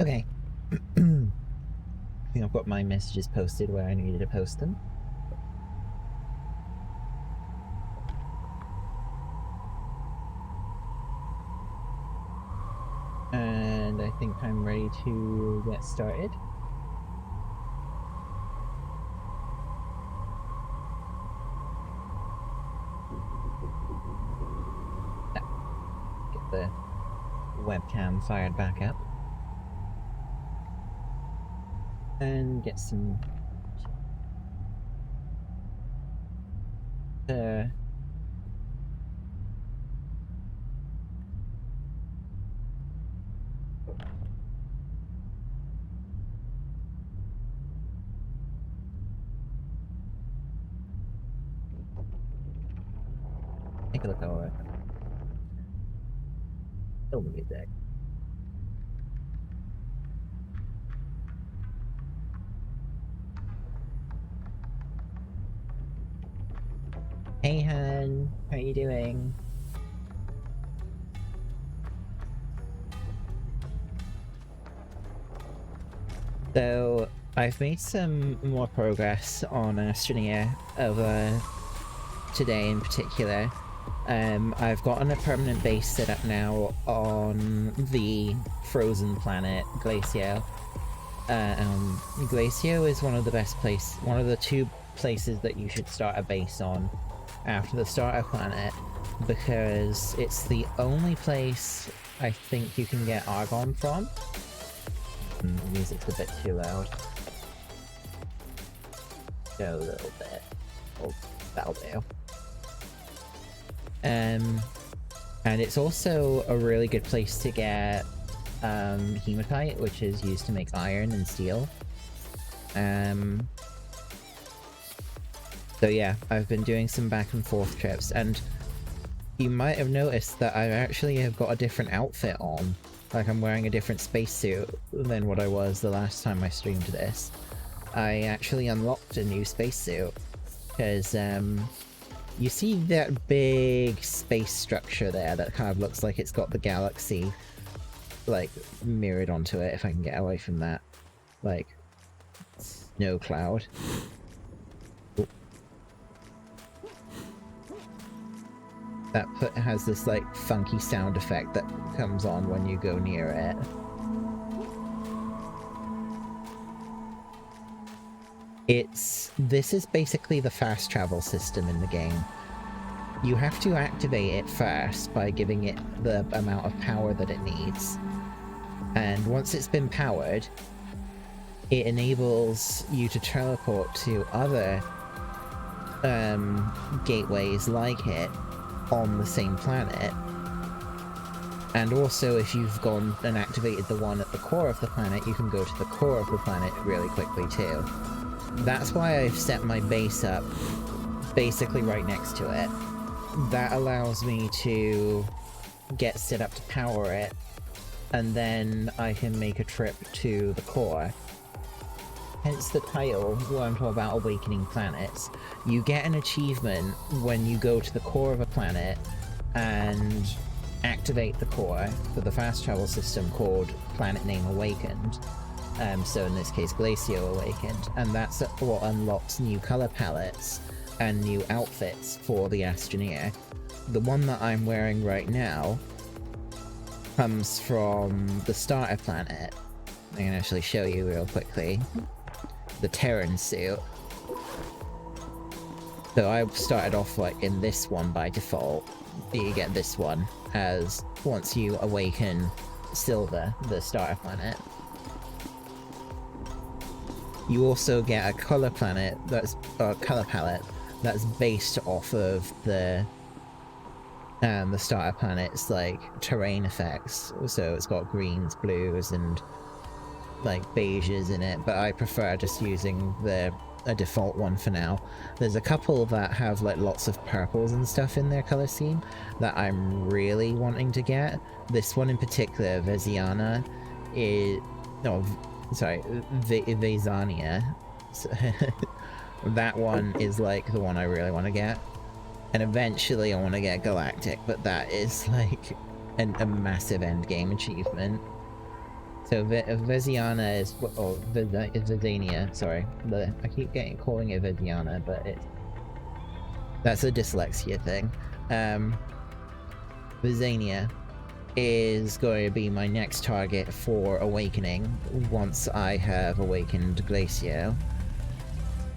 Okay. I think I've got my messages posted where I needed to post them. And I think I'm ready to get started. Get the webcam fired back up. And get some take a look over it. Over the deck. Hey Han, how you doing? So I've made some more progress on Astroneer over today in particular. I've gotten a permanent base set up now on the frozen planet Glacio. Glacio is one of the two places that you should start a base on after the starter planet, because it's the only place I think you can get Argon from. The music's a bit too loud. Go a little bit. Oh, that'll do. And it's also a really good place to get hematite, which is used to make iron and steel. So yeah, I've been doing some back and forth trips, and you might have noticed that I actually have got a different outfit on. Like, I'm wearing a different spacesuit than what I was the last time I streamed this. I actually unlocked a new spacesuit, because you see that big space structure there that kind of looks like it's got the galaxy, like, mirrored onto it, if I can get away from that, like, snow cloud. Ooh. That has this, like, funky sound effect that comes on when you go near it. This is basically the fast travel system in the game. You have to activate it first by giving it the amount of power that it needs. And once it's been powered, it enables you to teleport to other gateways like it on the same planet. And also, if you've gone and activated the one at the core of the planet, you can go to the core of the planet really quickly too. That's why I've set my base up basically right next to it. That allows me to get set up to power it, and then I can make a trip to the core. Hence the title, what I'm talking about, Awakening Planets. You get an achievement when you go to the core of a planet and activate the core for the fast travel system called Planet Name Awakened. So in this case, Glacio Awakened, and that's what unlocks new color palettes and new outfits for the Astroneer. The one that I'm wearing right now comes from the starter planet. I can actually show you real quickly. The Terran suit. So I started off like in this one by default. You get this one as once you awaken Silver, the starter planet. You also get a color planet that's color palette that's based off of the starter planet's like terrain effects. So it's got greens, blues, and like beiges in it, but I prefer just using a default one for now. There's a couple that have like lots of purples and stuff in their color scheme that I'm really wanting to get. This one in particular, Veziana, is Vezania. That one is like the one I really want to get, and eventually I want to get Galactic, but that is like a massive end game achievement. So Veziana is, oh, Vezania, sorry. I keep calling it Veziana, but that's a dyslexia thing. Vezania is going to be my next target for awakening once I have awakened Glacio.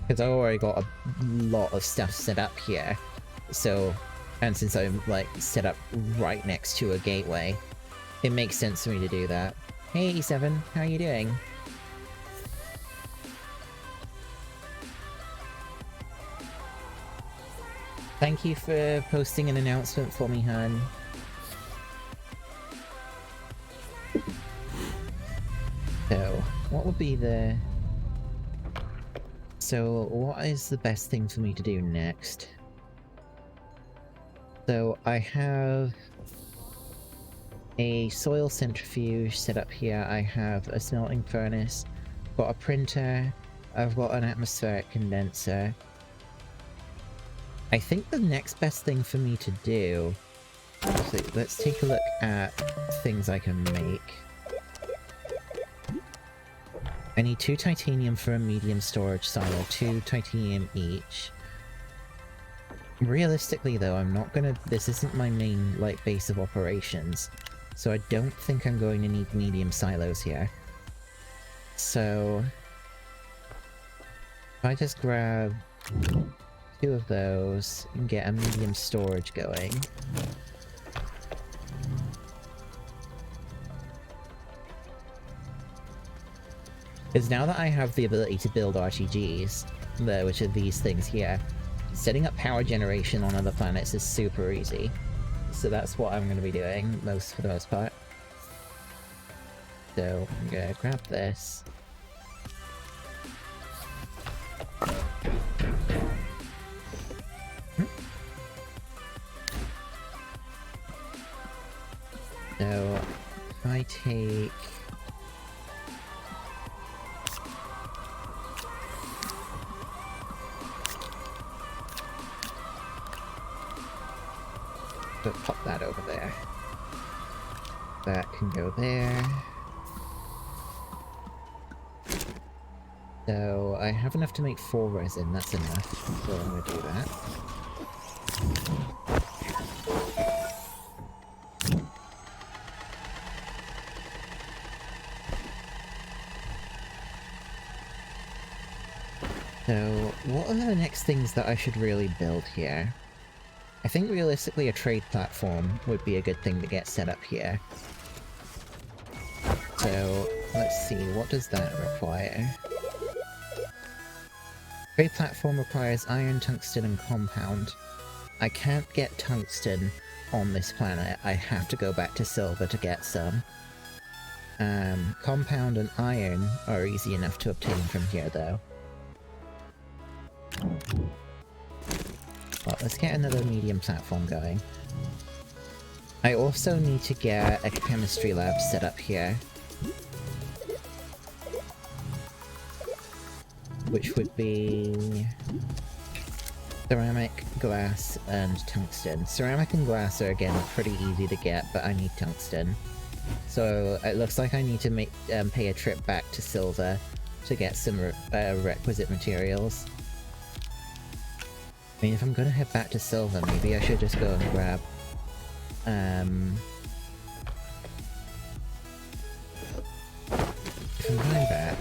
Because I've already got a lot of stuff set up here. So, and since I'm like set up right next to a gateway, it makes sense for me to do that. Hey E7, how are you doing? Thank you for posting an announcement for me, hun. So, what would be the... So, what is the best thing for me to do next? So, I have a soil centrifuge set up here, I have a smelting furnace, got a printer, I've got an atmospheric condenser. I think the next best thing for me to do... So let's take a look at things I can make. I need 2 titanium for a medium storage silo, 2 titanium each. Realistically though, I'm not gonna... This isn't my main, like, base of operations, so I don't think I'm going to need medium silos here. So... if I just grab 2 of those and get a medium storage going... Because now that I have the ability to build RTGs, which are these things here, setting up power generation on other planets is super easy. So that's what I'm going to be doing for the most part. So I'm going to grab this. So if I take... pop that over there. That can go there. So I have enough to make 4 resin, that's enough. So I'm gonna do that. So what are the next things that I should really build here? I think realistically a trade platform would be a good thing to get set up here. So, let's see, what does that require? Trade platform requires iron, tungsten, and compound. I can't get tungsten on this planet, I have to go back to silver to get some. Compound and iron are easy enough to obtain from here though. Well, let's get another medium platform going. I also need to get a chemistry lab set up here. Which would be... ceramic, glass, and tungsten. Ceramic and glass are again pretty easy to get, but I need tungsten. So it looks like I need to pay a trip back to silver to get some requisite materials. I mean, if I'm gonna head back to silver, maybe I should just go and grab... if I'm going back,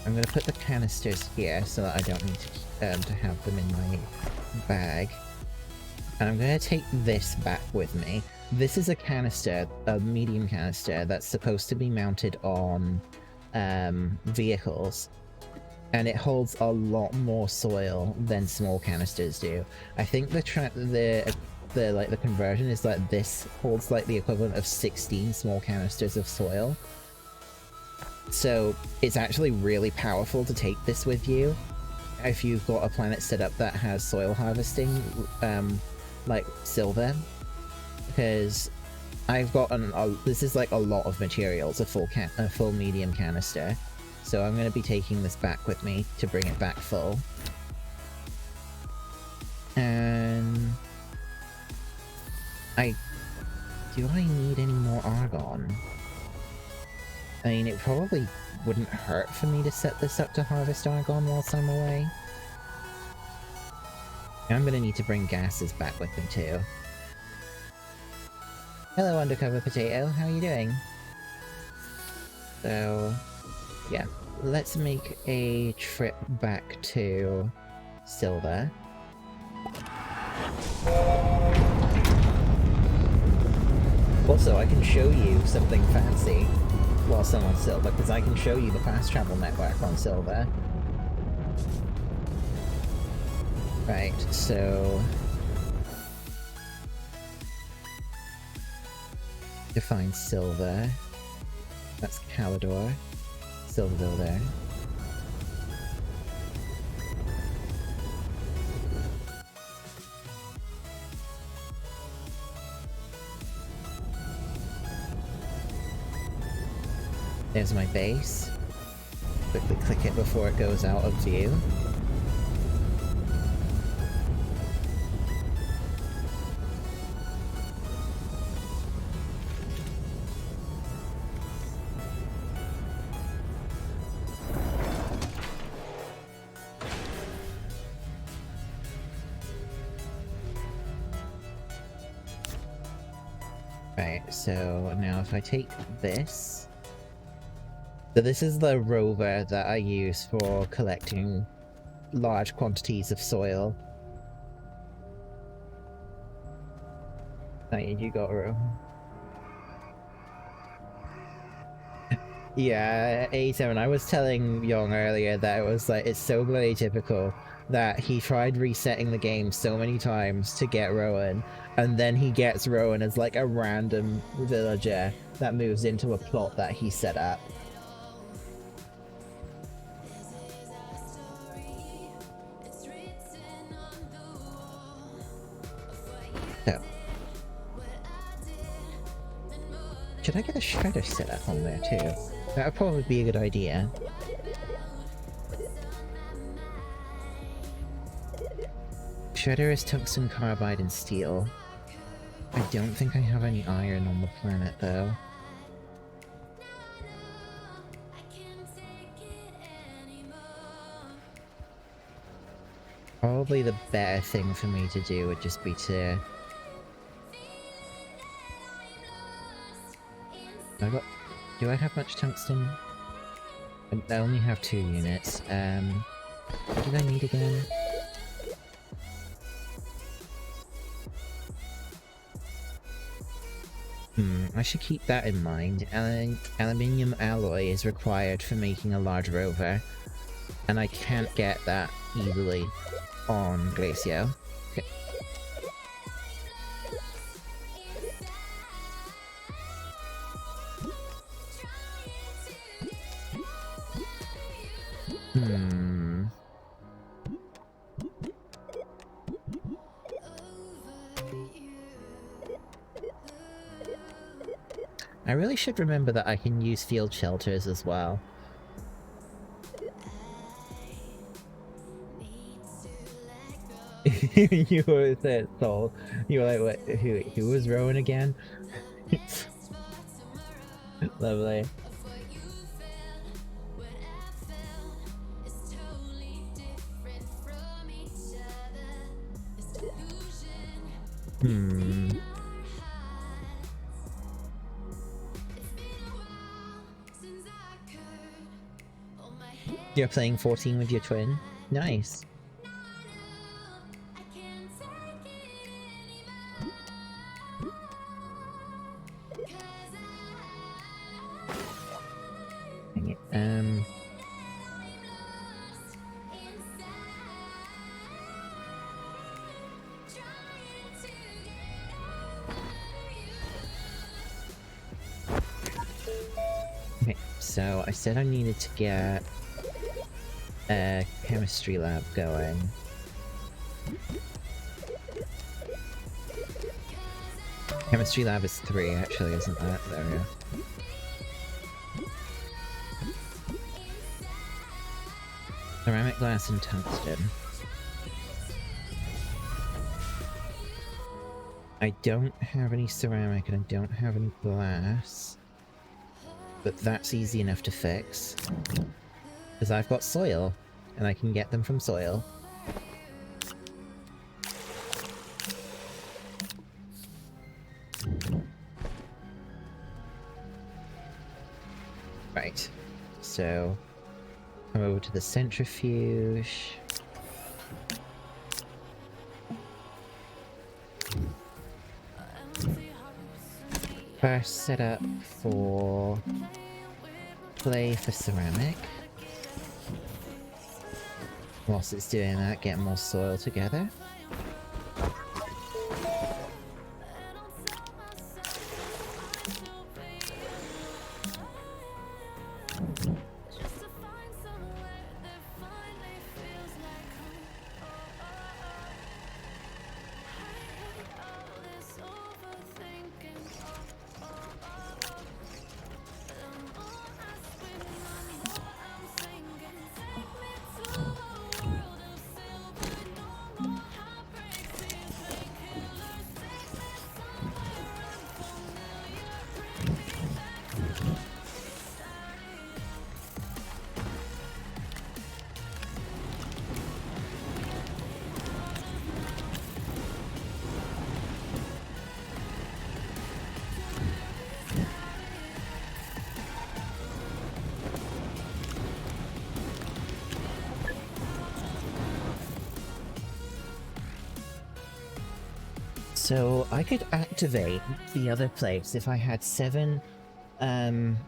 I'm gonna put the canisters here so that I don't need to have them in my bag. And I'm gonna take this back with me. This is a canister, a medium canister, that's supposed to be mounted on vehicles. And it holds a lot more soil than small canisters do. I think the conversion is that this holds like the equivalent of 16 small canisters of soil. So it's actually really powerful to take this with you if you've got a planet set up that has soil harvesting, like silver, because I've got this is like a lot of materials, a full medium canister. So I'm going to be taking this back with me to bring it back full. And... do I need any more argon? I mean, it probably wouldn't hurt for me to set this up to harvest argon whilst I'm away. I'm gonna need to bring gases back with me too. Hello, Undercover Potato, how are you doing? So, yeah, let's make a trip back to Silver. Also, I can show you something fancy whilst I'm on Silver, because I can show you the fast travel network on Silver. Right, so... define Silver. That's Calidor. Silverville there. There's my base. Quickly click it before it goes out of view. Right, so now if I take this... So this is the rover that I use for collecting large quantities of soil. Oh, you got room. Yeah, A7, I was telling Young earlier that it was like, it's so bloody typical that he tried resetting the game so many times to get Rowan, and then he gets Rowan as like a random villager that moves into a plot that he set up. So, should I get a shredder set up on there too? That would probably be a good idea. Shredder is tungsten carbide and steel. I don't think I have any iron on the planet though. Probably the better thing for me to do would just be to... Do I have much tungsten? I only have 2 units. What did I need again? I should keep that in mind. Aluminium alloy is required for making a large rover, and I can't get that easily on Glacio. Okay. I really should remember that I can use field shelters as well. You were that soul. You were like, what? Who was Rowan again? Lovely. You're playing 14 with your twin? Nice. Dang it. Okay, so I said I needed to get a chemistry lab going. Chemistry lab is 3 actually, isn't that? There we go. Ceramic, glass, and tungsten. I don't have any ceramic and I don't have any glass. but that's easy enough to fix. Because I've got soil, and I can get them from soil. Right, so come over to the centrifuge. First set up for clay for ceramic. Whilst it's doing that, get more soil together. So I could activate the other place if I had 7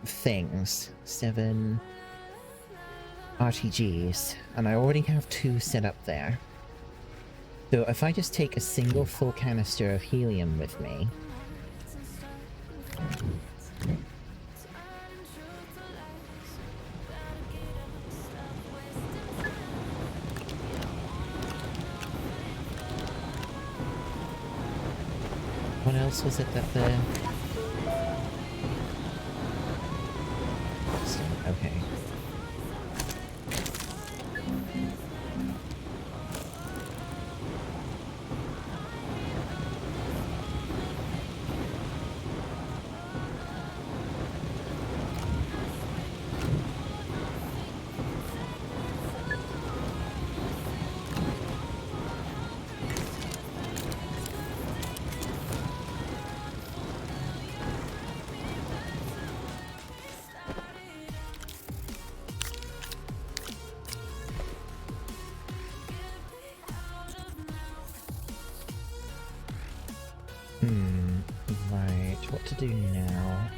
things, 7 RTGs, and I already have 2 set up there. So if I just take a single full canister of helium with me, what else was it that the... Okay. Right, what to do now?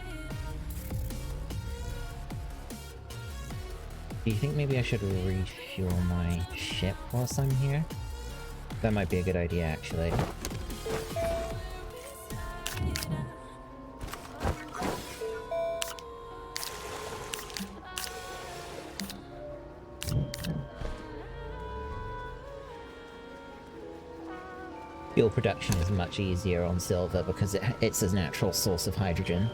Do you think maybe I should refuel my ship whilst I'm here? That might be a good idea, actually. Fuel production is much easier on silver because it's a natural source of hydrogen.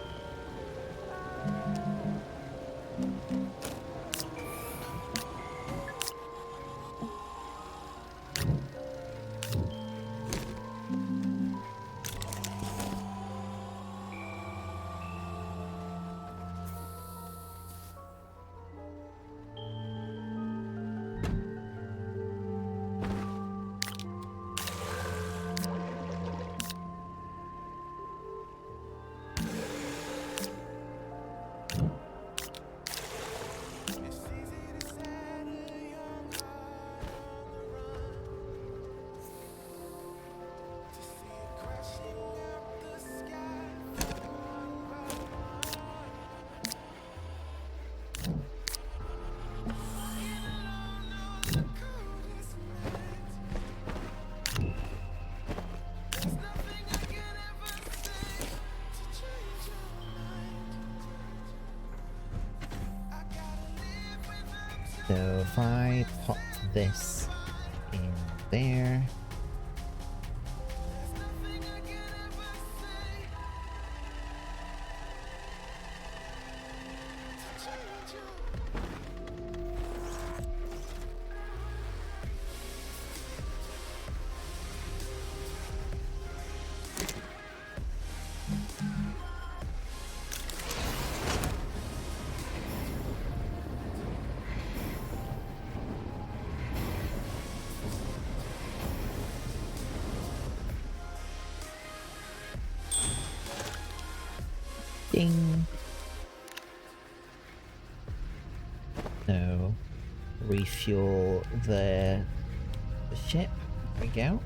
So if I pop this in there... Ding. So, refuel the ship. There we go.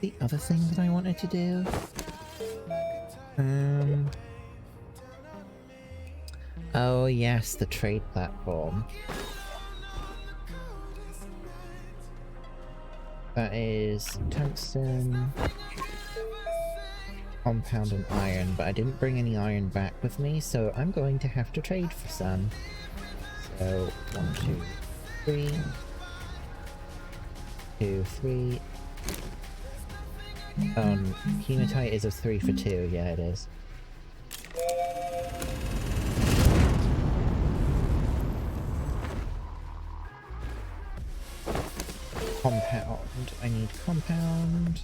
The other thing that I wanted to do. Oh yes, the trade platform. That is tungsten, compound and iron, but I didn't bring any iron back with me, so I'm going to have to trade for some. So, 1, 2, 3. 2, 3. Hematite is a 3 for 2, yeah it is. Compound. I need compound.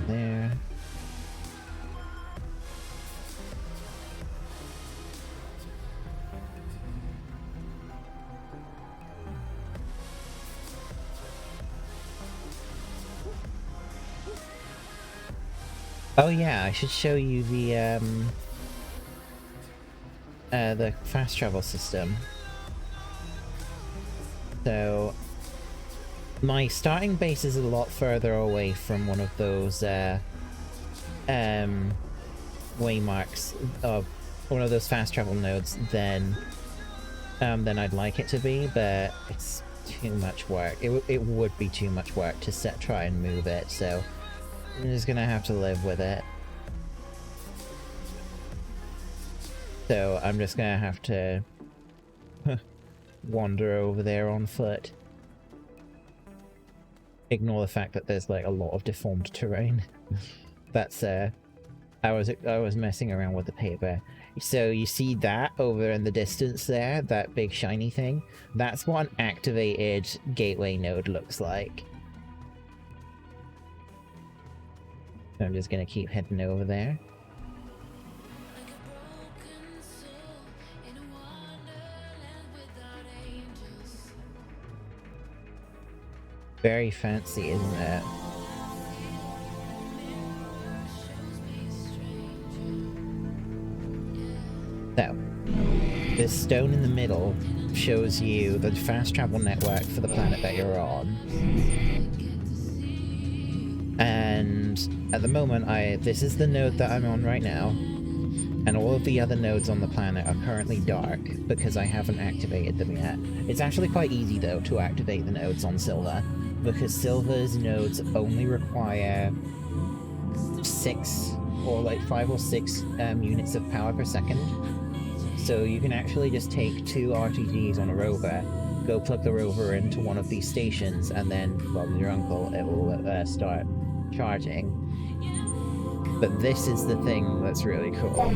There. Oh yeah, I should show you the fast travel system. So my starting base is a lot further away from one of those waymarks of one of those fast travel nodes than I'd like it to be, but it's too much work. It would be too much work to try and move it, so I'm just gonna have to live with it. So I'm just gonna have to wander over there on foot. Ignore the fact that there's like a lot of deformed terrain. That's I was messing around with the paper. So you see that over in the distance there, that big shiny thing? That's what an activated gateway node looks like. So I'm just gonna keep heading over there. Very fancy, isn't it? So, this stone in the middle shows you the fast travel network for the planet that you're on. And at the moment, this is the node that I'm on right now, and all of the other nodes on the planet are currently dark because I haven't activated them yet. It's actually quite easy though to activate the nodes on Silver, because Silver's nodes only require 6 or like 5 or 6 units of power per second. So you can actually just take 2 RTGs on a rover, go plug the rover into one of these stations, and then, well, with your uncle, it will start charging. But this is the thing that's really cool.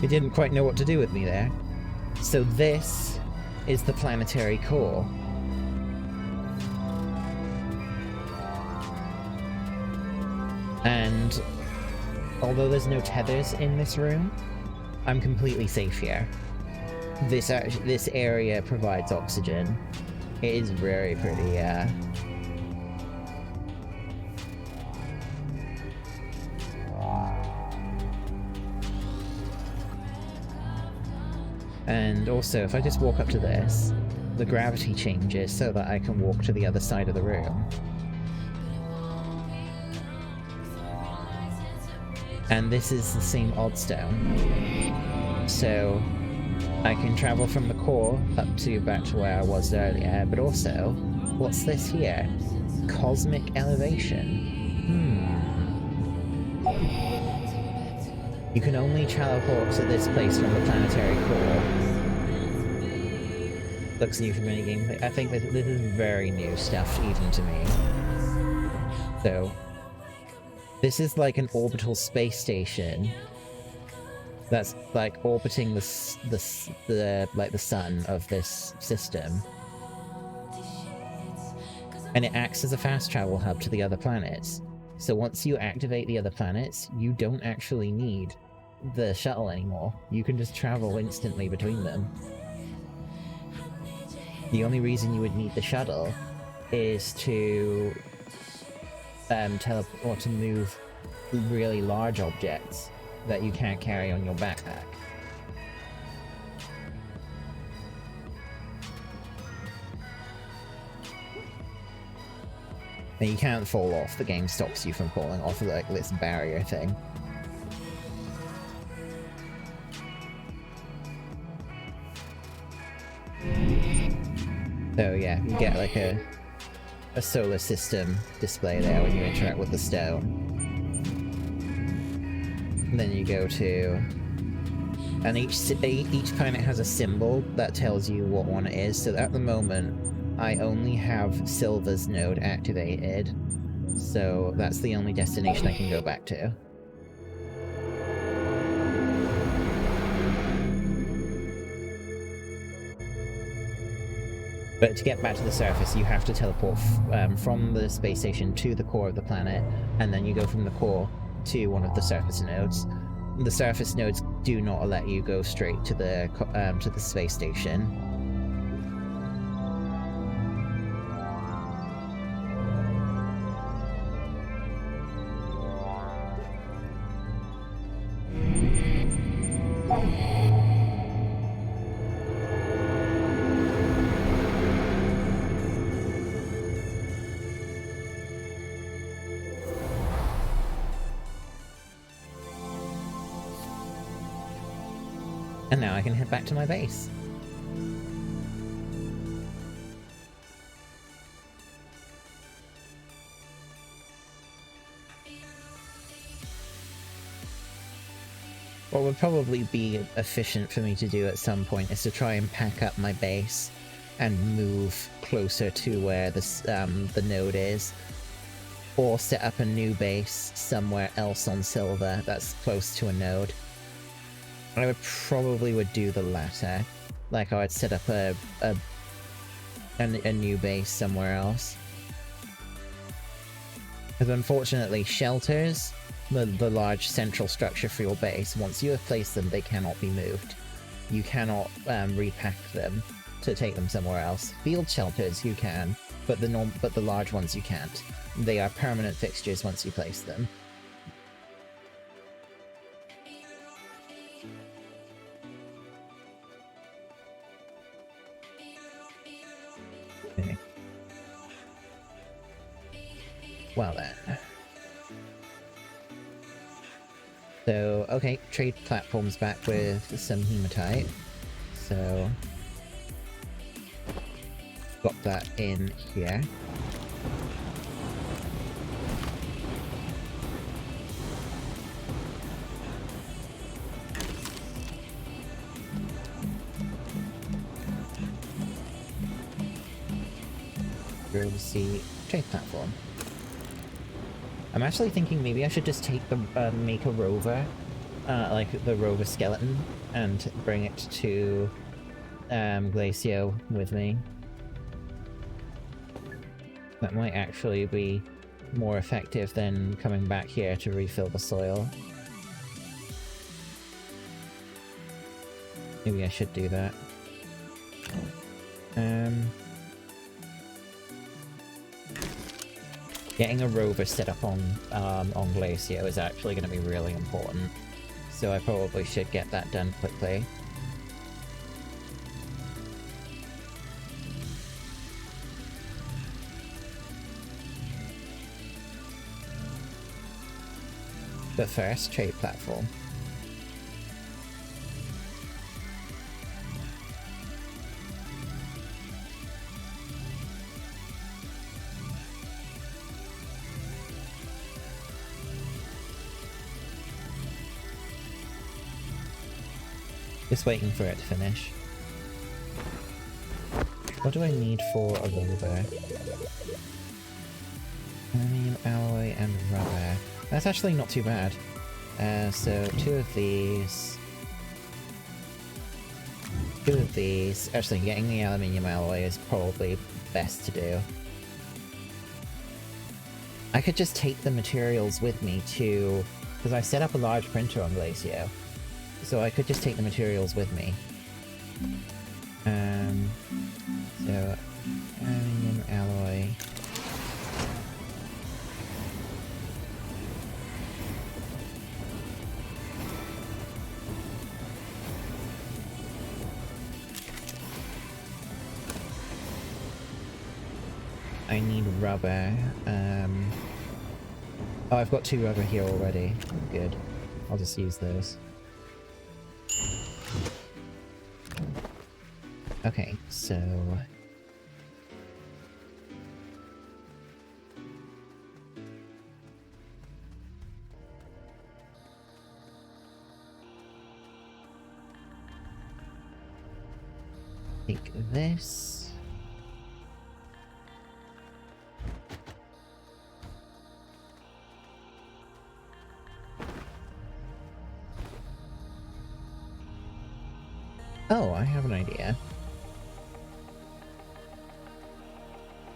He didn't quite know what to do with me there. So this is the planetary core. And although there's no tethers in this room, I'm completely safe here. This area provides oxygen. It is very pretty, And also, if I just walk up to this, the gravity changes so that I can walk to the other side of the room. And this is the same oddstone. So I can travel from the core up to back to where I was earlier, but also, what's this here? Cosmic elevation. You can only teleport to this place from the planetary core. Looks new from any gameplay. I think this is very new stuff, even to me. So, this is like an orbital space station that's like orbiting the sun of this system. And it acts as a fast travel hub to the other planets. So once you activate the other planets, you don't actually need the shuttle anymore. You can just travel instantly between them. The only reason you would need the shuttle is to teleport or to move really large objects that you can't carry on your backpack. And you can't fall off, the game stops you from falling off of like this barrier thing. So yeah, you get like a solar system display there when you interact with the stone. And then you go to... and each planet has a symbol that tells you what one it is, so at the moment I only have Silver's node activated, so that's the only destination I can go back to. But to get back to the surface, you have to teleport from the space station to the core of the planet, and then you go from the core to one of the surface nodes. The surface nodes do not let you go straight to the space station. And now I can head back to my base. What would probably be efficient for me to do at some point is to try and pack up my base and move closer to where the node is, or set up a new base somewhere else on Silver that's close to a node. I would do the latter. Like, I would set up a new base somewhere else. Because unfortunately, shelters, the large central structure for your base, once you have placed them, they cannot be moved. You cannot repack them to take them somewhere else. Field shelters you can, but the large ones you can't. They are permanent fixtures once you place them. Okay. Well then. So, okay, trade platforms back with some hematite. So, got that in here. Go to see trade platform. I'm actually thinking maybe I should just take the make a rover, like the rover skeleton, and bring it to Glacio with me. That might actually be more effective than coming back here to refill the soil. Maybe I should do that. Getting a rover set up on Glacio is actually going to be really important, so I probably should get that done quickly. But first, trade platform. Just waiting for it to finish. What do I need for a rover? Aluminium alloy and rubber. That's actually not too bad. So two of these. Two of these. Actually, getting the aluminium alloy is probably best to do. I could just take the materials with me to... because I set up a large printer on Glacio. So I could just take the materials with me. So... aluminium alloy... I need rubber. Oh, I've got 2 rubber here already. Good. I'll just use those. Okay, so... take this... Oh, I have an idea.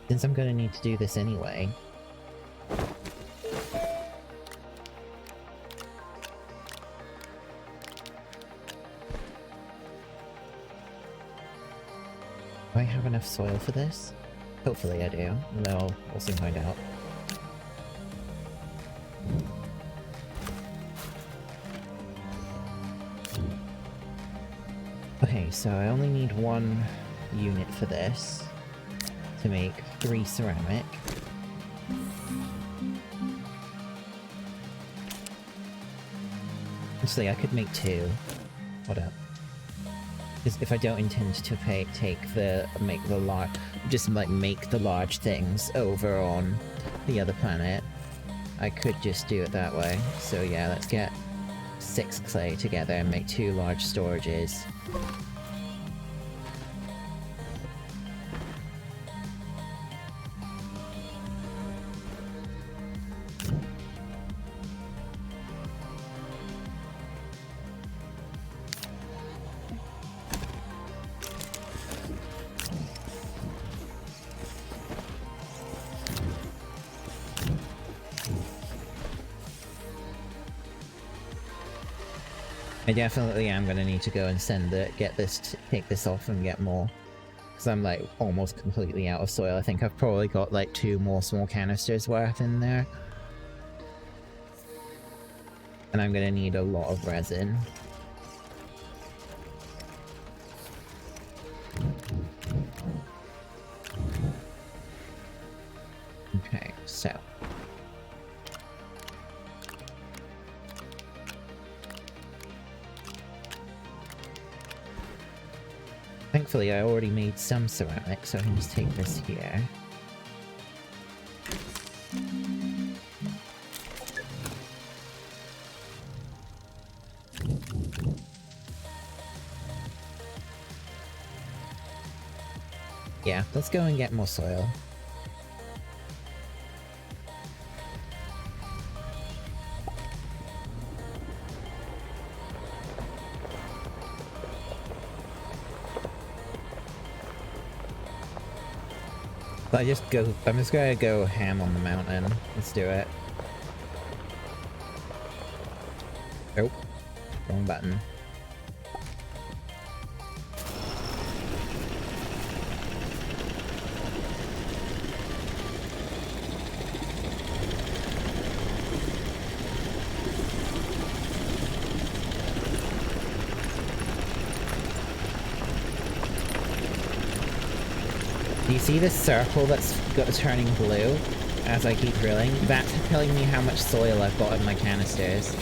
Since I'm gonna need to do this anyway. Do I have enough soil for this? Hopefully I do. No, we'll soon find out. Okay, so I only need 1 unit for this to make 3 ceramic. Actually, I could make 2. What up? Because if I don't intend to make the large things over on the other planet, I could just do it that way. So yeah, let's get 6 clay together and make 2 large storages. I definitely am gonna need to go and take this off and get more. Because I'm like almost completely out of soil. I think I've probably got like 2 more small canisters worth in there. And I'm gonna need a lot of resin. Okay, so... Thankfully, I already made some ceramic, so I can just take this here. Yeah, let's go and get more soil. I'm just gonna go ham on the mountain. Let's do it. Oh, wrong button. Do you see this circle that's turning blue as I keep drilling? That's telling me how much soil I've got in my canisters.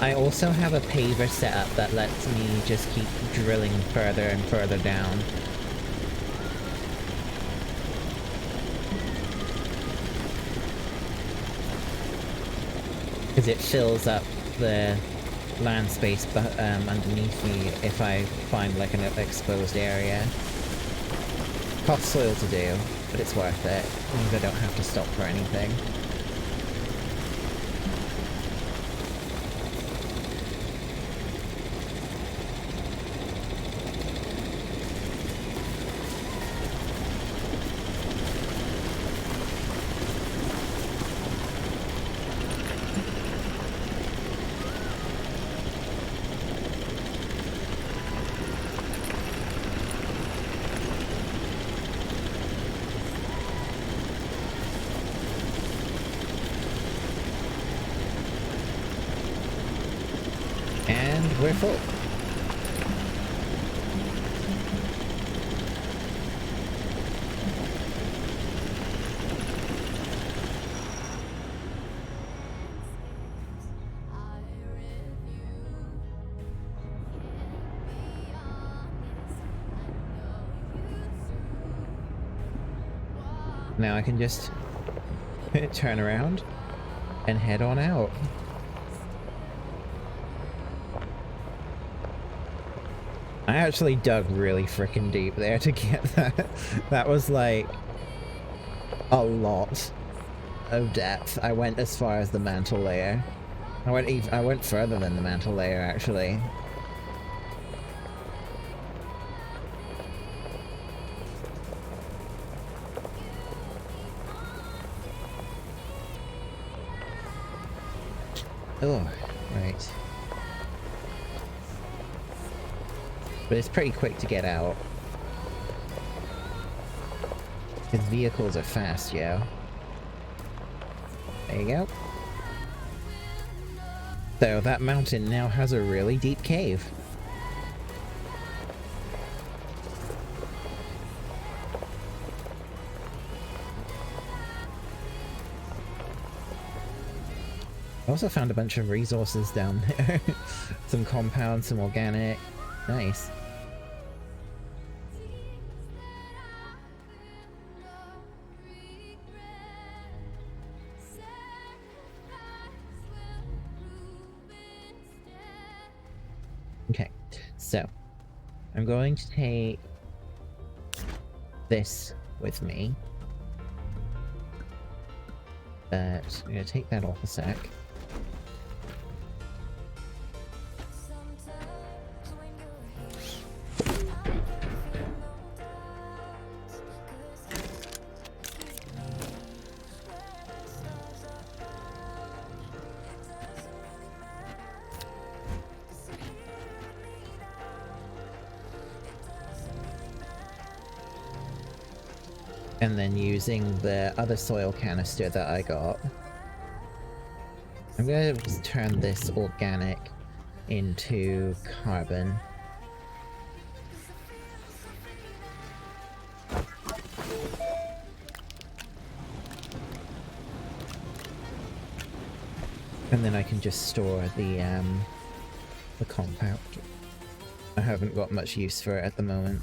I also have a paver setup that lets me just keep drilling further and further down. Because it fills up the land space underneath me if I find like an exposed area. Costs soil to do, but it's worth it. It means I don't have to stop for anything. And we're full. Now I can just turn around and head on out. I actually dug really frickin' deep there to get that. That was like a lot of depth. I went as far as the mantle layer. I went further than the mantle layer actually. Oh, right. But it's pretty quick to get out. His vehicles are fast, yo. There you go. So that mountain now has a really deep cave. I also found a bunch of resources down there. Some compound, some organic. Nice. Okay, so I'm going to take this with me. But I'm going to take that off a sec. And then using the other soil canister that I got, I'm going to turn this organic into carbon. And then I can just store the compound. I haven't got much use for it at the moment.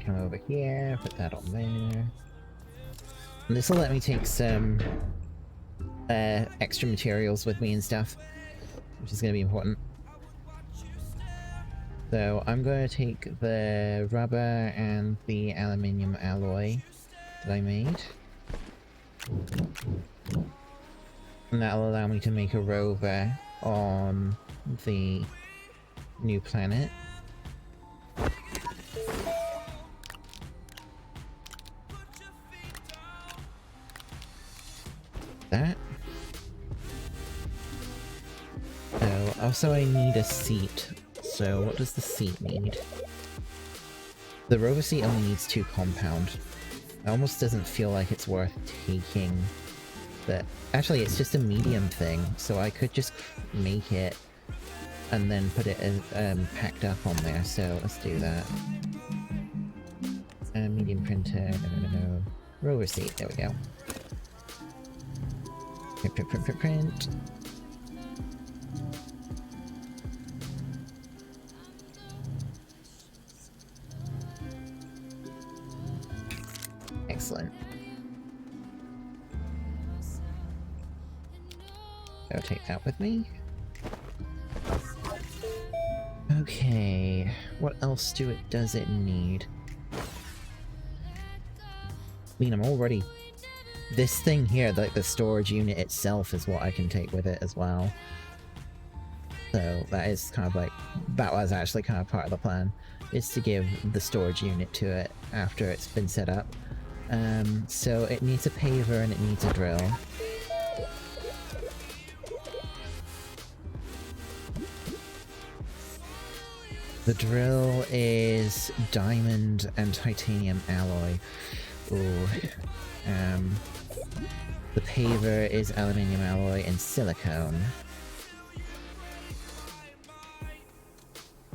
come over here, put that on there. And this will let me take some extra materials with me and stuff, which is going to be important. So I'm going to take the rubber and the aluminium alloy that I made. And that'll allow me to make a rover on the new planet. That. Oh, also I need a seat. So what does the seat need? The rover seat only needs 2 compound. It almost doesn't feel like it's worth taking. But actually it's just a medium thing, so I could just make it and then put it packed up on there, so let's do that. Medium printer, no. Rover seat, there we go. Print. Excellent. I'll take that with me. Okay, what else does it need? I mean, I'm already... This thing here, like the storage unit itself, is what I can take with it as well. So that is kind of like... That was actually kind of part of the plan, is to give the storage unit to it after it's been set up. So it needs a paver and it needs a drill. The drill is diamond and titanium alloy. Ooh. The paver is aluminium alloy and silicone.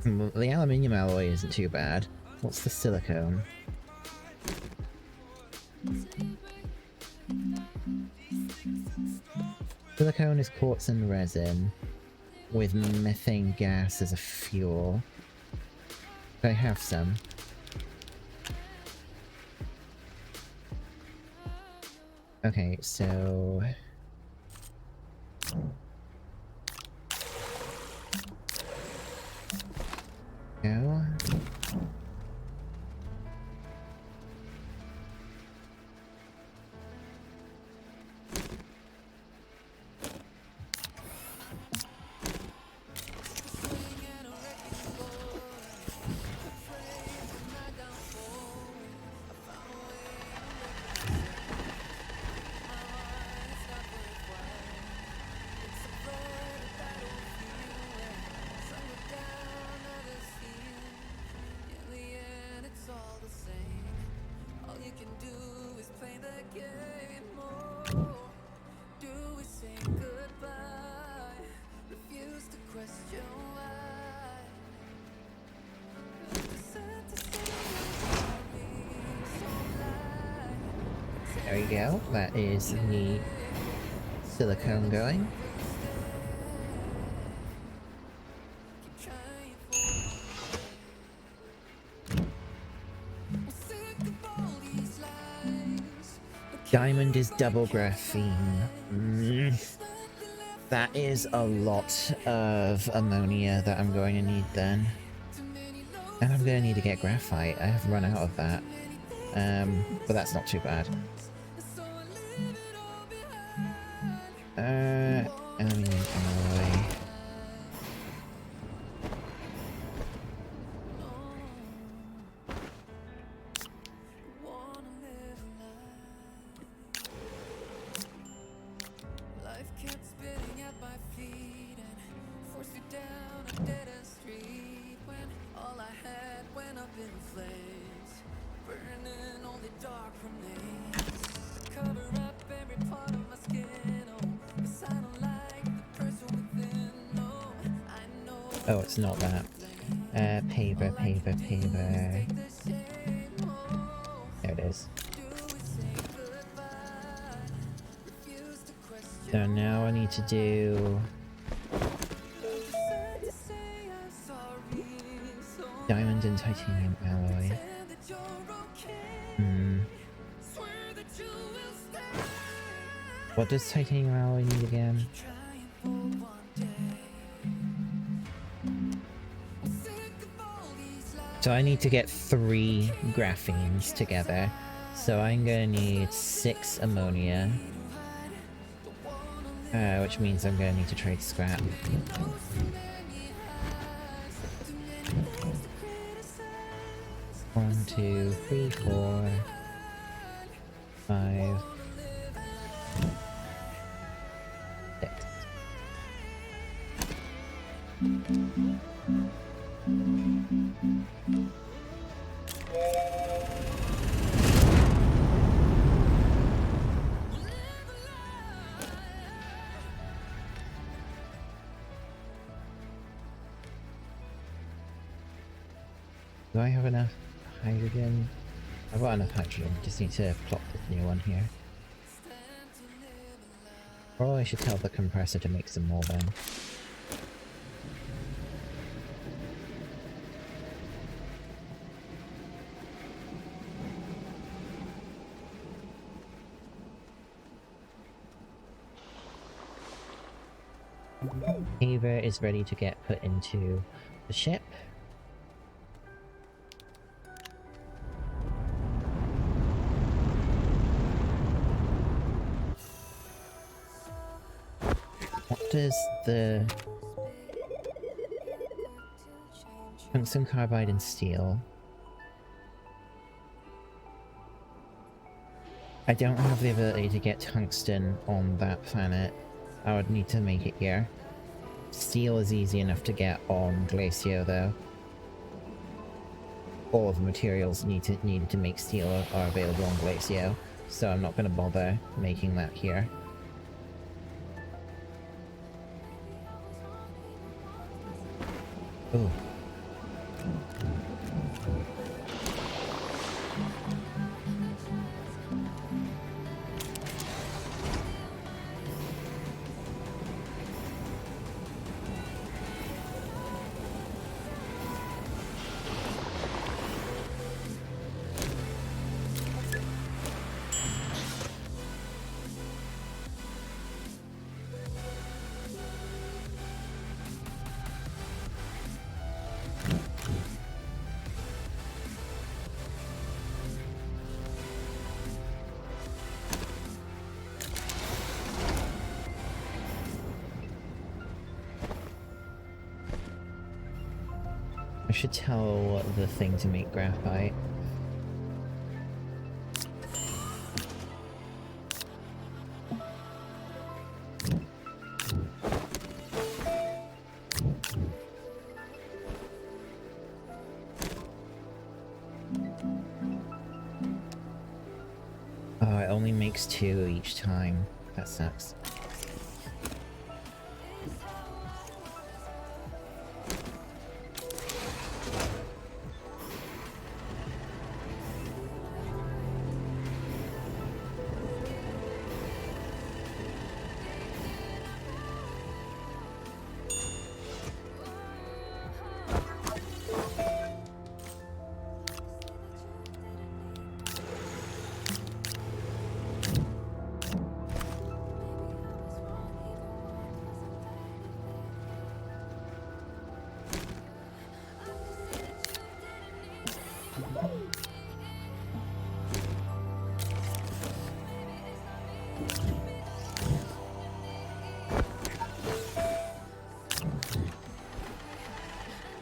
The aluminium alloy isn't too bad. What's the silicone? Silicone is quartz and resin with methane gas as a fuel. I have some. Okay, so... Go. There we go, that is the silicone going. Diamond is double graphene. That is a lot of ammonia that I'm going to need then. And I'm going to need to get graphite. I have run out of that. But that's not too bad. Aluminium alloy. Oh, it's not that. Paver. There it is. So now I need to do... Diamond and titanium alloy. What does titanium alloy need again? So I need to get 3 graphenes together. So I'm gonna need 6 ammonia. Which means I'm gonna need to trade scrap. 1, 2, 3, 4, 5, 6. Do I have enough hydrogen? I've got enough hydrogen, just need to plot this new one here. Or I should tell the compressor to make some more then. Ava is ready to get put into the ship. What does the tungsten carbide and steel? I don't have the ability to get tungsten on that planet. I would need to make it here. Steel is easy enough to get on Glacio though. All of the materials needed to make steel are available on Glacio, so I'm not going to bother making that here. Ooh. I should tell the thing to make graphite. Oh, it only makes 2 each time. That sucks.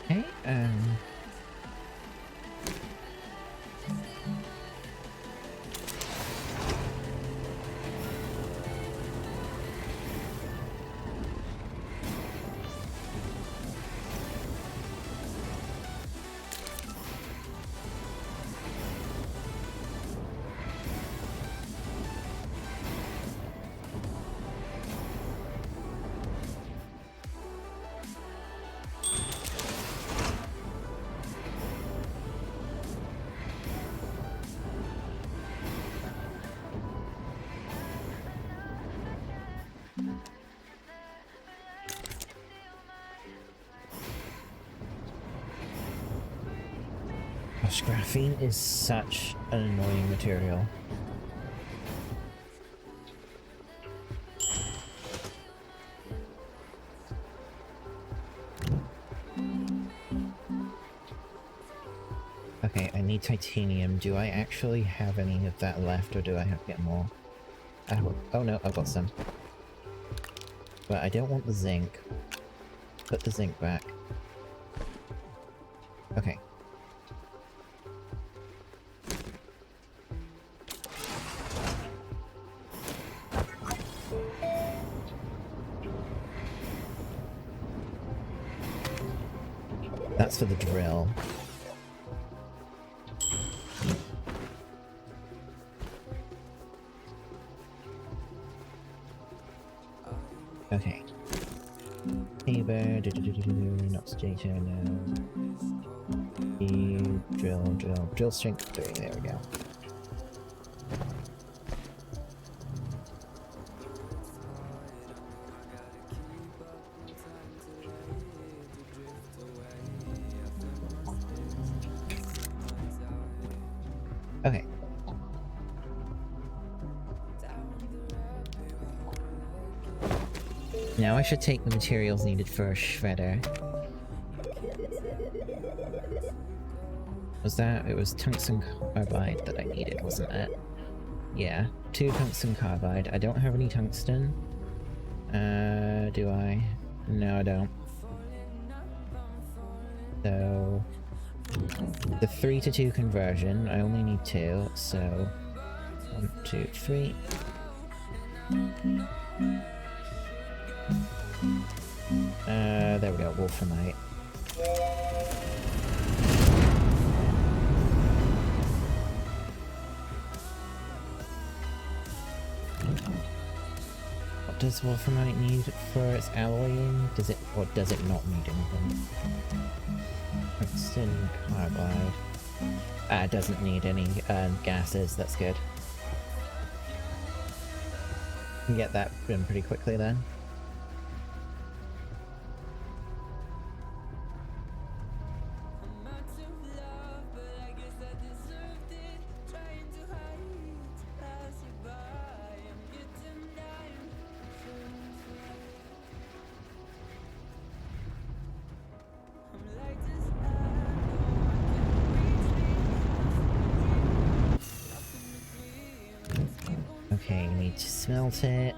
Okay, gosh, graphene is such an annoying material. Okay, I need titanium. Do I actually have any of that left, or do I have to get more? Oh no, I've got some. But I don't want the zinc. Put the zinc back. Okay. That's for the drill. Okay. Paper, not data, no. Drill strength 3, there we go. Okay. Now I should take the materials needed for a shredder. Was that? It was tungsten carbide that I needed, wasn't it? Yeah, 2 tungsten carbide. I don't have any tungsten. Do I? No, I don't. So... the 3 to 2 conversion, I only need 2, so... 1, 2, 3... there we go, wolframite. What does wolframite need for its alloying? Does it, or does it not need anything? Tungsten carbide. It doesn't need any gases, that's good. Can get that done pretty quickly then. Okay, need to smelt it.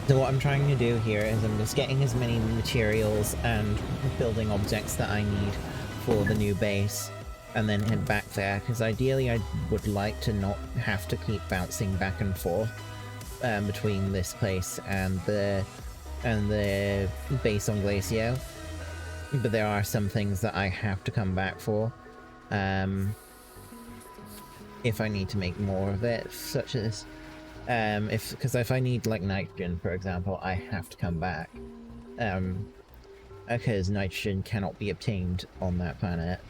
So what I'm trying to do here is I'm just getting as many materials and building objects that I need for the new base, and then head back there, because ideally I would like to not have to keep bouncing back and forth between this place and the base on Glacio. But there are some things that I have to come back for if I need to make more of it, such as because if I need, like, nitrogen, for example, I have to come back. Because nitrogen cannot be obtained on that planet.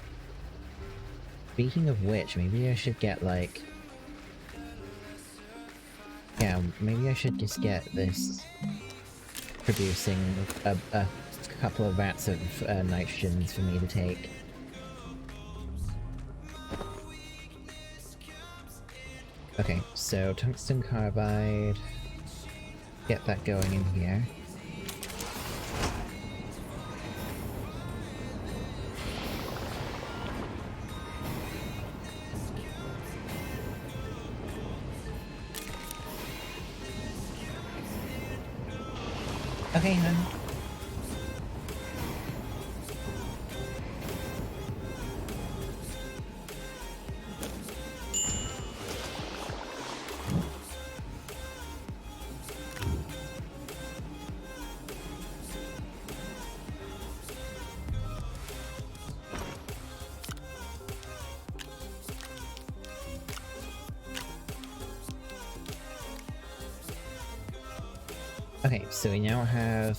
Speaking of which, maybe I should get, like... yeah, maybe I should just get this producing a couple of vats of nitrogens for me to take. Okay, so tungsten carbide, get that going in here. Okay, hun. Okay, so we now have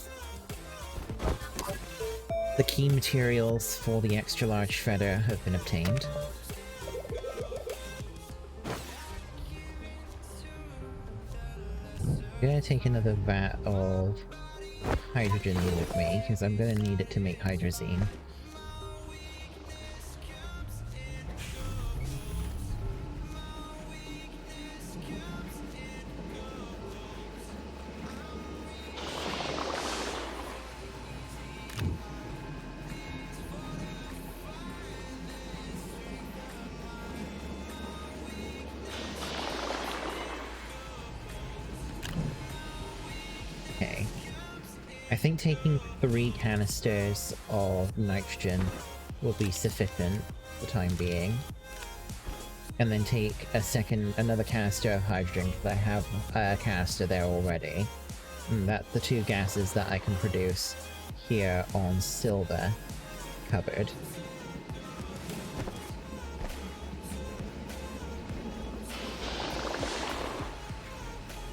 the key materials for the extra large shredder have been obtained. I'm gonna take another vat of hydrogen with me, because I'm gonna need it to make hydrazine. Okay. I think taking 3 canisters of nitrogen will be sufficient for the time being. And then take another canister of hydrogen, because I have a canister there already. And that's the 2 gases that I can produce here on Silver cupboard.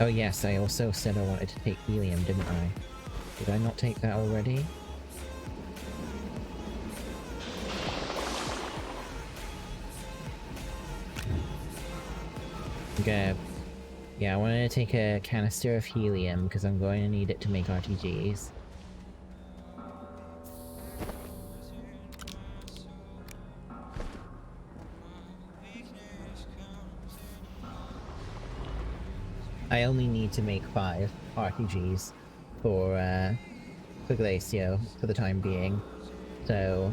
Oh yes, I also said I wanted to take helium, didn't I? Did I not take that already? Okay. Yeah, I wanted to take a canister of helium because I'm going to need it to make RTGs. I only need to make 5 RTGs for Glacio for the time being, so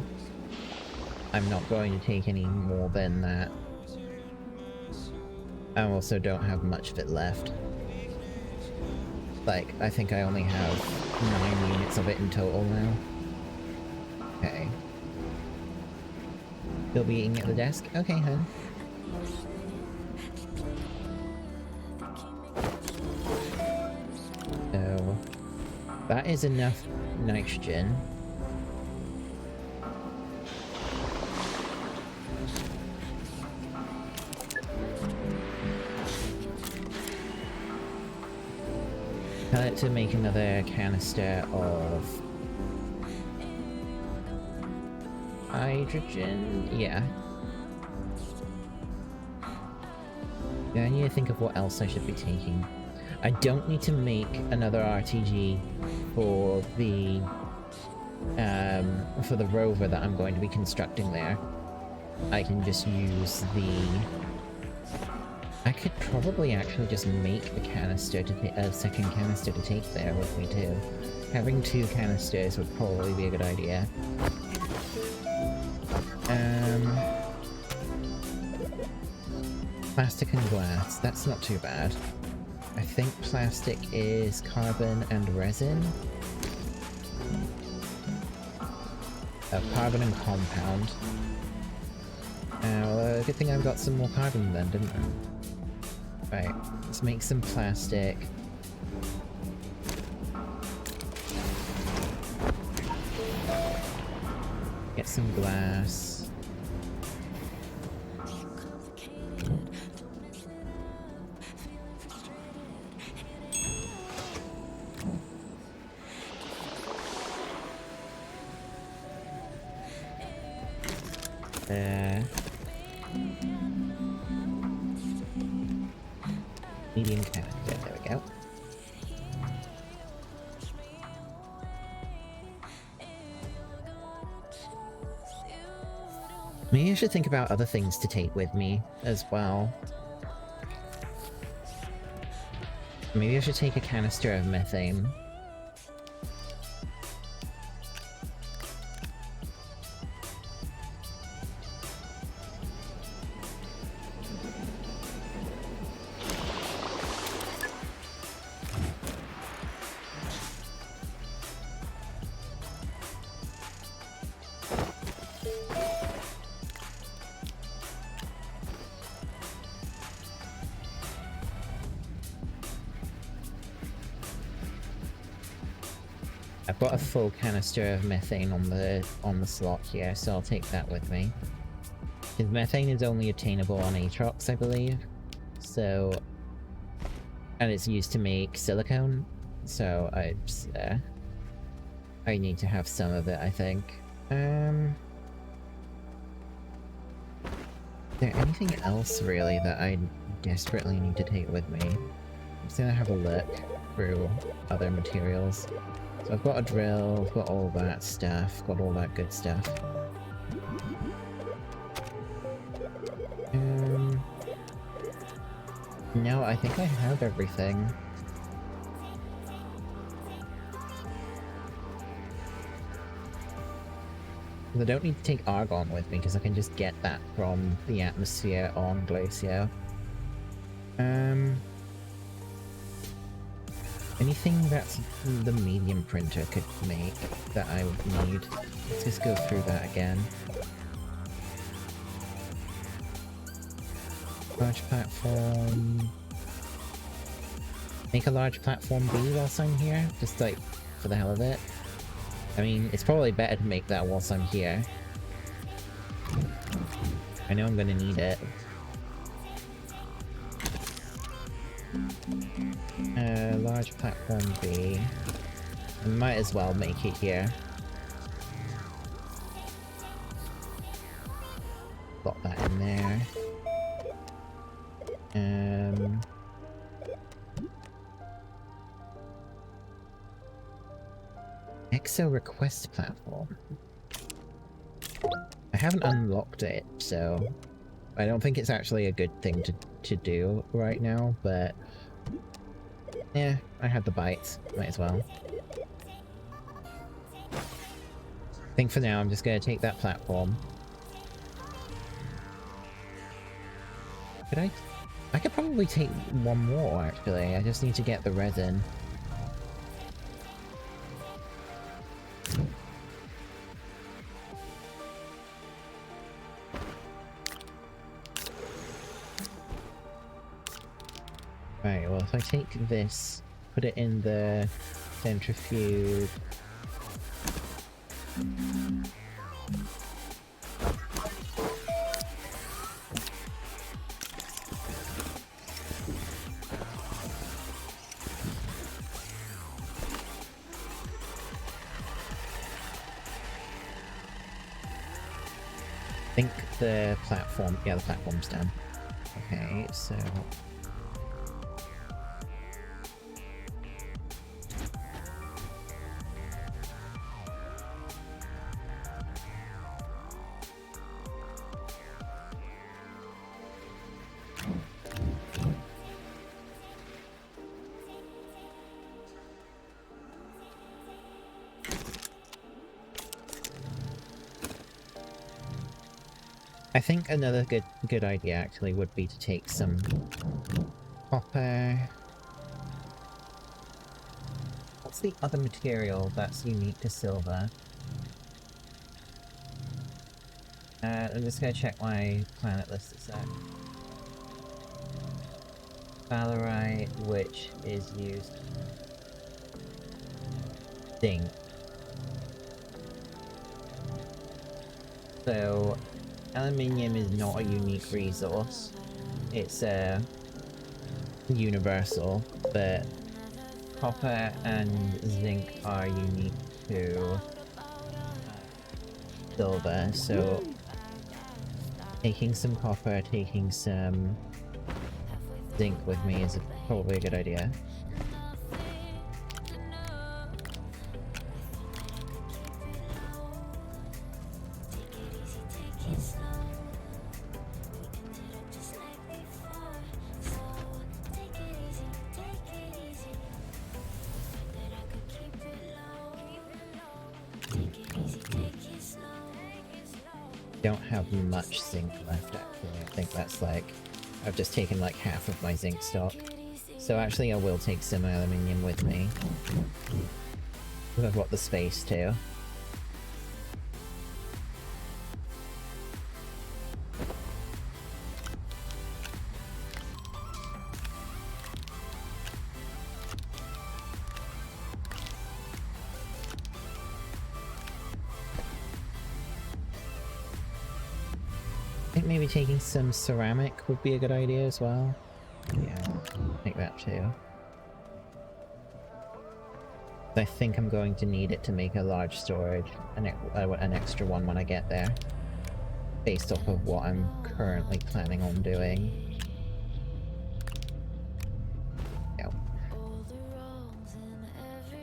I'm not going to take any more than that. I also don't have much of it left. Like, I think I only have 9 units of it in total now. Okay. Still be eating at the desk? Okay, hun. So, that is enough nitrogen. Tell it to make another canister of hydrogen. Yeah. Yeah, I need to think of what else I should be taking. I don't need to make another RTG for the rover that I'm going to be constructing there. I can just use the... I could probably actually just make a canister to a second canister to take there with me too. Having 2 canisters would probably be a good idea. Plastic and glass, that's not too bad. I think plastic is carbon and resin. Carbon and compound. Well, good thing I've got some more carbon then, didn't I? Right, let's make some plastic. Get some glass. Medium canister, there we go. Maybe I should think about other things to take with me as well. Maybe I should take a canister of methane. I've got a full canister of methane on the slot here, so I'll take that with me. Because methane is only obtainable on Aatrox, I believe. So... and it's used to make silicone, so I need to have some of it, I think. Is there anything else, really, that I desperately need to take with me? I'm just gonna have a look. through other materials. So I've got a drill, I've got all that stuff, got all that good stuff. No, I think I have everything. I don't need to take argon with me because I can just get that from the atmosphere on Glacier. Anything that the medium printer could make that I would need. Let's just go through that again. Large platform. Make a large platform B whilst I'm here, just like for the hell of it. I mean, it's probably better to make that whilst I'm here. I know I'm gonna need it. Large platform B. I might as well make it here. Got that in there. Exo request platform. I haven't unlocked it, so I don't think it's actually a good thing to do right now, but yeah, I had the bites, might as well. I think for now I'm just gonna take that platform. Could I could probably take one more actually, I just need to get the resin. Right, well if I take this, put it in the centrifuge. I think the platform, yeah, the platform's done. Okay, so I think another good idea actually would be to take some copper. What's the other material that's unique to silver? I'm just gonna check my planet list a sec. Valerite, which is used zinc. So aluminium is not a unique resource. It's universal, but copper and zinc are unique to silver, so taking some copper, taking some zinc with me is probably a good idea. Don't have much zinc left actually. I think that's like, I've just taken like half of my zinc stock. So actually I will take some aluminium with me. Because I've got the space too. I think maybe taking some ceramic would be a good idea as well. Yeah, take that too. I think I'm going to need it to make a large storage, an extra one when I get there. Based off of what I'm currently planning on doing. Yeah.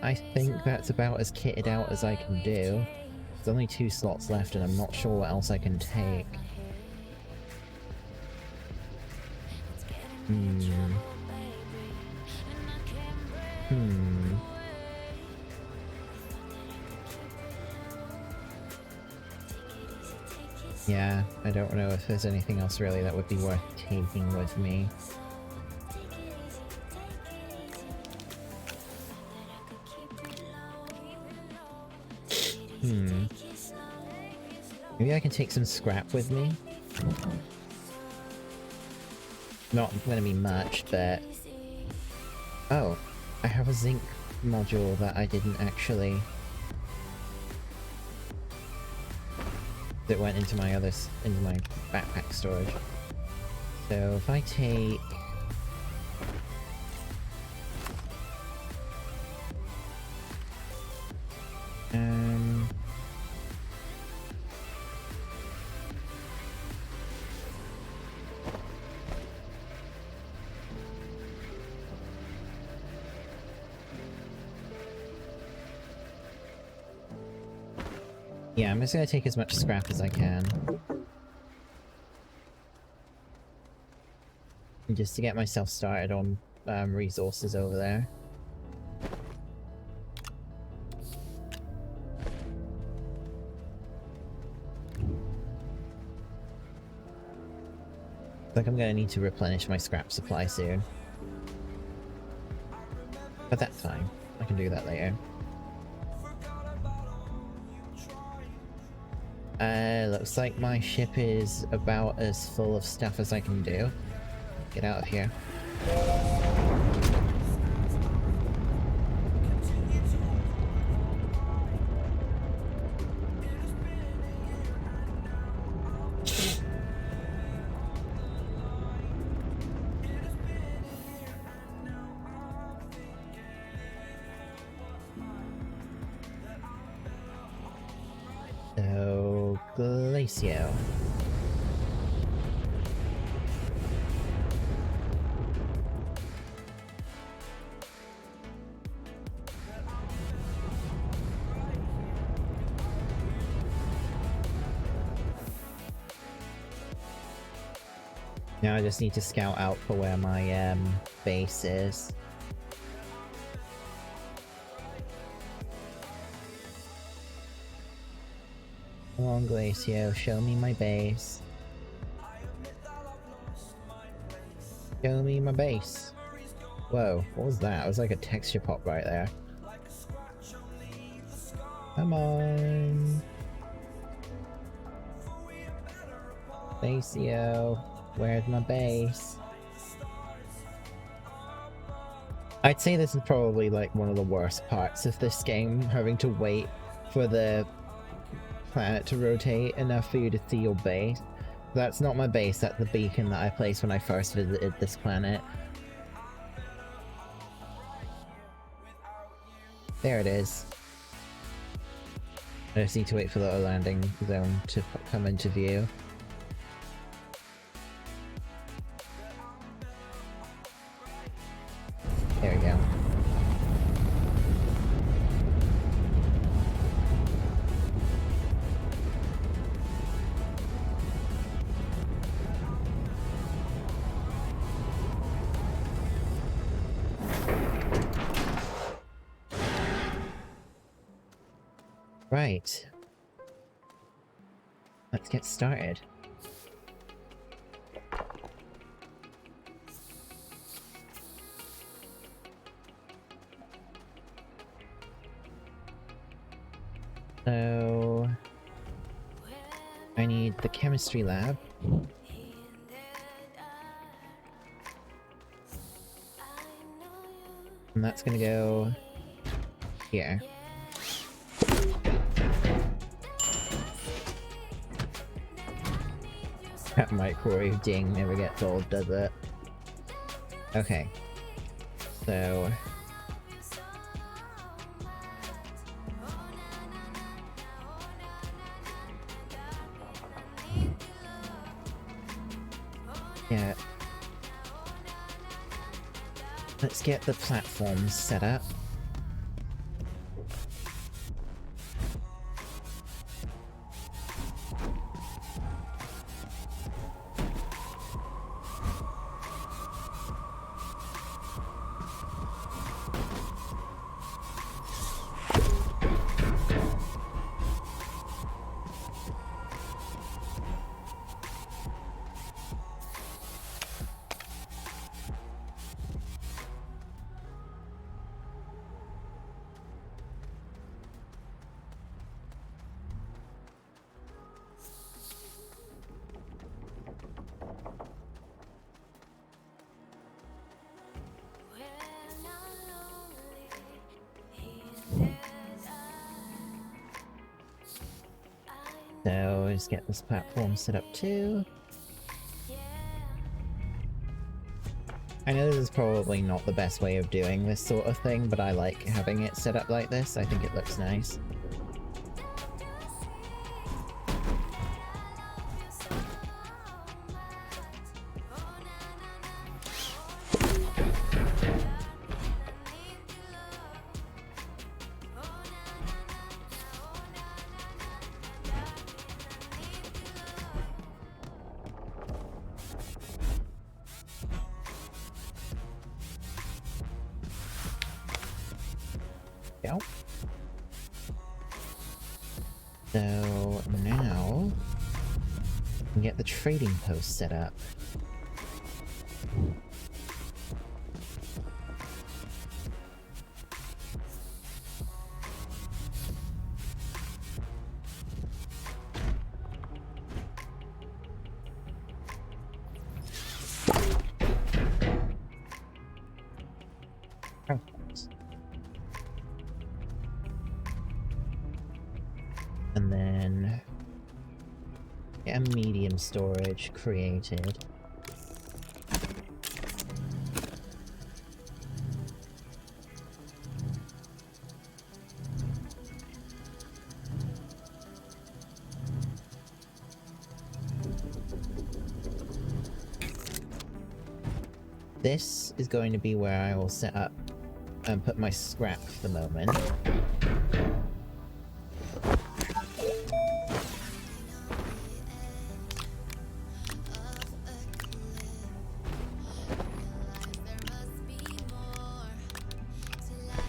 I think that's about as kitted out as I can do. There's only 2 slots left and I'm not sure what else I can take. Yeah, I don't know if there's anything else really that would be worth taking with me. Maybe I can take some scrap with me? Not gonna be much, but... Oh, I have a zinc module that I didn't actually... that went into my into my backpack storage. So if I take... Yeah, I'm just gonna take as much scrap as I can. Just to get myself started on resources over there. Like I'm gonna need to replenish my scrap supply soon. But that's fine. I can do that later. Looks like my ship is about as full of stuff as I can do. Get out of here. So, Glacio. Now I just need to scout out for where my base is. Come on, Glacio, show me my base. Show me my base. Whoa, what was that? It was like a texture pop right there. Come on. Glacio, where's my base? I'd say this is probably like one of the worst parts of this game, having to wait for the planet to rotate enough for you to see your base. That's not my base, that's the beacon that I placed when I first visited this planet. There it is. I just need to wait for the landing zone to come into view. There we go. Right. Let's get started. So... I need the chemistry lab. And that's gonna go... here. That microwave ding never gets old, does it? Okay. So... yeah. Let's get the platforms set up. So just get this platform set up too. I know this is probably not the best way of doing this sort of thing, but I like having it set up like this. I think it looks nice. Go. So now we can get the trading post set up. And then get a medium storage created. This is going to be where I will set up and put my scrap for the moment.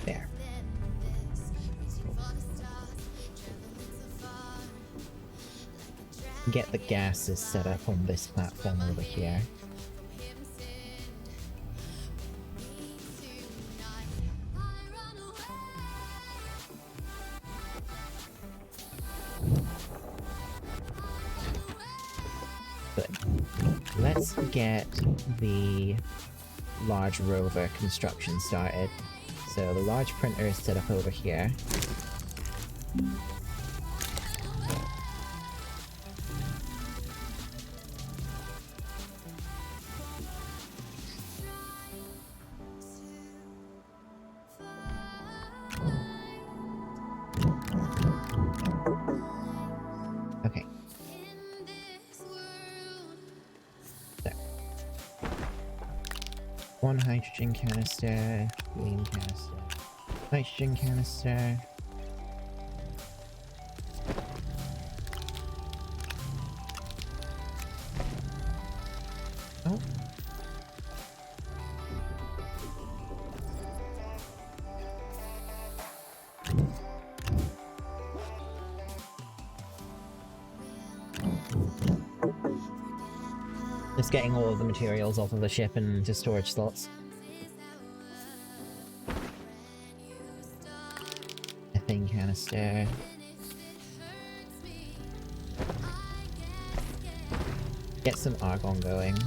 There. Get the gases set up on this platform over here. Good. Let's get the large rover construction started. So the large printer is set up over here. Okay. There. One hydrogen canister, helium canister, nitrogen canister. Oh. Just getting all of the materials off of the ship and into storage slots. Methane canister. Get some argon going.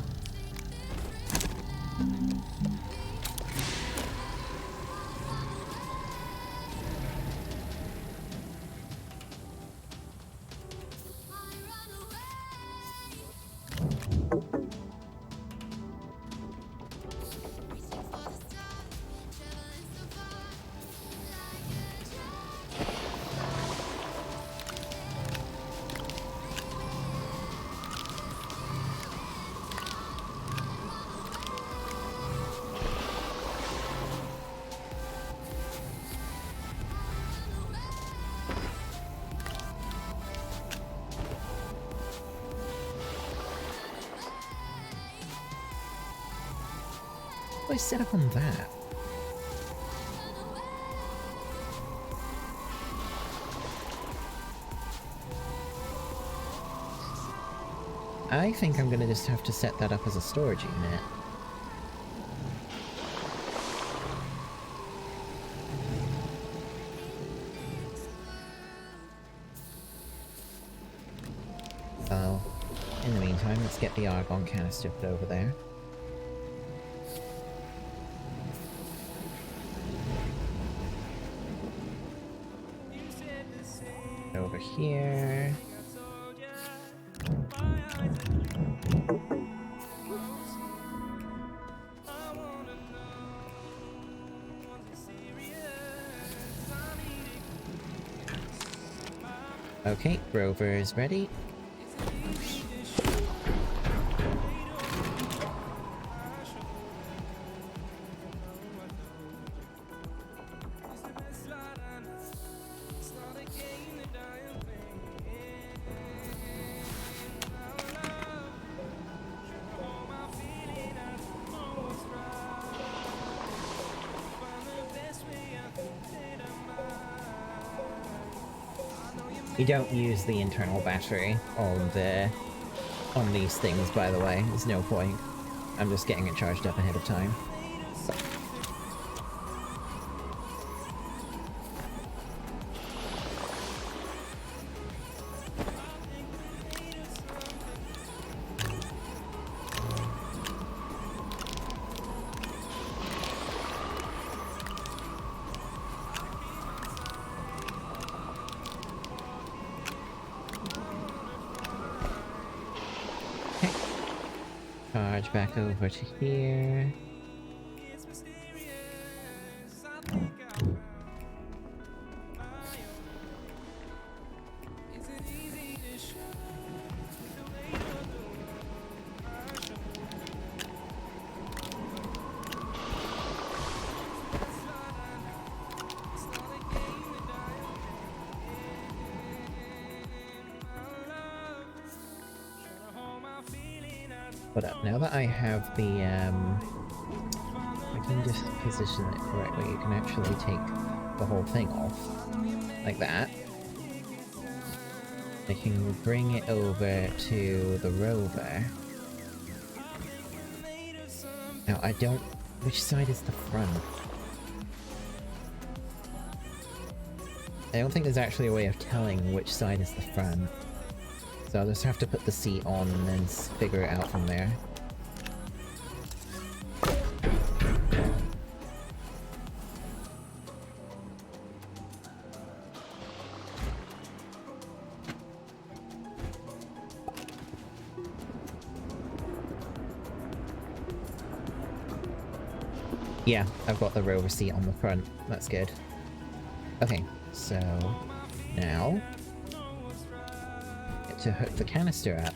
What do I set up on that? I think I'm gonna just have to set that up as a storage unit. So, in the meantime, let's get the argon canister put over there. Over here. Okay, rover is ready. You don't use the internal battery on these things, by the way. There's no point. I'm just getting it charged up ahead of time. Charge back over to here. But now that I have the, I can just position it correctly, you can actually take the whole thing off, like that. I can bring it over to the rover. Now I don't... which side is the front? I don't think there's actually a way of telling which side is the front. So I'll just have to put the seat on and then figure it out from there. Yeah, I've got the rover seat on the front. That's good. Okay, so now to hook the canister up.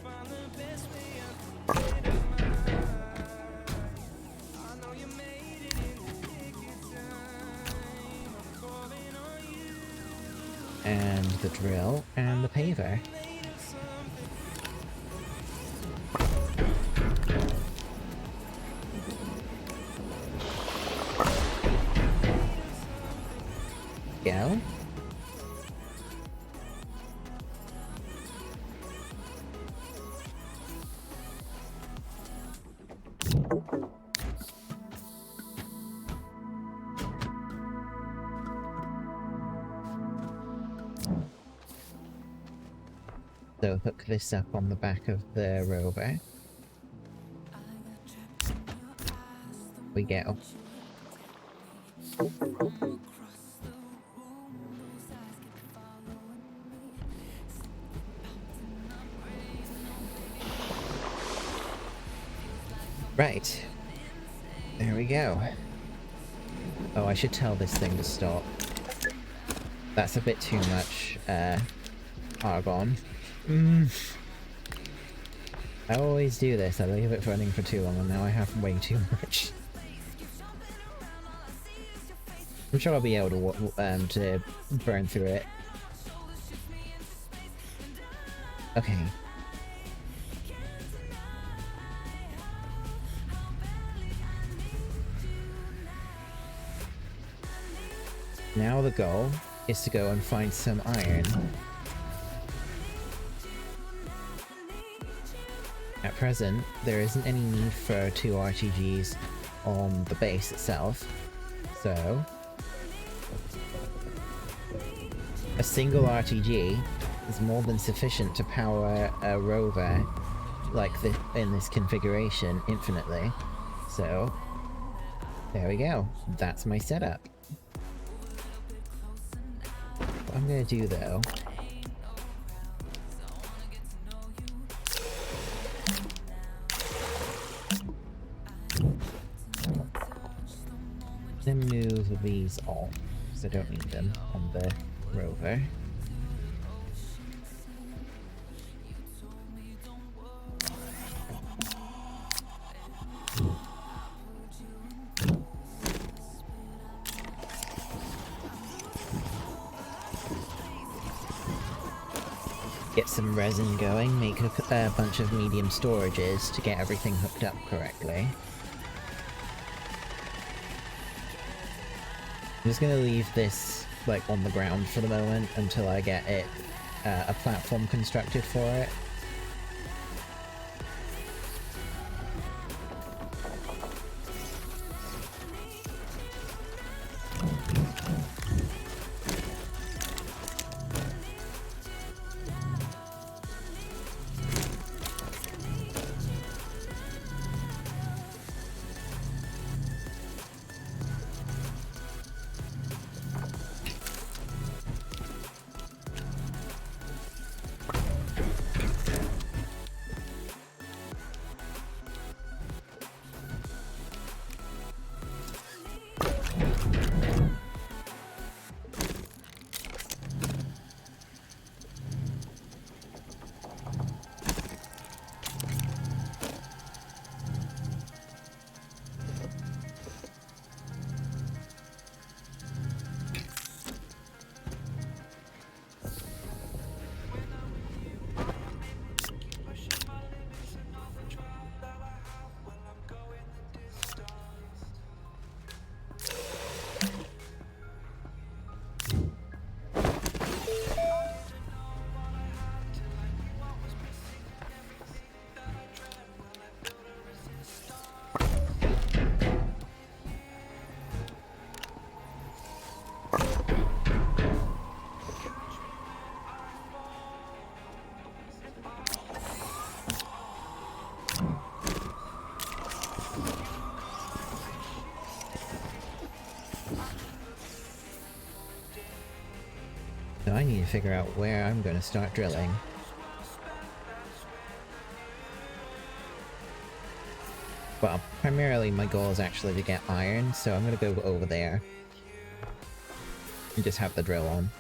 And the drill and the paver. Go. So hook this up on the back of the rover. We go. Right. There we go. Oh, I should tell this thing to stop. That's a bit too much, argon. I always do this, I leave it running for too long and now I have way too much. I'm sure I'll be able to burn through it. Okay. Now the goal is to go and find some iron. At present, there isn't any need for 2 RTGs on the base itself, so a single RTG is more than sufficient to power a rover like this in this configuration infinitely. So there we go. That's my setup. What I'm gonna do though then move these off because I don't need them on the rover. some resin going, make a bunch of medium storages to get everything hooked up correctly. I'm just gonna leave this, like, on the ground for the moment until I get it, a platform constructed for it. So I need to figure out where I'm going to start drilling. Well, primarily my goal is actually to get iron, so I'm going to go over there and just have the drill on.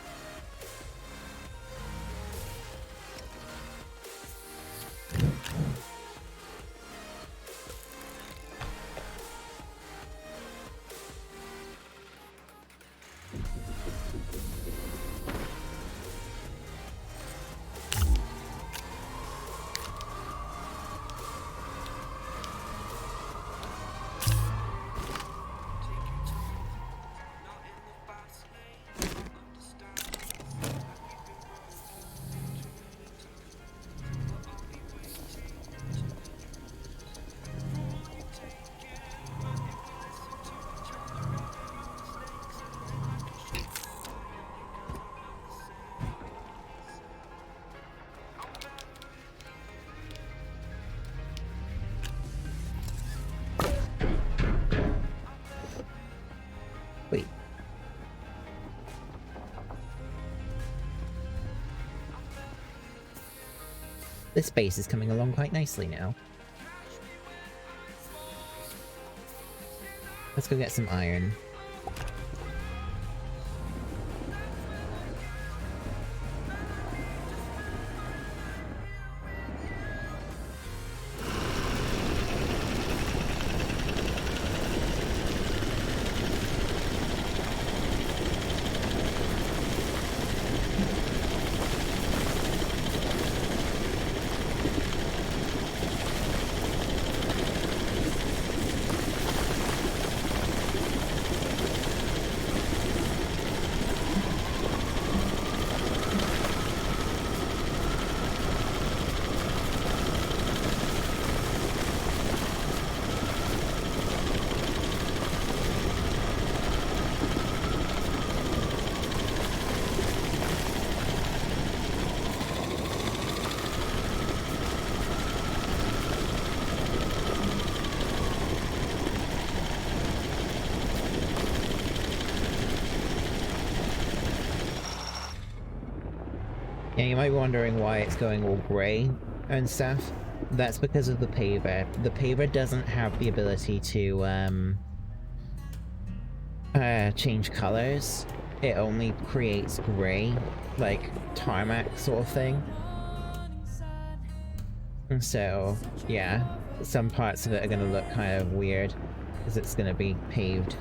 Wait. This base is coming along quite nicely now. Let's go get some iron. Yeah, you might be wondering why it's going all grey and stuff. That's because of the paver. The paver doesn't have the ability to change colors. It only creates grey, like tarmac sort of thing. And so, yeah, some parts of it are going to look kind of weird because it's going to be paved.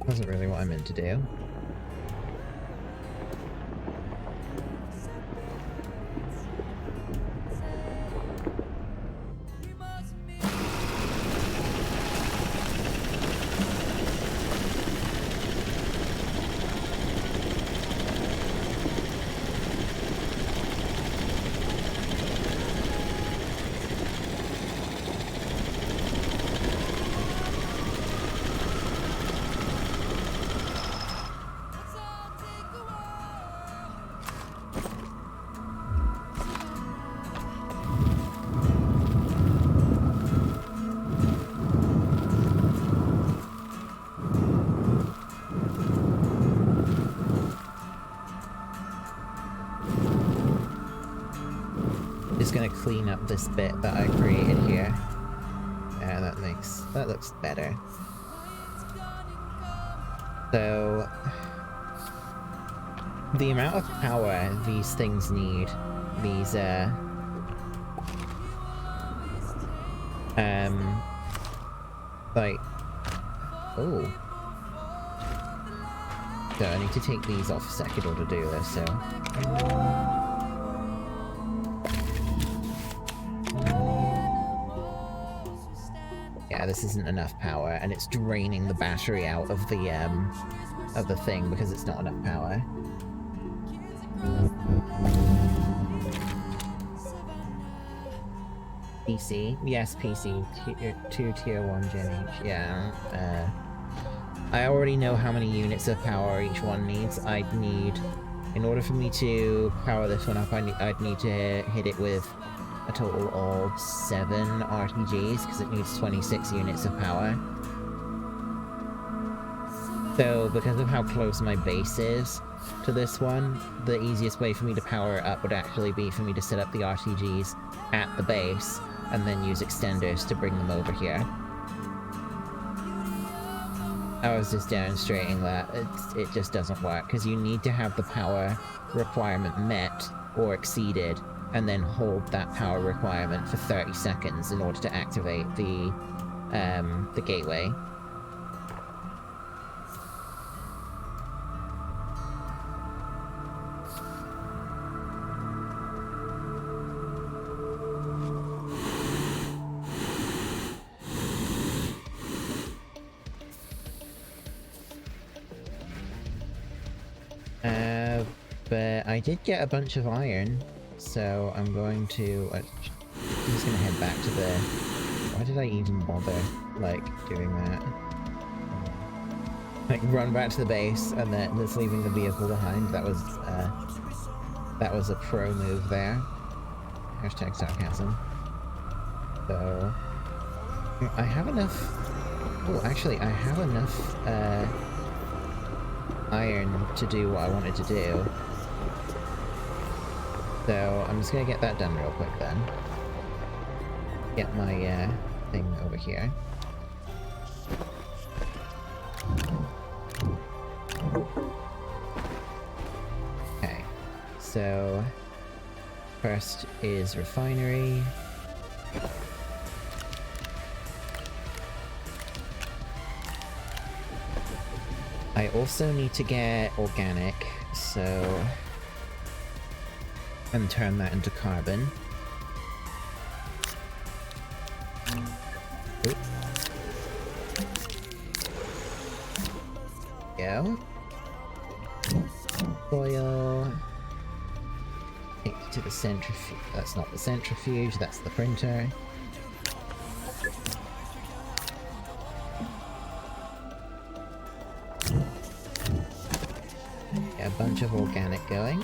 Wasn't really what I meant to do. Just gonna clean up this bit that I created here. Yeah, that looks better. So the amount of power these things need, these like, oh, so I need to take these off a second to do this, so yeah, this isn't enough power, and it's draining the battery out of the thing because it's not enough power. PC? Yes, PC. Two tier 1 Gen each, yeah. I already know how many units of power each one needs. I'd need, in order for me to power this one up, I'd need to hit it with a total of 7 RTGs, because it needs 26 units of power. So, because of how close my base is to this one, the easiest way for me to power it up would actually be for me to set up the RTGs at the base, and then use extenders to bring them over here. I was just demonstrating that it just doesn't work, because you need to have the power requirement met or exceeded, and then hold that power requirement for 30 seconds in order to activate the gateway. But I did get a bunch of iron, so I'm going to... I'm just gonna head back to the... Why did I even bother, like, doing that? Like, run back to the base, and then just leaving the vehicle behind. That was a pro move there. Hashtag sarcasm. So... I have enough... Oh, actually, I have enough, iron to do what I wanted to do. So I'm just gonna get that done real quick then. Get my thing over here. Okay, so first is refinery. I also need to get organic, so... and turn that into carbon. Oop. Go. Oil. Take it to the centrifuge. That's not the centrifuge, that's the printer. Get a bunch of organic going.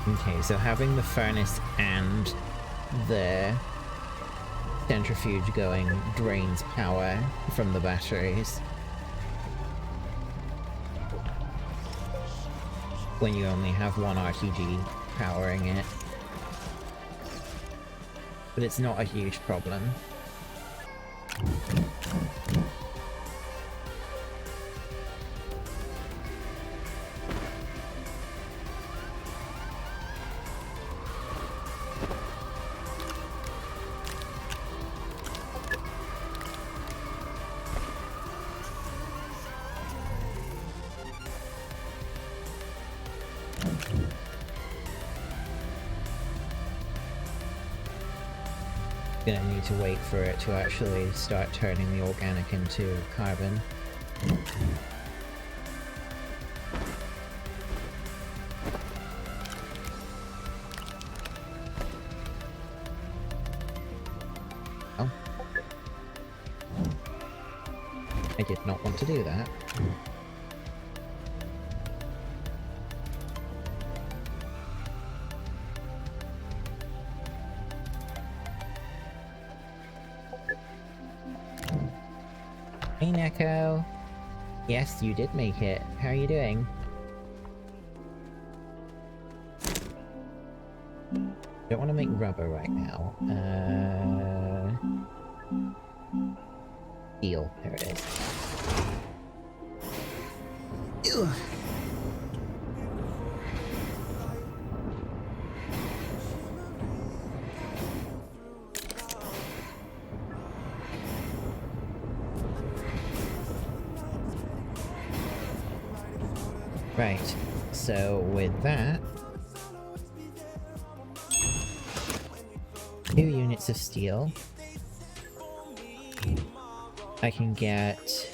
Okay, so having the furnace and the centrifuge going drains power from the batteries when you only have one RTG powering it. But it's not a huge problem. Gonna need to wait for it to actually start turning the organic into carbon. Oh. I did not want to do that. Hey Neko! Yes, you did make it. How are you doing? Don't want to make rubber right now. Steel. There it is. Ugh. Right, so with that, 2 units of steel, I can get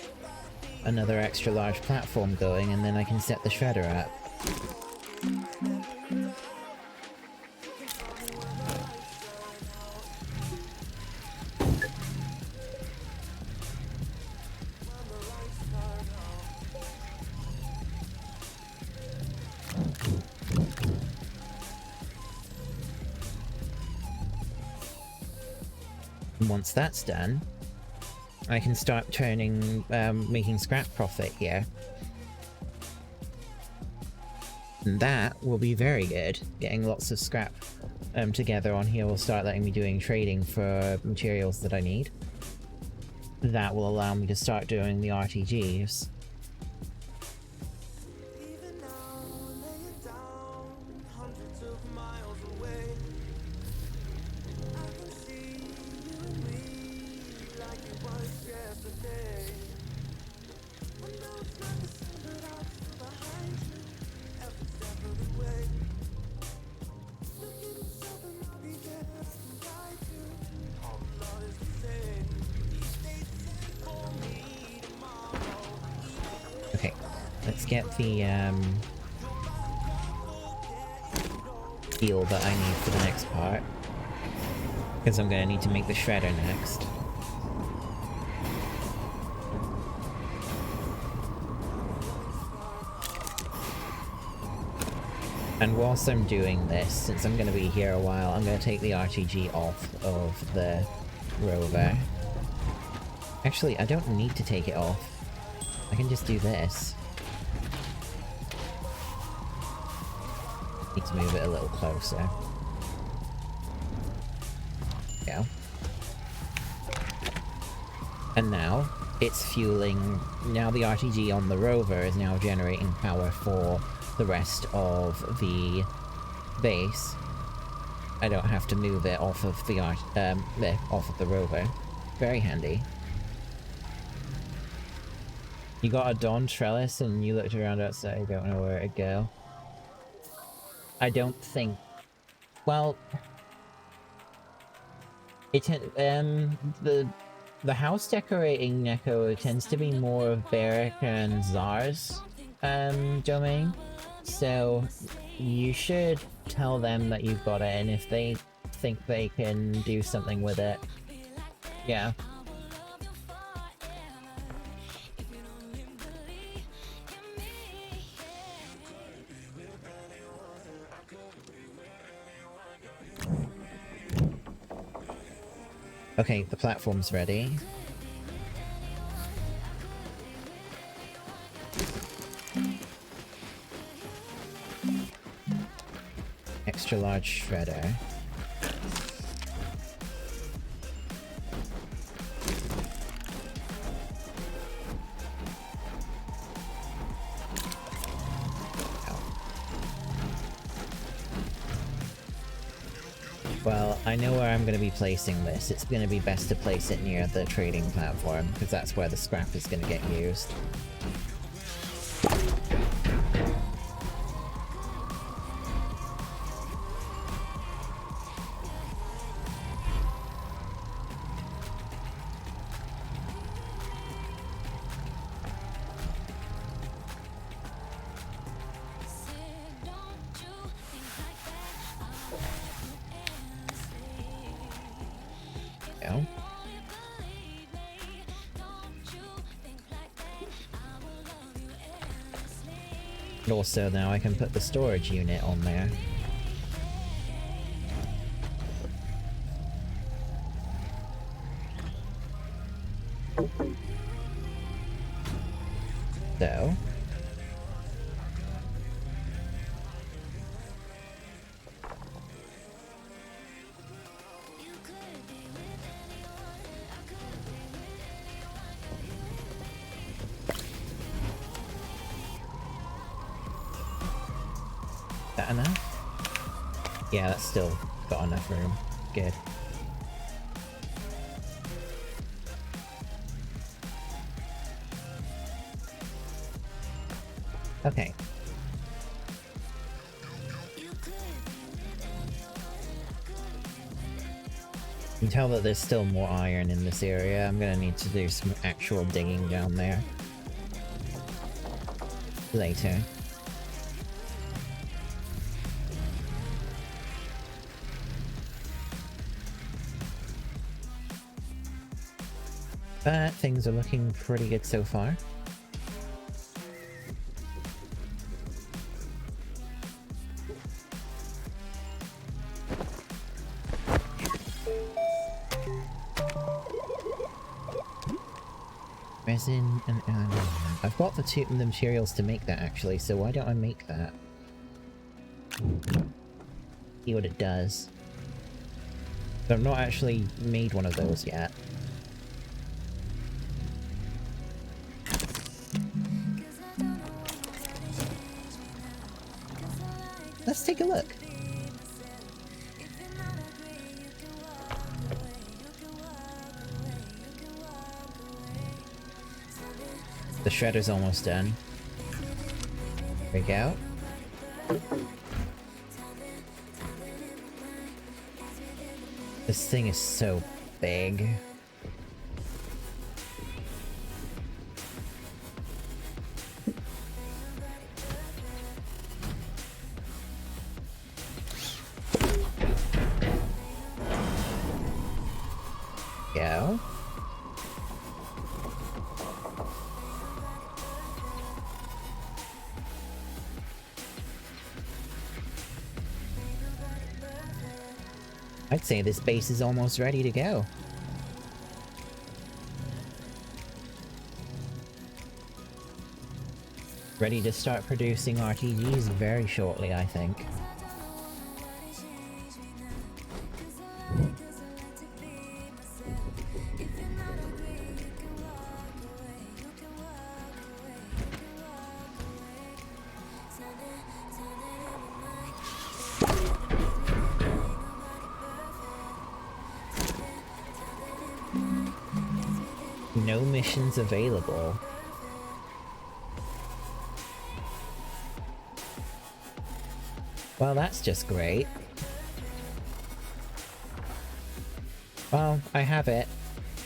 another extra large platform going, and then I can set the shredder up. Once that's done, I can start making scrap profit here. And that will be very good. Getting lots of scrap together on here will start letting me doing trading for materials that I need. That will allow me to start doing the RTGs. Okay, let's get the steel that I need for the next part, because I'm gonna need to make the shredder next. And whilst I'm doing this, since I'm gonna be here a while, I'm gonna take the RTG off of the rover. Actually, I don't need to take it off. I can just do this. Need to move it a little closer. Go. And now, it's fueling... Now the RTG on the rover is now generating power for the rest of the base. I don't have to move it off of the off of the rover. Very handy. You got a dawn trellis and you looked around outside, you don't know where to go. I don't think... Well... It the house decorating, Neko, tends to be more of Barrack and Czar's domain. So you should tell them that you've got it, and if they think they can do something with it, yeah. Okay, the platform's ready. Extra large shredder. Well, I know where I'm going to be placing this. It's going to be best to place it near the trading platform, because that's where the scrap is going to get used. go. And also now I can put the storage unit on there. So that enough? Yeah, that's still got enough room. Good. Okay. You can tell that there's still more iron in this area. I'm gonna need to do some actual digging down there later. But things are looking pretty good so far. Resin and aluminium. I've got the materials to make that actually, so why don't I make that? See what it does. But I've not actually made one of those yet. Let's take a look. The shredder's almost done. There we go. This thing is so big. Go. I'd say this base is almost ready to go. Ready to start producing RTGs very shortly, I think. No missions available. Well, that's just great. Well, I have it,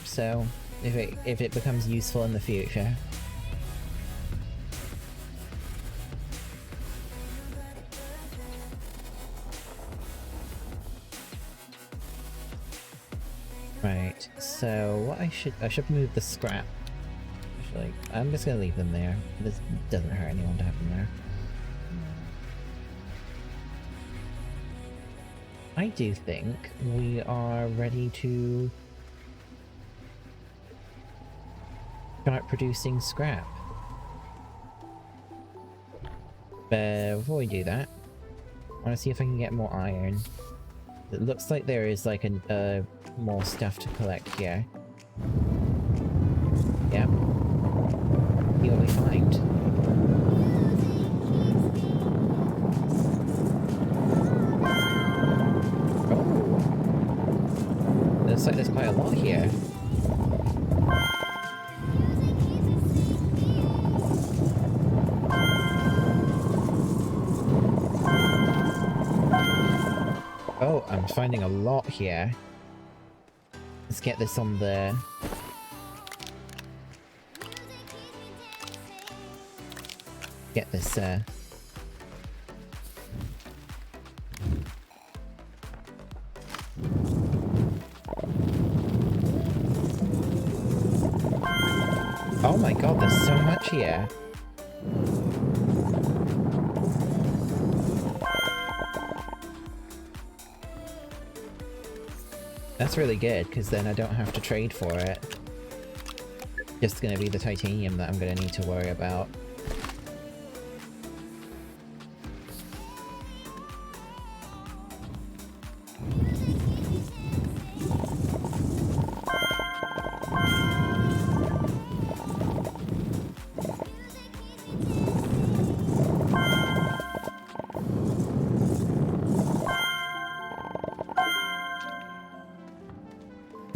so if it becomes useful in the future. Right, so what I should move the scrap. Actually, I'm just gonna leave them there. This doesn't hurt anyone to have them there. I do think we are ready to start producing scrap. But before we do that, I want to see if I can get more iron. It looks like there is like more stuff to collect here. Yep. See what we find. Oh! Looks like there's quite a lot here. Oh, I'm finding a lot here. Let's get this on the... Get this, my god, there's so much here. That's really good, because then I don't have to trade for it. Just gonna be the titanium that I'm gonna need to worry about.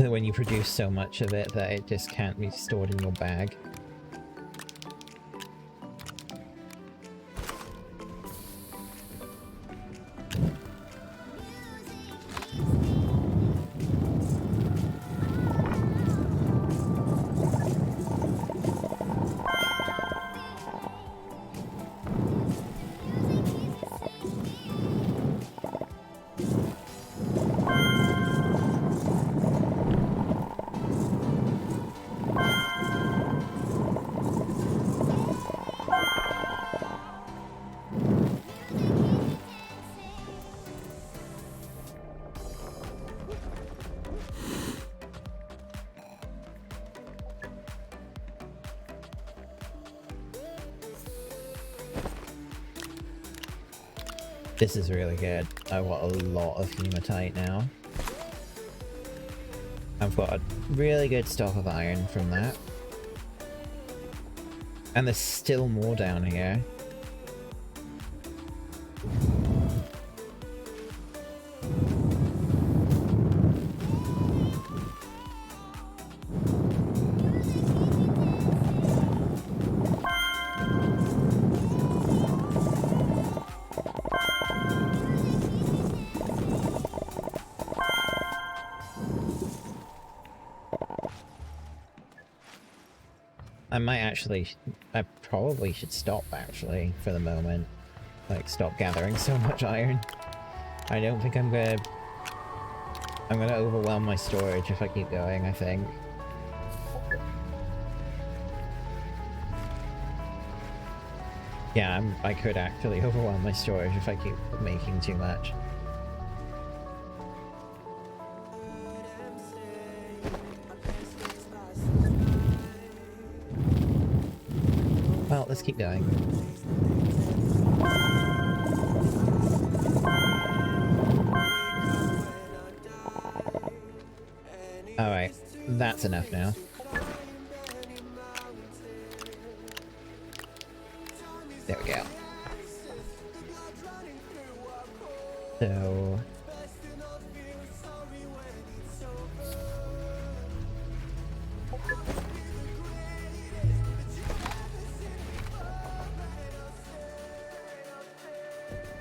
When you produce so much of it that it just can't be stored in your bag. This is really good. I've got a lot of hematite now. I've got a really good stock of iron from that. And there's still more down here. I probably should stop actually for the moment. Like, stop gathering so much iron. I don't think I'm gonna overwhelm my storage if I keep going, I think. Yeah, I could actually overwhelm my storage if I keep making too much. Well, let's keep going. Alright, that's enough now. There we go. So...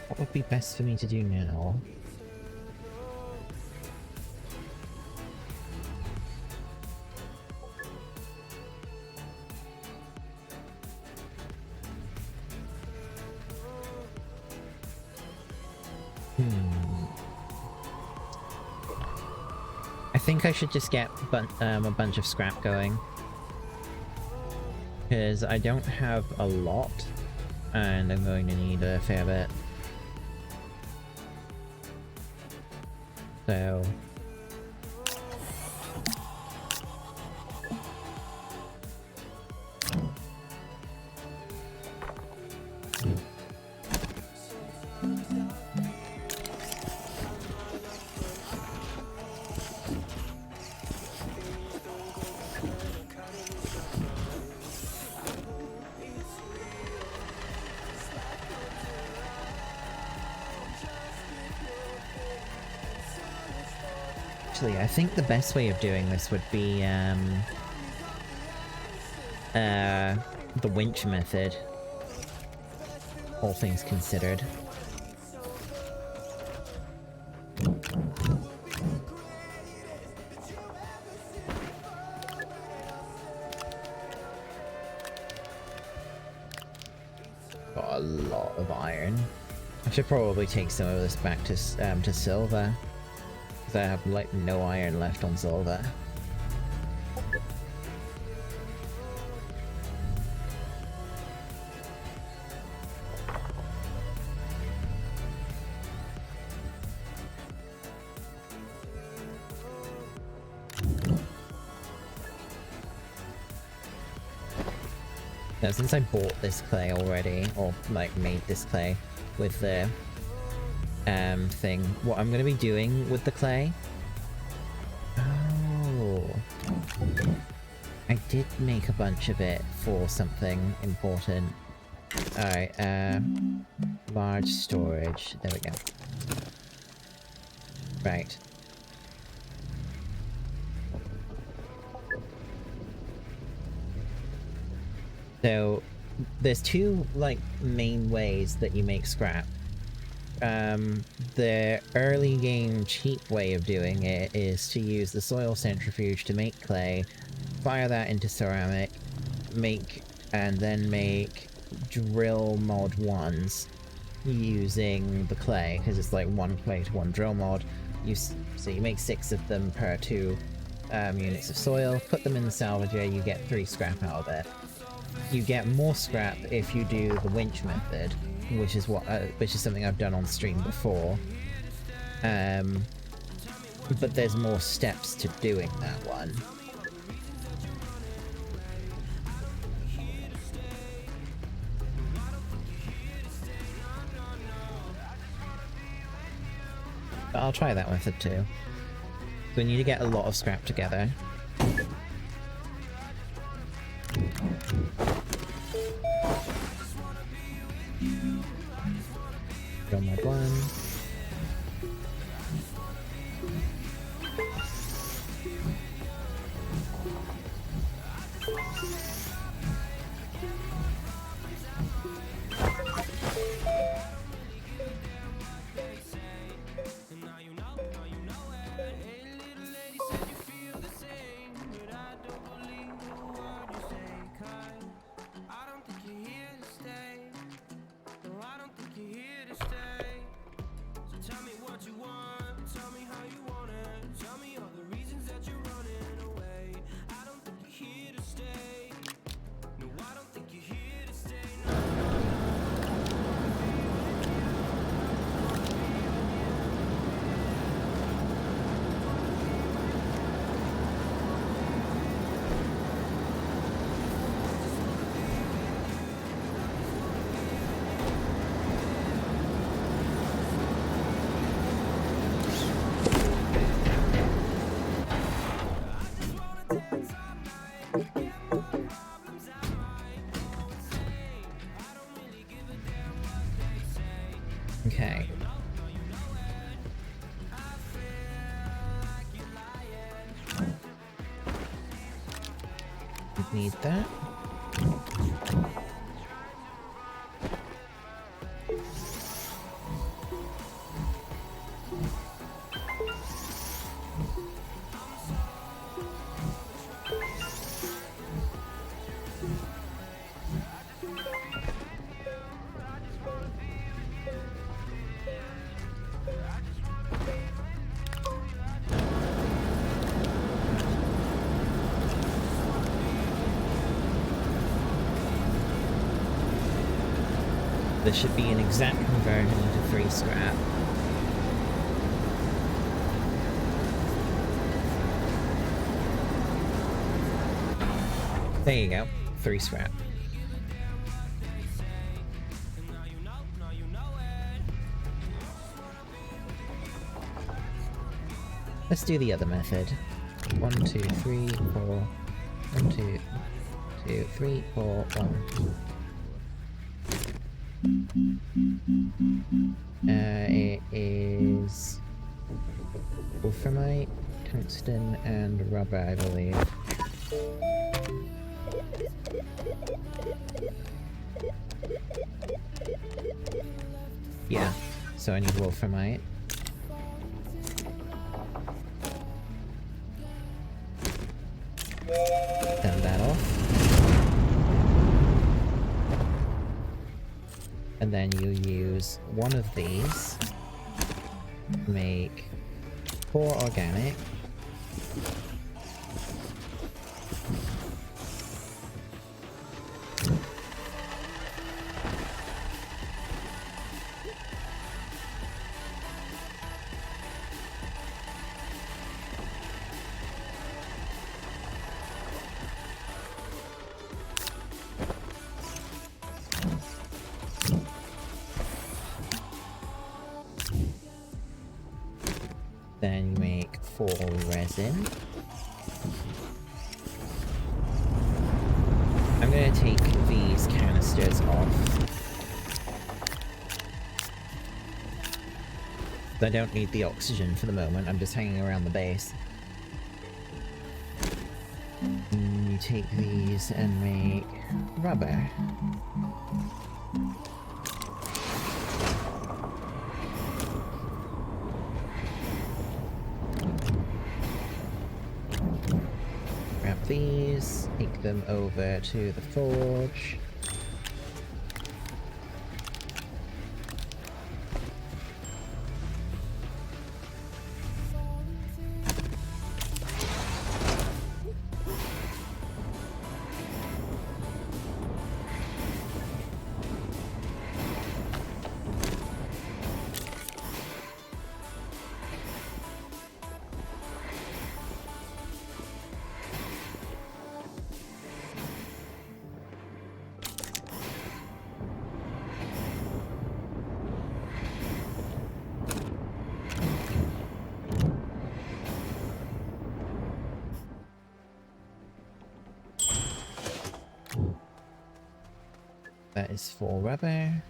what would be best for me to do now? I think I should just get a bunch of scrap going. Because I don't have a lot, and I'm going to need a fair bit. So... Actually, I think the best way of doing this would be, the winch method. All things considered. Got a lot of iron. I should probably take some of this back to silver. I have like no iron left on silver. Now, since I bought this clay already, or like made this clay with the thing, what I'm gonna be doing with the clay... Oh... I did make a bunch of it for something important. Alright, large storage. There we go. Right. So, there's two, like, main ways that you make scrap. The early game cheap way of doing it is to use the soil centrifuge to make clay, fire that into ceramic, and then make drill mod 1s using the clay, because it's like 1 clay to 1 drill mod. So you make 6 of them per 2 units of soil, put them in the salvager, you get 3 scrap out of it. You get more scrap if you do the winch method, which is something I've done on stream before. But there's more steps to doing that one. But I'll try that method too. So we need to get a lot of scrap together. Go mod 1. Okay. Need that. There should be an exact conversion into 3 scrap. There you go, 3 scrap. Let's do the other method. 1, 2, 3, 4. 1, 2, 2, 3, 4, 1. It is wolframite, tungsten, and rubber, I believe. Yeah, so I need wolframite. Turn that off. And then you use one of these, make 4 organic, for resin. I'm going to take these canisters off. I don't need the oxygen for the moment, I'm just hanging around the base. You take these and make rubber. Grab these, take them over to the forge. That is for rubber.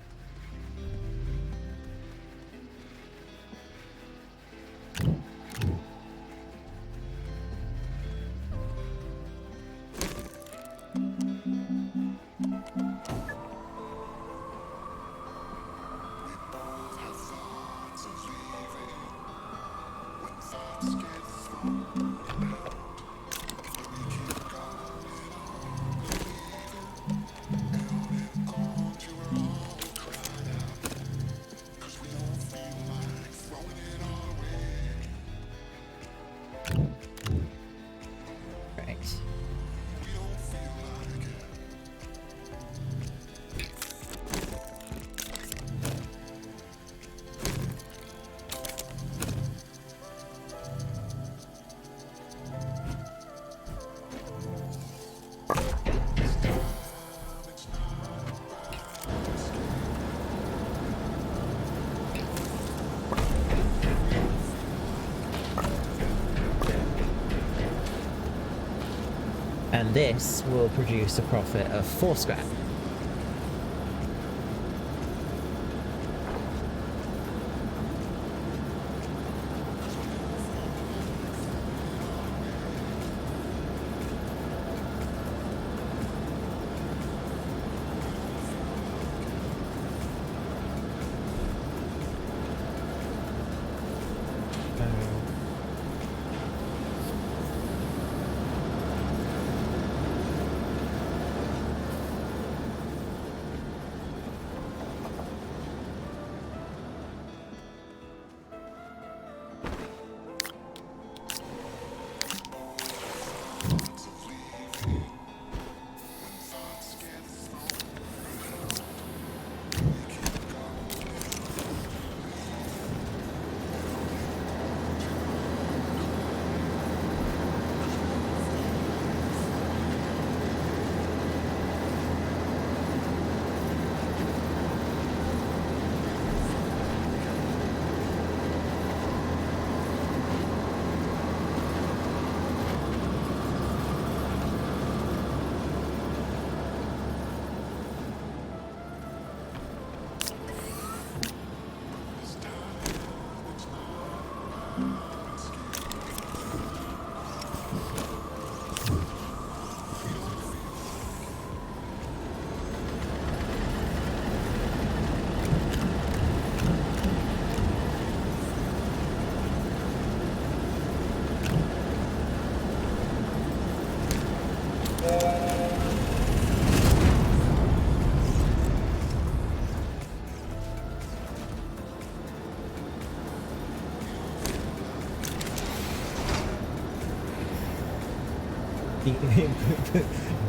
And this will produce a profit of 4 scrap.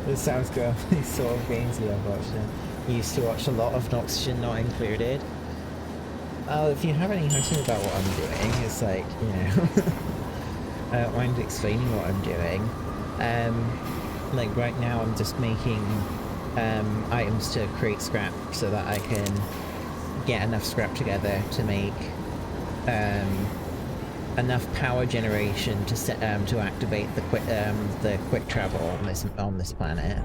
It sounds good. These sort of games that I've watched. You used to watch a lot of Oxygen Not Included. If you have any question about what I'm doing, it's like, you know, I don't mind explaining what I'm doing. Like right now I'm just making items to create scrap so that I can get enough scrap together to make enough power generation to set to activate the quick travel on this planet.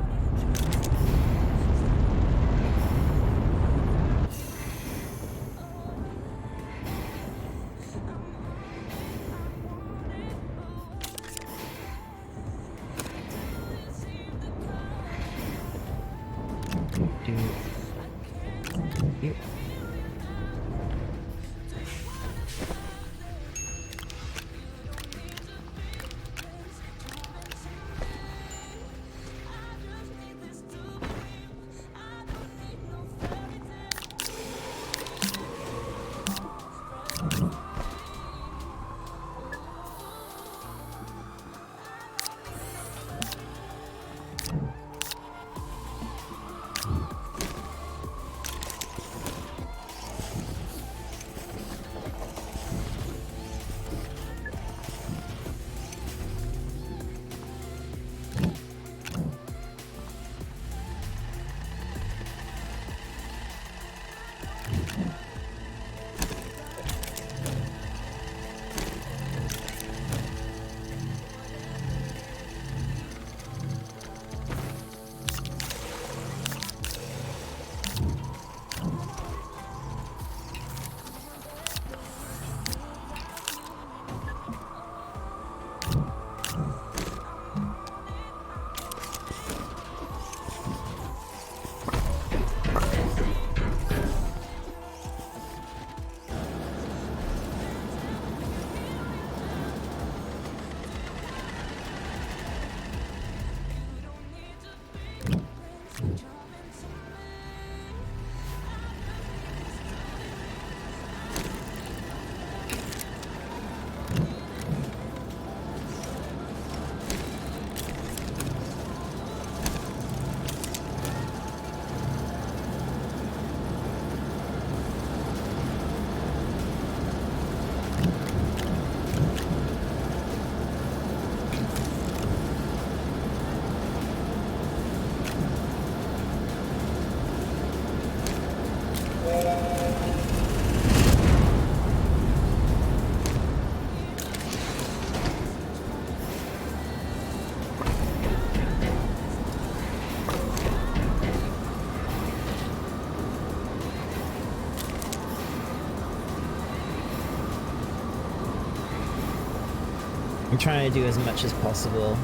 I'm trying to do as much as possible,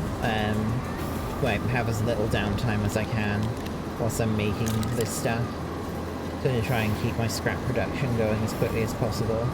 like have as little downtime as I can whilst I'm making this stuff. Gonna try and keep my scrap production going as quickly as possible.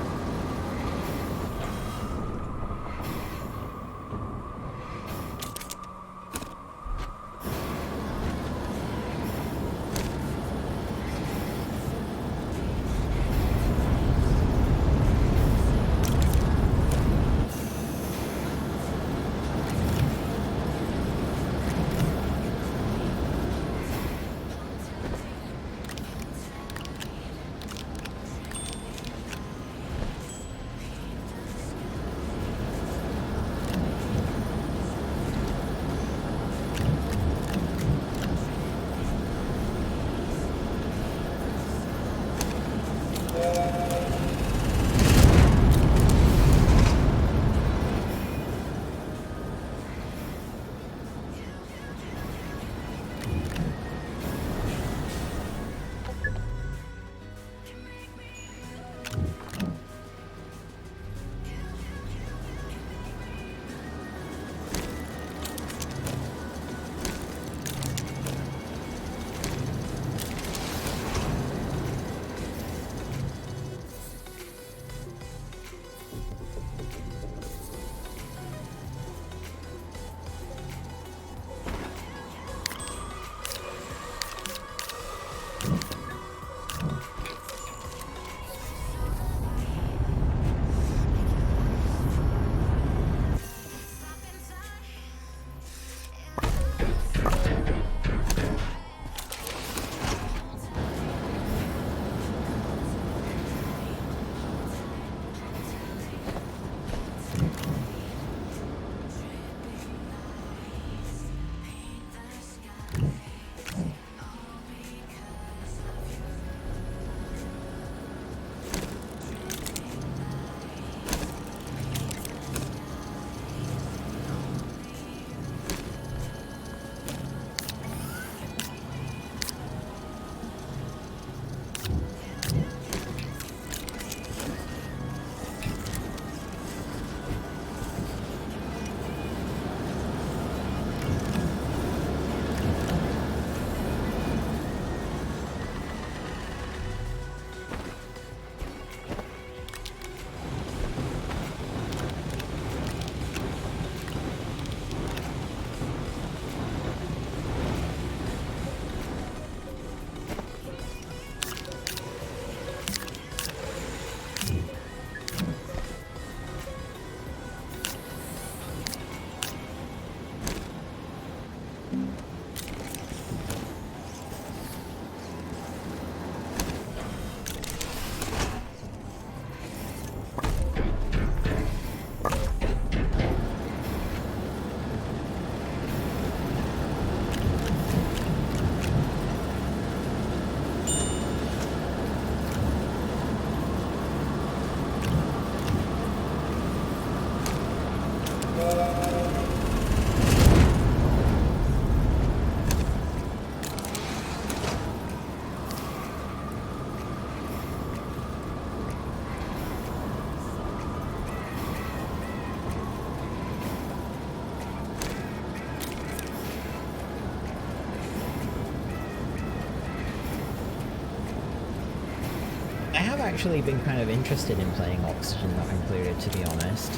have actually been kind of interested in playing Oxygen Not Included, to be honest.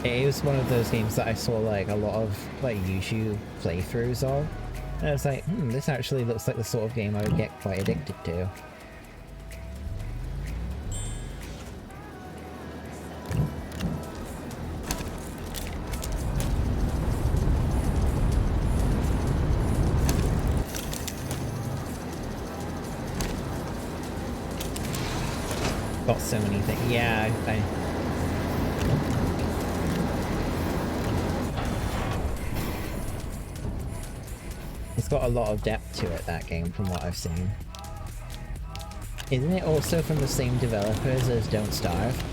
It was one of those games that I saw like a lot of like YouTube playthroughs of. And I was like, this actually looks like the sort of game I would get quite addicted to. Got so many things. Yeah, it's got a lot of depth to it, that game, from what I've seen. Isn't it also from the same developers as Don't Starve?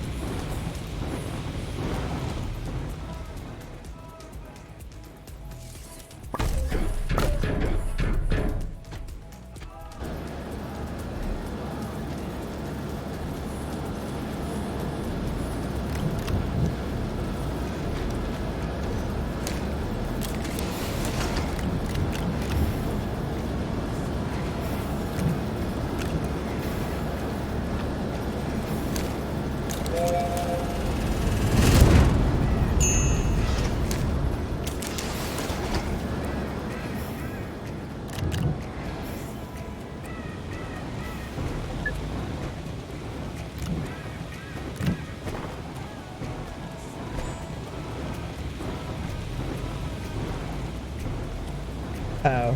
Oh.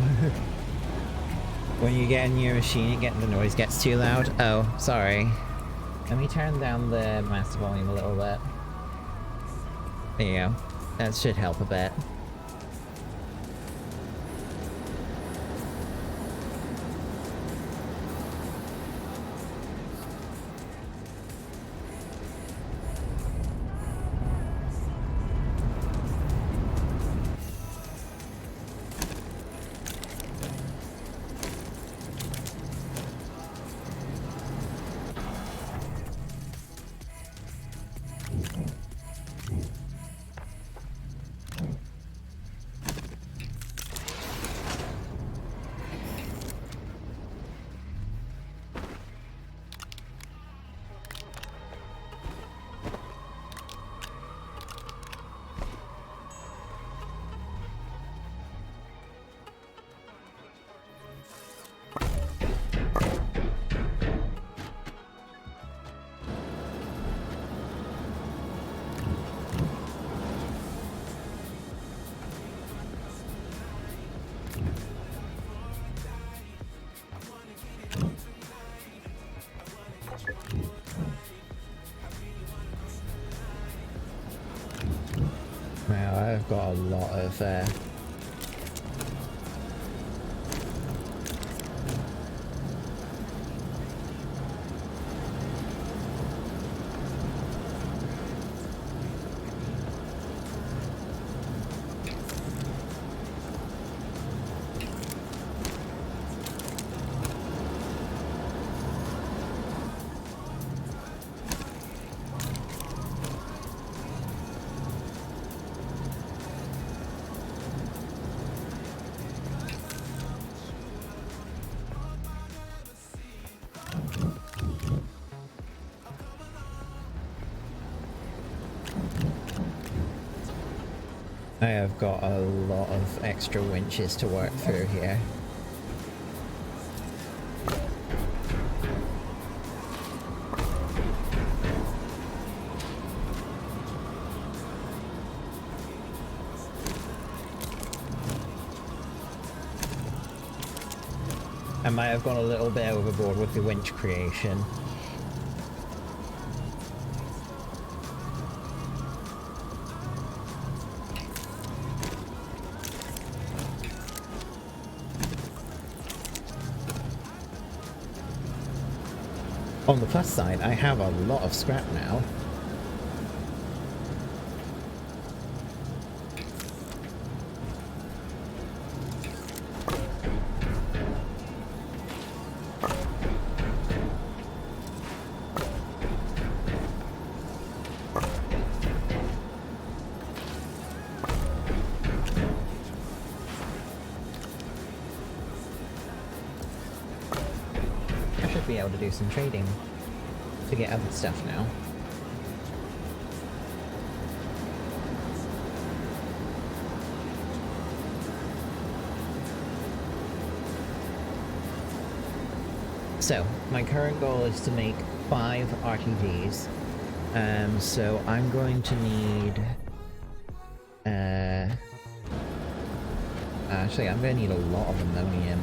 When you get in your machine, the noise gets too loud? Oh, sorry. Let me turn down the master volume a little bit. There you go. That should help a bit. Wow, I've got a lot of I have got a lot of extra winches to work through here. I might have gone a little bit overboard with the winch creation. On the plus side, I have a lot of scrap now. I should be able to do some trading. to get other stuff now. So, my current goal is to make 5 RTGs. So I'm going to need... actually, I'm going to need a lot of ammonium.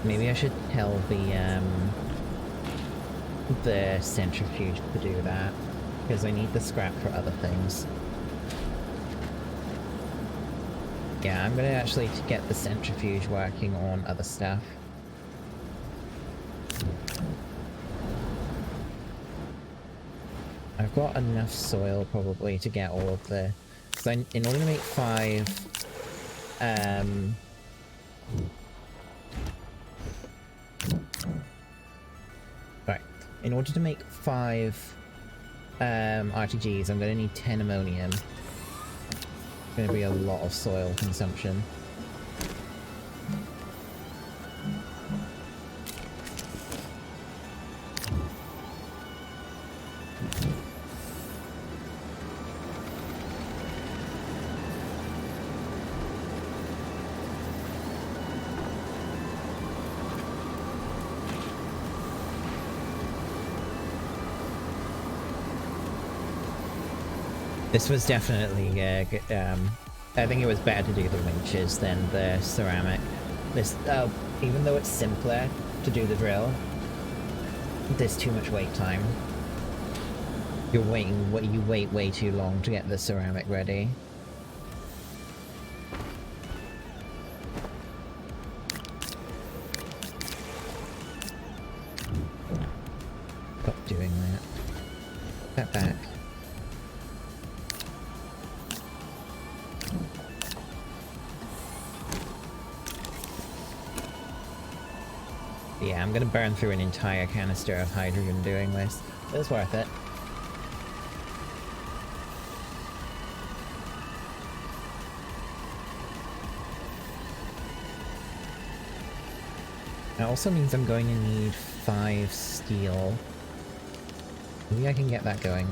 Maybe I should tell the centrifuge to do that, because I need the scrap for other things. Yeah, I'm gonna actually get the centrifuge working on other stuff. I've got enough soil probably to get all of the... Because in order to make 5... Right. In order to make 5 RTGs, I'm gonna need 10 ammonium. Gonna be a lot of soil consumption. This was definitely, I think it was better to do the winches than the ceramic. This, even though it's simpler to do the drill, there's too much wait time. You wait way too long to get the ceramic ready. Stop doing that. Step back. Yeah, I'm gonna burn through an entire canister of hydrogen doing this. But it's worth it. That also means I'm going to need 5 steel. Maybe I can get that going.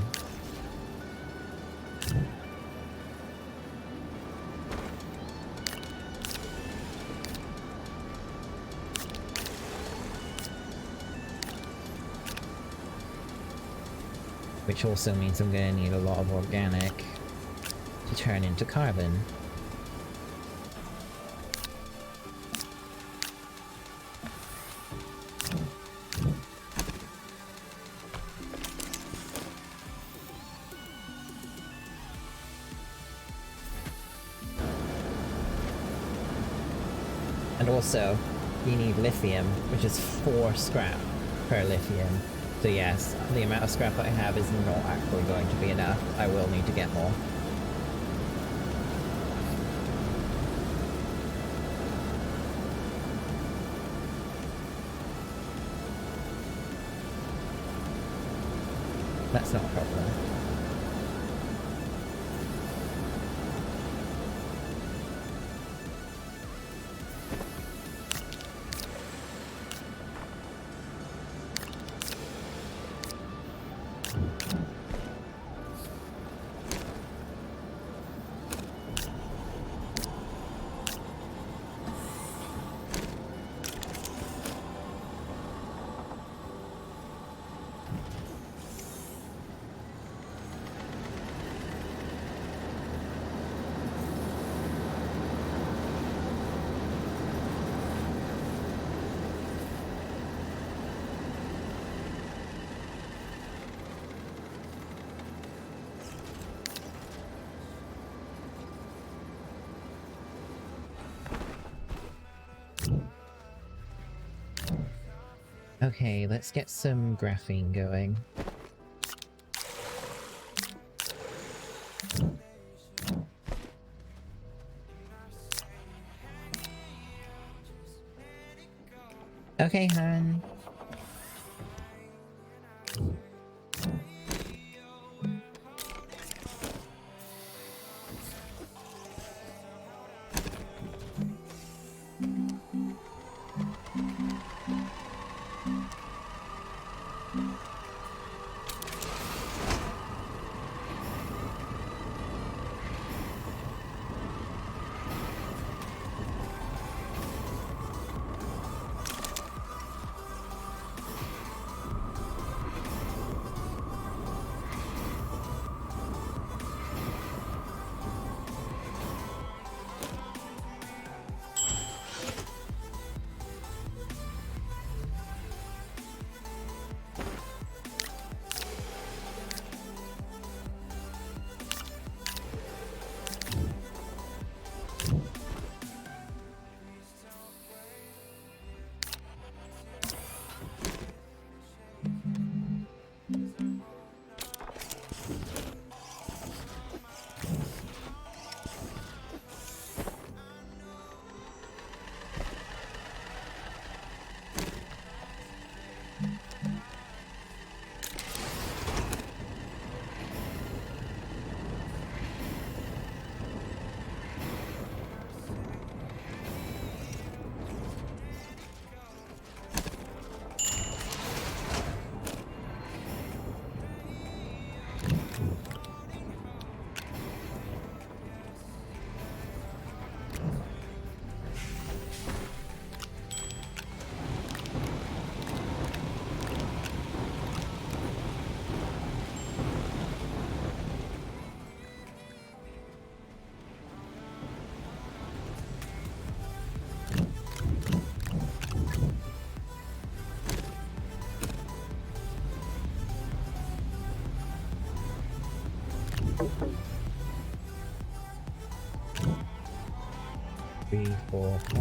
Which also means I'm going to need a lot of organic to turn into carbon. And also, you need lithium, which is 4 scrap per lithium. So yes, the amount of scrap that I have is not actually going to be enough. I will need to get more. That's not a problem. Okay, let's get some graphene going. Okay, hon. 3, 4, 5.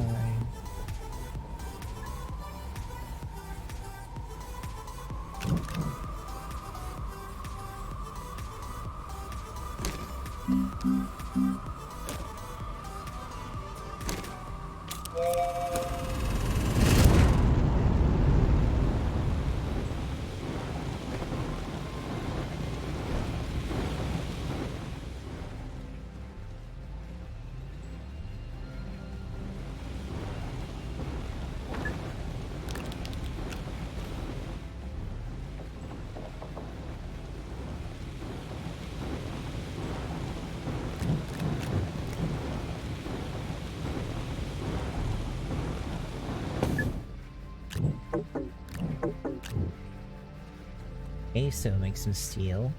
Okay, so make some steel.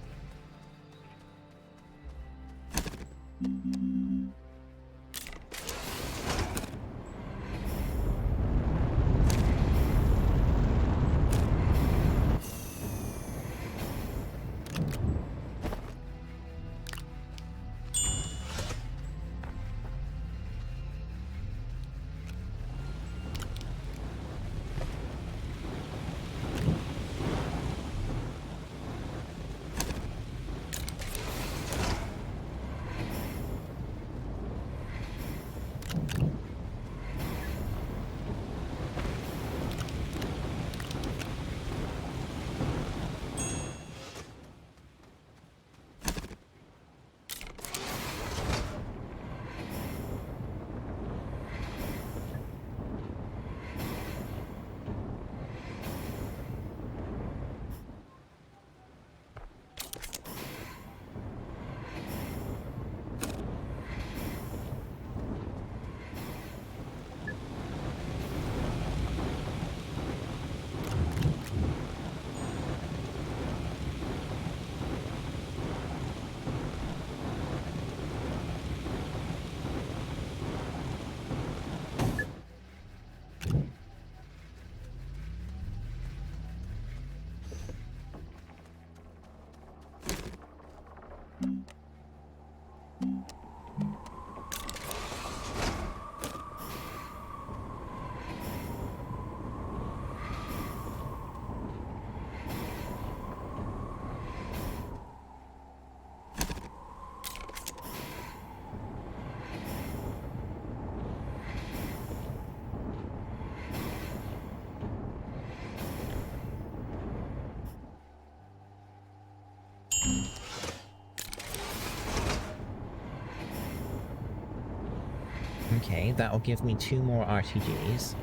Okay, that'll give me 2 more RTGs.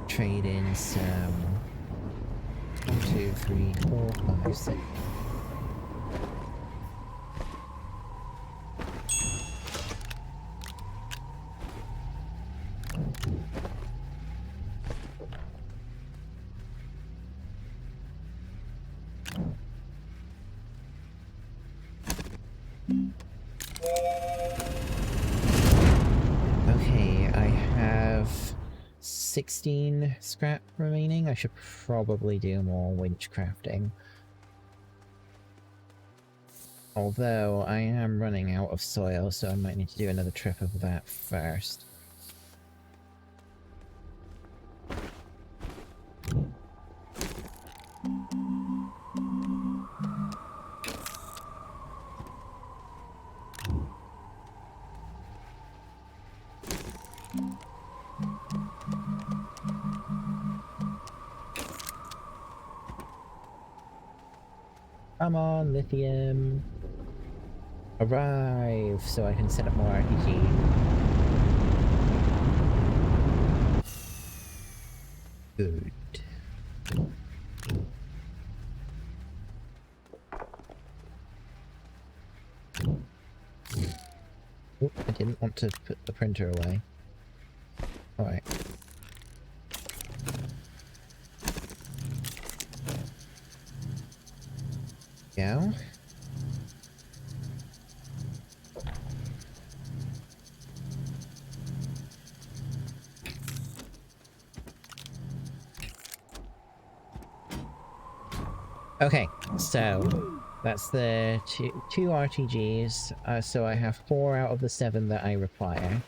Trade in some 1, 2, 3, 4, 5, 6. Okay, I have 16 scrap remaining. I should probably do more winch crafting. Although I am running out of soil, so I might need to do another trip of that first. Come on, lithium! Arrive, so I can set up more RPG. Good. Oh, I didn't want to put the printer away. Alright. Go. Okay, so that's the two RTGs. So I have 4 out of the 7 that I require.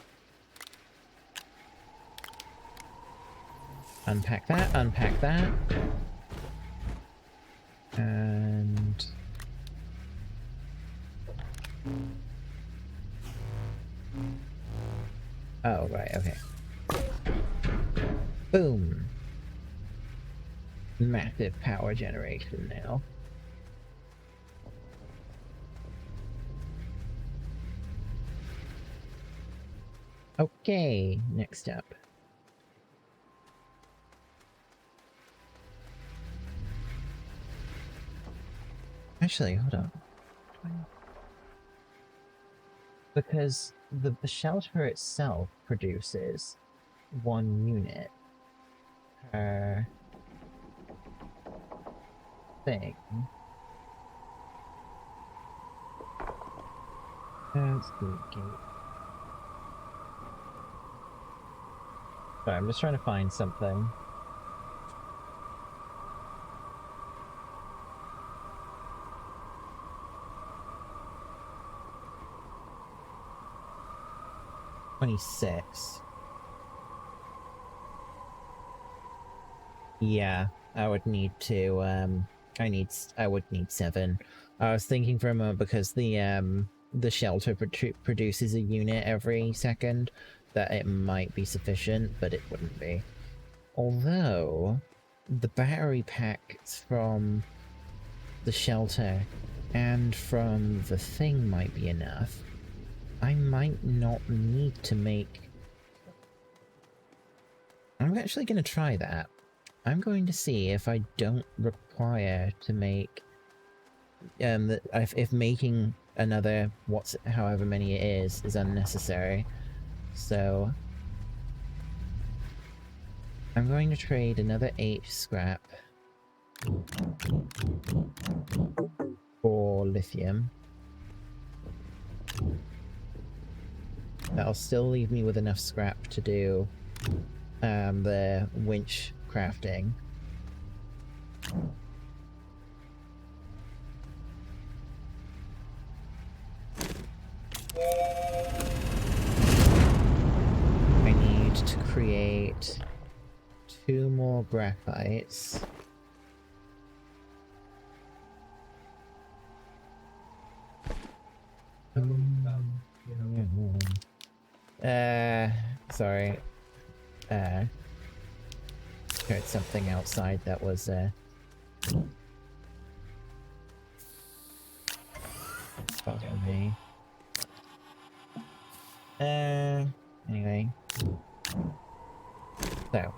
Unpack that, unpack that. And... oh, right, okay. Boom! Massive power generation now. Okay, next up. Actually, hold on. Because the shelter itself produces 1 unit per thing. That's the gate. Sorry, I'm just trying to find something. $26. Yeah, I would need to, I would need 7. I was thinking for a moment because the shelter produces a unit every second, that it might be sufficient, but it wouldn't be. Although, the battery packs from the shelter and from the thing might be enough. I might not need to make... I'm actually going to try that. I'm going to see if I don't require to make... if making another however many it is unnecessary. So... I'm going to trade another 8 scrap for lithium. That'll still leave me with enough scrap to do the winch crafting. I need to create 2 more graphites. Sorry. Heard something outside that was, bugging me. Anyway. So.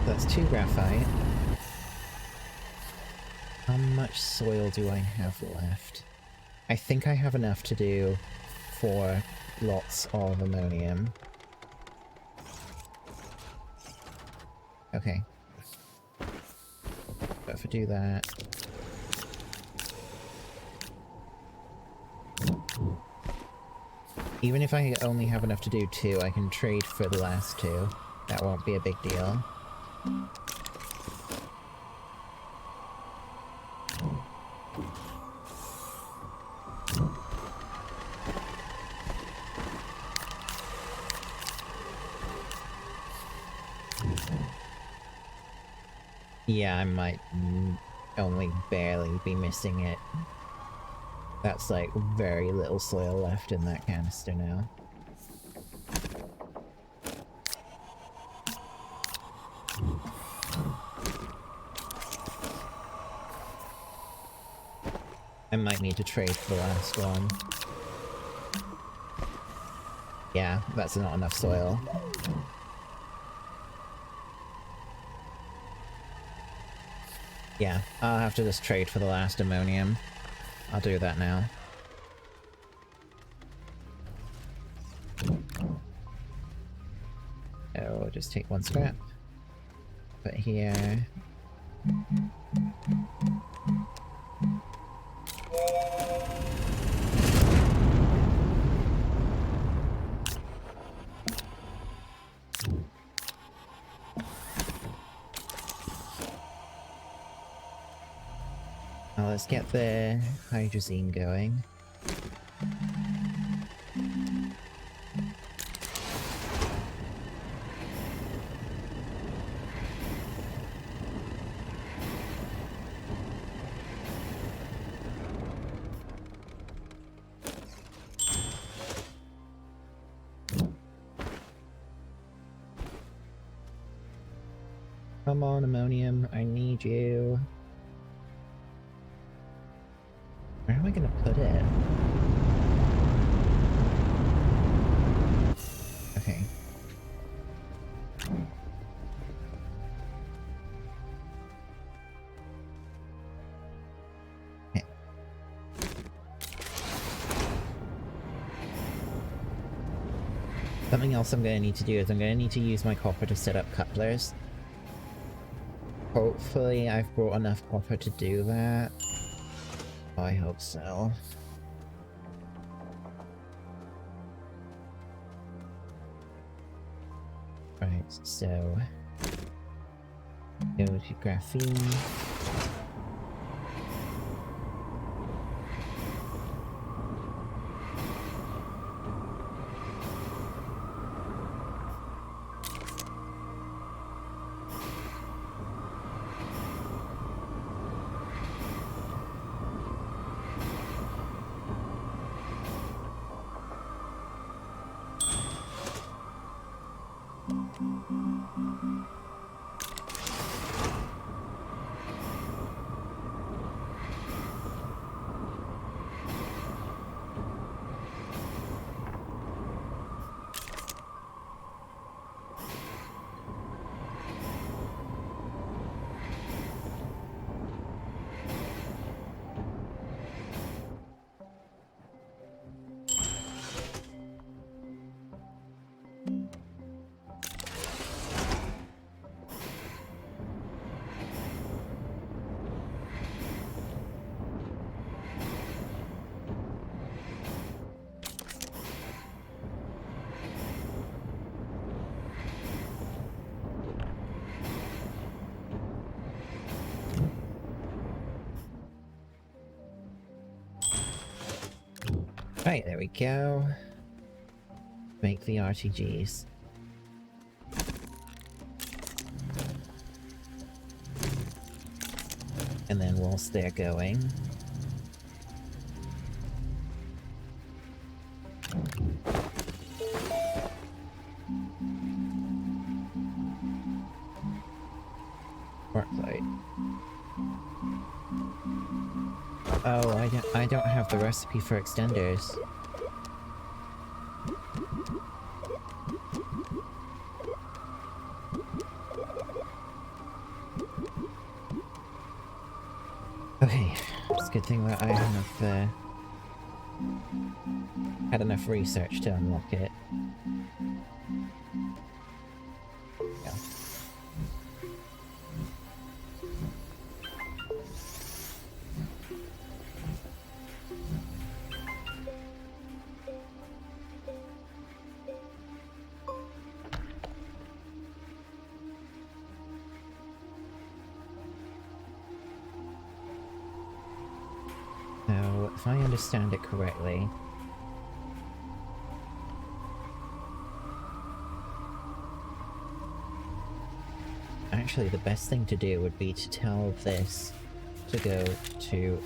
That's 2 graphite. How much soil do I have left? I think I have enough to do 4 lots of ammonium. Okay. But if I do that... even if I only have enough to do 2, I can trade for the last 2. That won't be a big deal. Yeah, I might only barely be missing it. That's like very little soil left in that canister now. I might need to trade for the last one. Yeah, that's not enough soil. Yeah, I'll have to just trade for the last ammonium. I'll do that now. So we'll just take 1 scrap. Put it here. Now let's get the hydrazine going. Come on, ammonium, I need you. Where am I gonna put it? Okay. Okay. Something else I'm gonna need to do is I'm gonna need to use my copper to set up couplers. Hopefully I've brought enough copper to do that. I hope so. Right, so go to graphene. Right, there we go. Make the RTGs. And then whilst they're going... Worklight. Oh, I don't have the recipe for extenders. Okay, it's a good thing that I have had enough research to unlock it. Yeah. So, if I understand it correctly... Actually, the best thing to do would be to tell this to go to...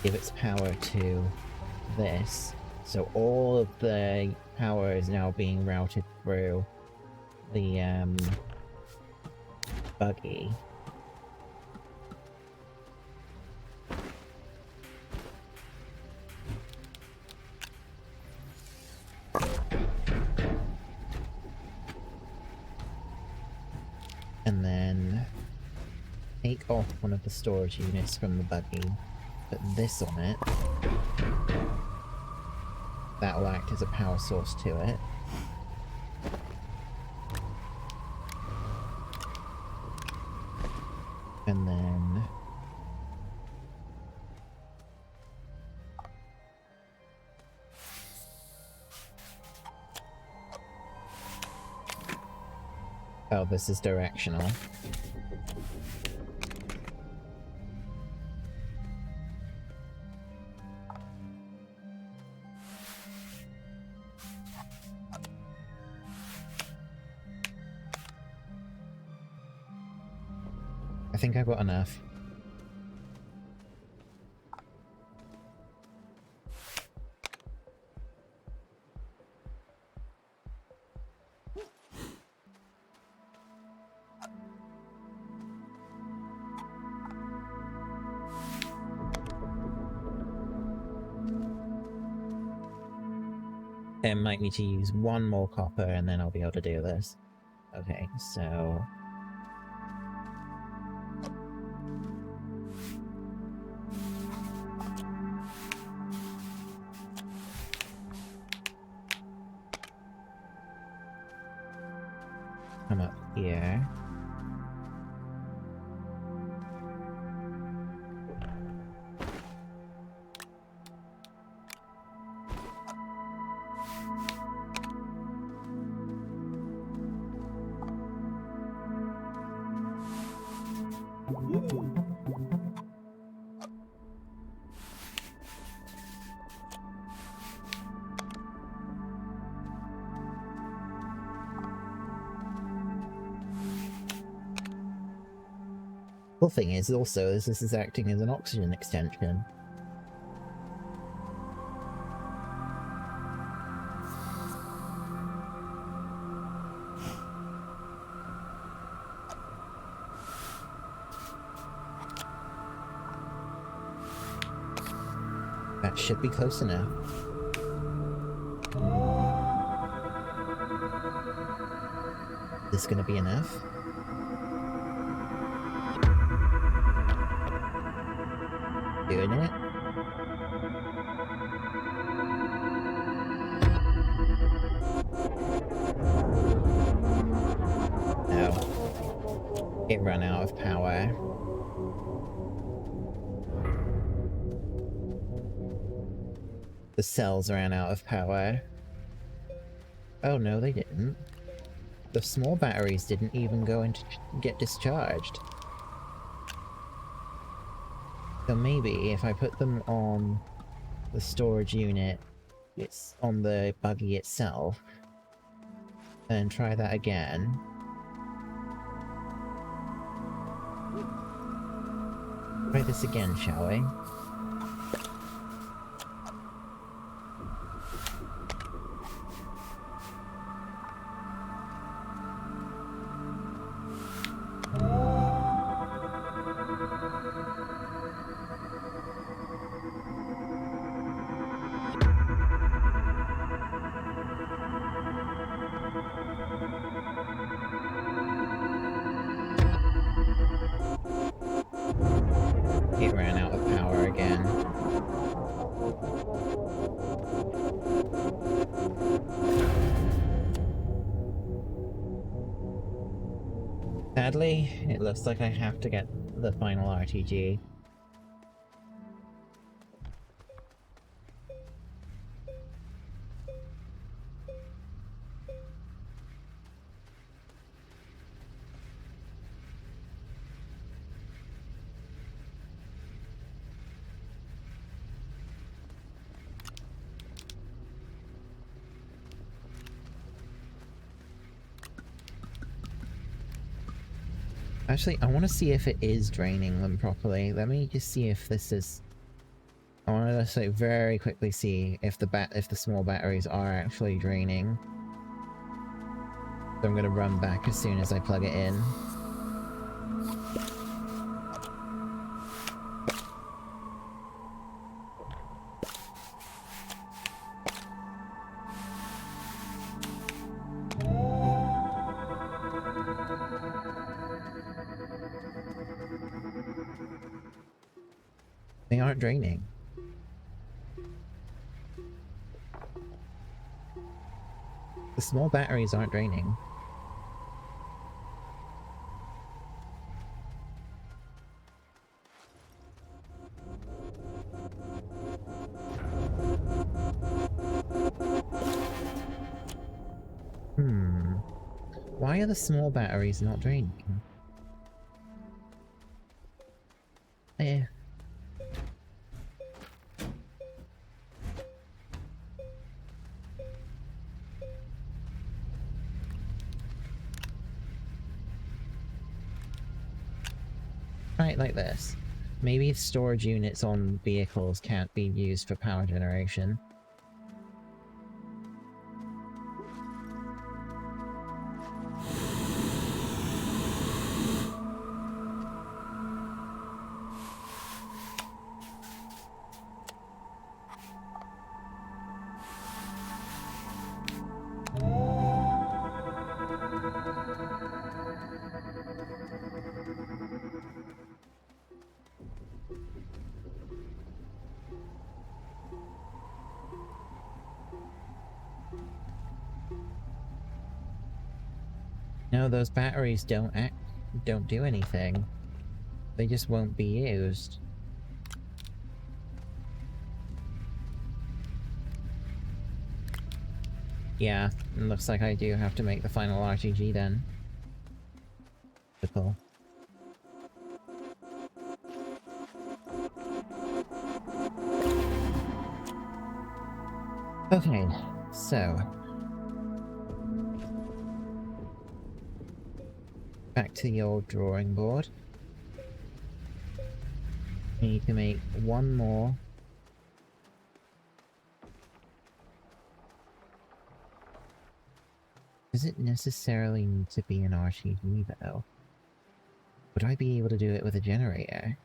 give its power to this. So all of the power is now being routed through the, buggy. And then take off one of the storage units from the buggy, put this on it. That will act as a power source to it. And then... oh, this is directional. I think I've got enough. I might need to use one more copper and then I'll be able to do this. Okay, so... come up here. Cool thing is also this is acting as an oxygen extension. That should be close enough. Is this gonna be enough? Doing it. No. It ran out of power. The cells ran out of power. Oh no, they didn't. The small batteries didn't even go into get discharged. So maybe if I put them on the storage unit, it's on the buggy itself, and try that again. Try this again, shall we? It ran out of power again. Sadly, it looks like I have to get the final RTG. Actually, I want to see if it is draining them properly. Let me just see if this is... I want to just like very quickly see if the small batteries are actually draining. So I'm going to run back as soon as I plug it in. They aren't draining. The small batteries aren't draining. Why are the small batteries not draining? Eh. like this. Maybe storage units on vehicles can't be used for power generation. No, those batteries don't do anything. They just won't be used. Yeah, it looks like I do have to make the final RTG then. Typical. Okay, so back to the old drawing board. I need to make one more. Does it necessarily need to be an RTG though? Would I be able to do it with a generator?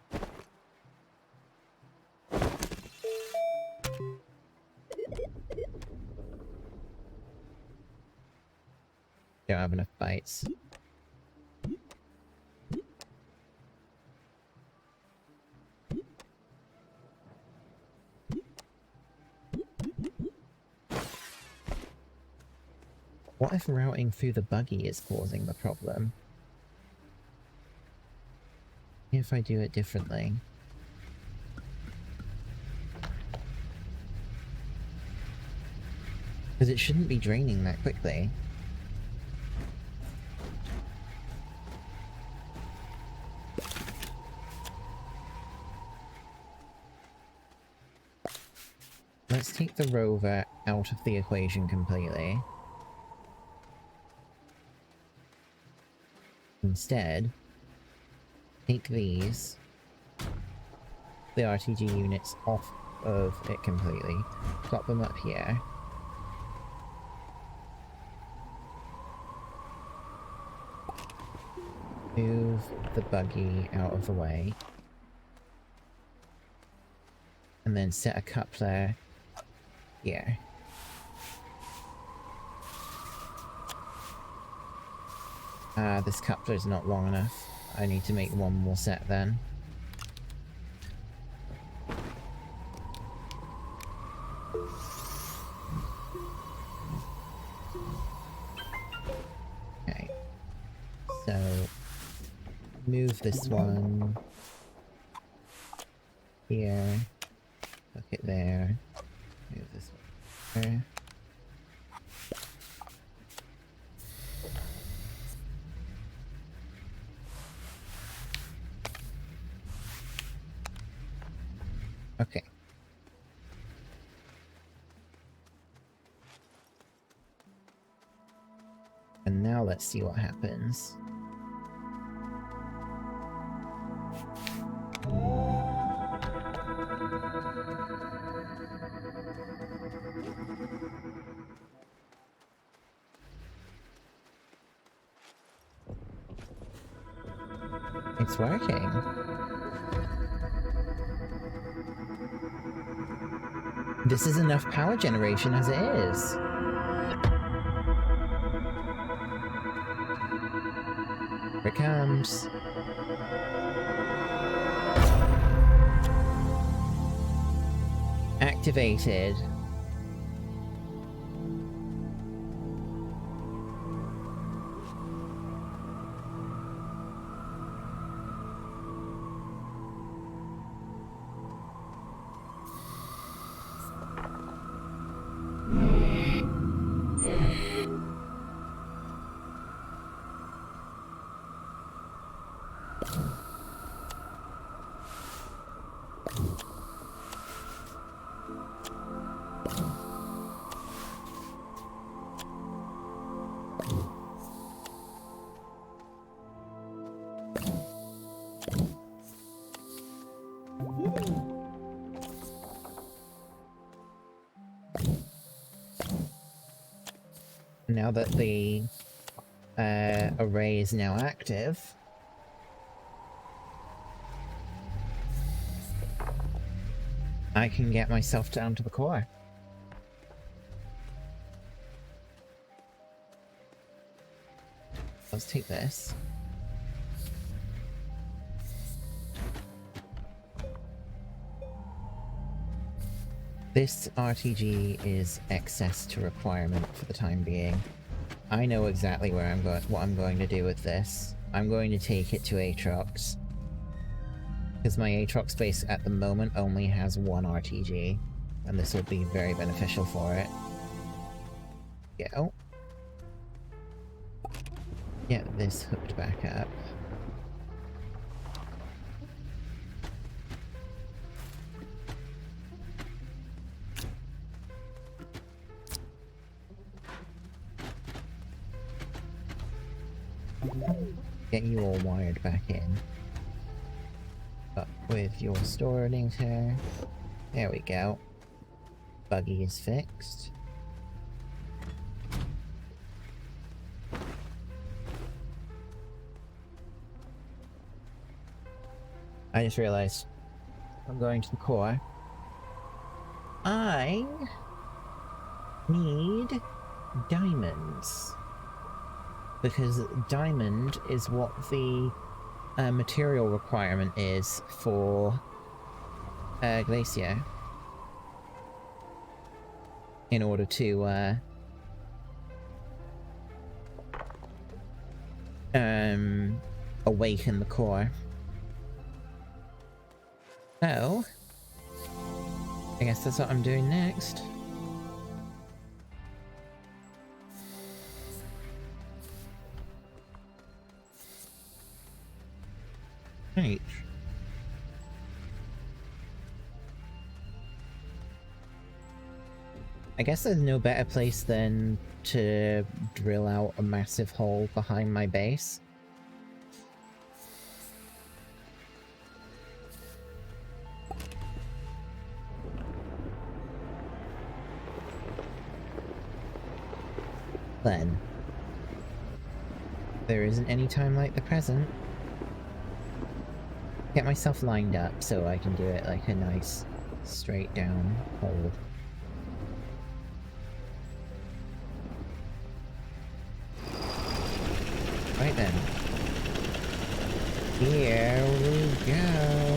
Don't have enough bytes. What if routing through the buggy is causing the problem? If I do it differently. Because it shouldn't be draining that quickly. Let's take the rover out of the equation completely. Instead, take these, the RTG units, off of it completely. Plop them up here. Move the buggy out of the way. And then set a coupler here. This coupler is not long enough. I need to make one more set then. Okay. So, move this one here. Hook it there. Move this one there. Okay. And now let's see what happens. It's working. This is enough power generation as it is. Here it comes. Activated. now that the array is now active, I can get myself down to the core. Let's take this. This RTG is excess to requirement for the time being. I know exactly where what I'm going to do with this. I'm going to take it to Aatrox. Because my Aatrox base at the moment only has one RTG, and this will be very beneficial for it. Go. Get this hooked back up. Get you all wired back in. Up with your storing here. There we go. Buggy is fixed. I just realized I'm going to the core. I need diamonds. Because diamond is what the material requirement is for Glacier. In order to awaken the core. So, I guess that's what I'm doing next. Right. I guess there's no better place than to drill out a massive hole behind my base. Then, there isn't any time like the present. Get myself lined up so I can do it like a nice straight down hole. Right then. Here we go.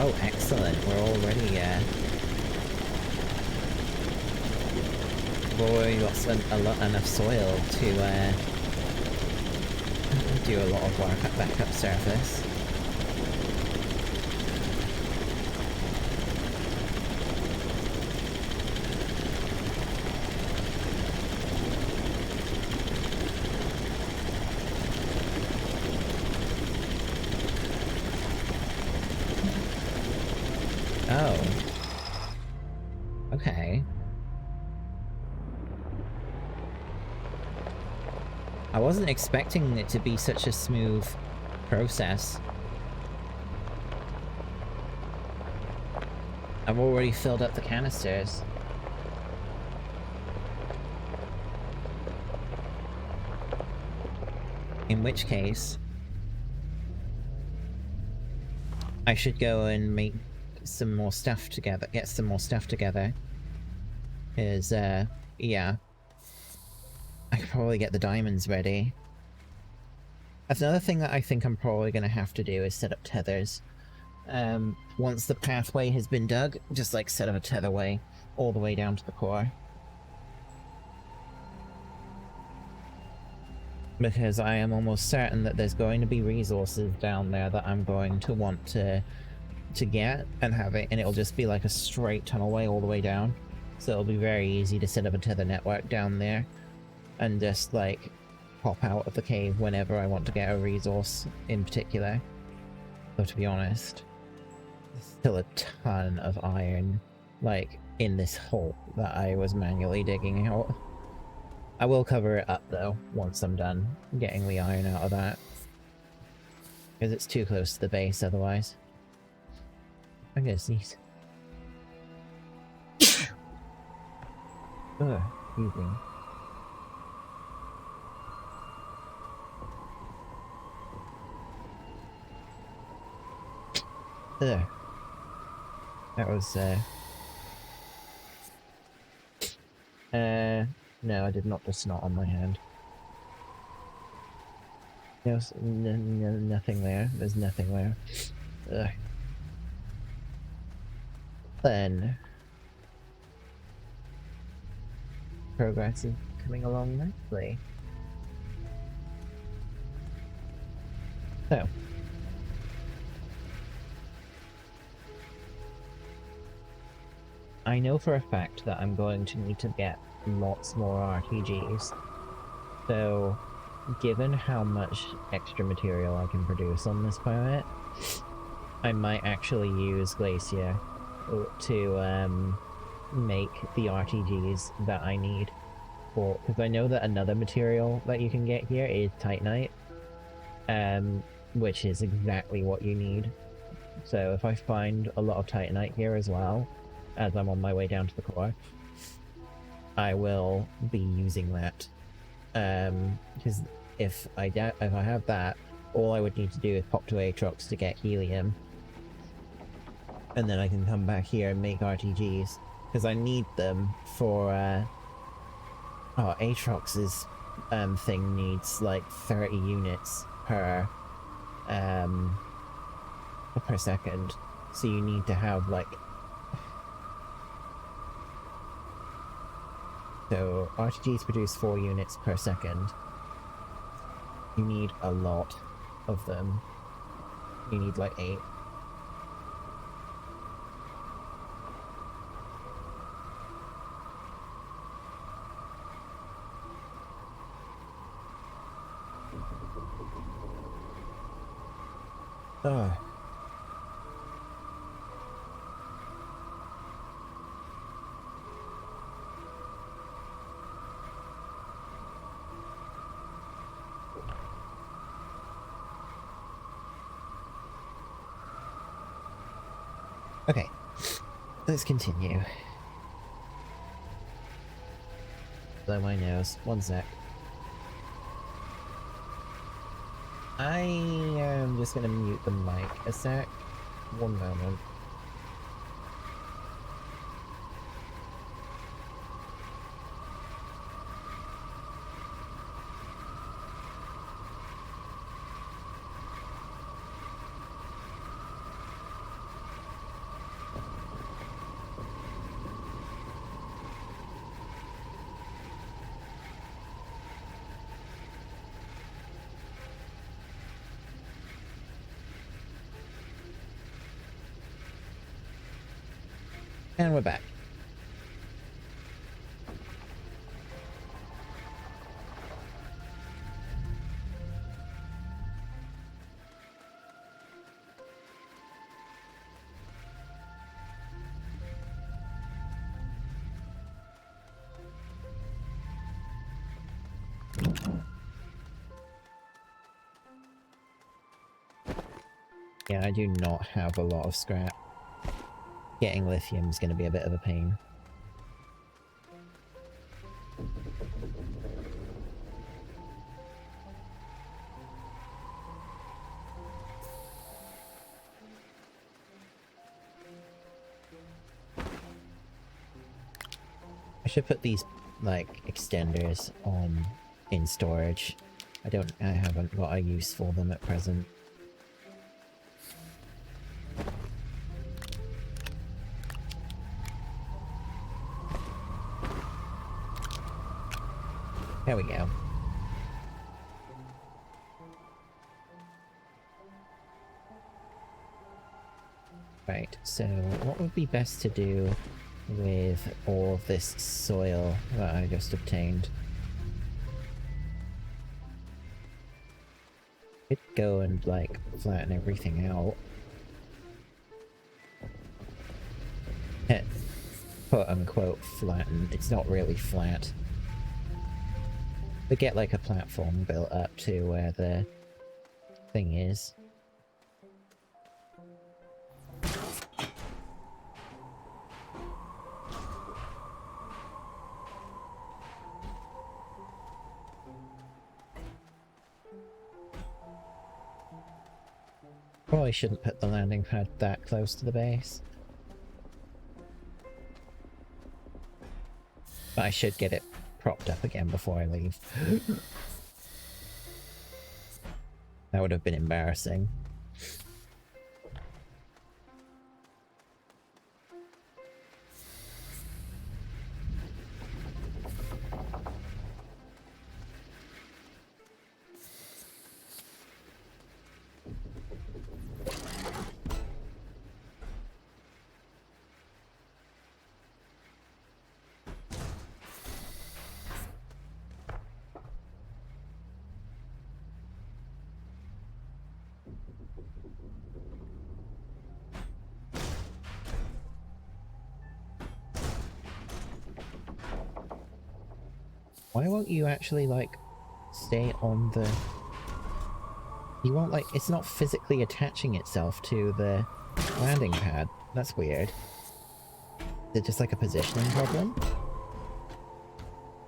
Oh, excellent. We're already, we've already got enough soil to, do a lot of work at back up surface. Oh. Okay. I wasn't expecting it to be such a smooth process. I've already filled up the canisters. In which case, I should go and make some more stuff together, get some more stuff together. Is, yeah. I could probably get the diamonds ready. That's another thing that I think I'm probably gonna have to do is set up tethers. Once the pathway has been dug, just like set up a tetherway all the way down to the core. Because I am almost certain that there's going to be resources down there that I'm going to want to get and have it, and it'll just be like a straight tunnelway all the way down. So it'll be very easy to set up a tether network down there. and just like pop out of the cave whenever I want to get a resource in particular. Though to be honest, there's still a ton of iron like in this hole that I was manually digging out. I will cover it up though once I'm done getting the iron out of that, because it's too close to the base otherwise. I'm gonna sneeze. Ugh, excuse me. Ugh. That was, no, I did not just snot on my hand. No, nothing there. There's nothing there. Ugh. Then... progress is coming along nicely. So... I know for a fact that I'm going to need to get lots more RTGs. So, given how much extra material I can produce on this planet, I might actually use Glacier to make the RTGs that I need. Because I know that another material that you can get here is Titanite, which is exactly what you need. So if I find a lot of Titanite here as well, as I'm on my way down to the core, I will be using that. Because if I have that, all I would need to do is pop to Aatrox to get helium, and then I can come back here and make RTGs, because I need them for Aatrox's thing needs like 30 units per second, so you need to have like, so RTGs produce 4 units per second. You need a lot of them. You need like 8. Ugh. Okay, let's continue. Blow my nose. One sec. I am just gonna mute the mic a sec. One moment. And we're back. Yeah, I do not have a lot of scrap. Getting lithium is going to be a bit of a pain. I should put these, like, extenders on in storage. I haven't got a use for them at present. There we go. Right, so what would be best to do with all of this soil that I just obtained? Could go and, like, flatten everything out. Quote-unquote flatten. It's not really flat. But get, like, a platform built up to where the thing is. Probably shouldn't put the landing pad that close to the base. But I should get it propped up again before I leave. That would have been embarrassing. Why won't you actually, like, stay on the... You won't, like... It's not physically attaching itself to the landing pad. That's weird. Is it just, like, a positioning problem?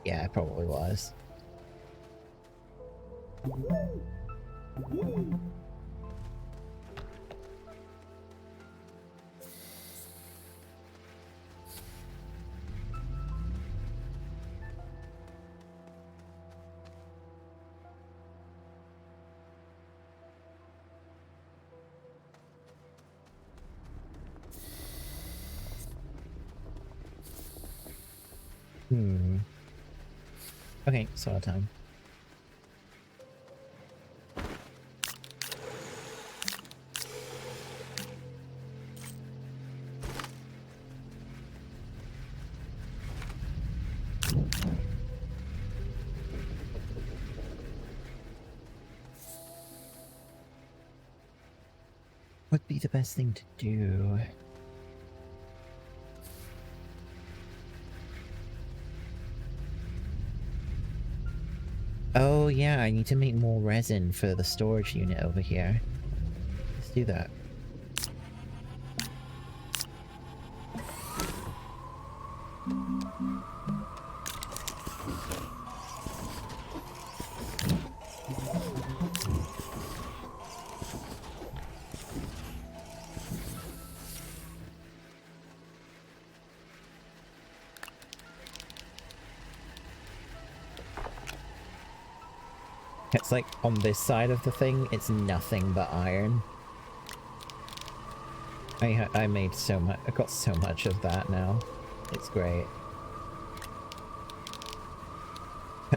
Yeah, it probably was. Okay, saw time. Would be the best thing to do. Oh yeah, I need to make more resin for the storage unit over here. Let's do that. It's like on this side of the thing, it's nothing but iron. I made so much, I got so much of that now. It's great.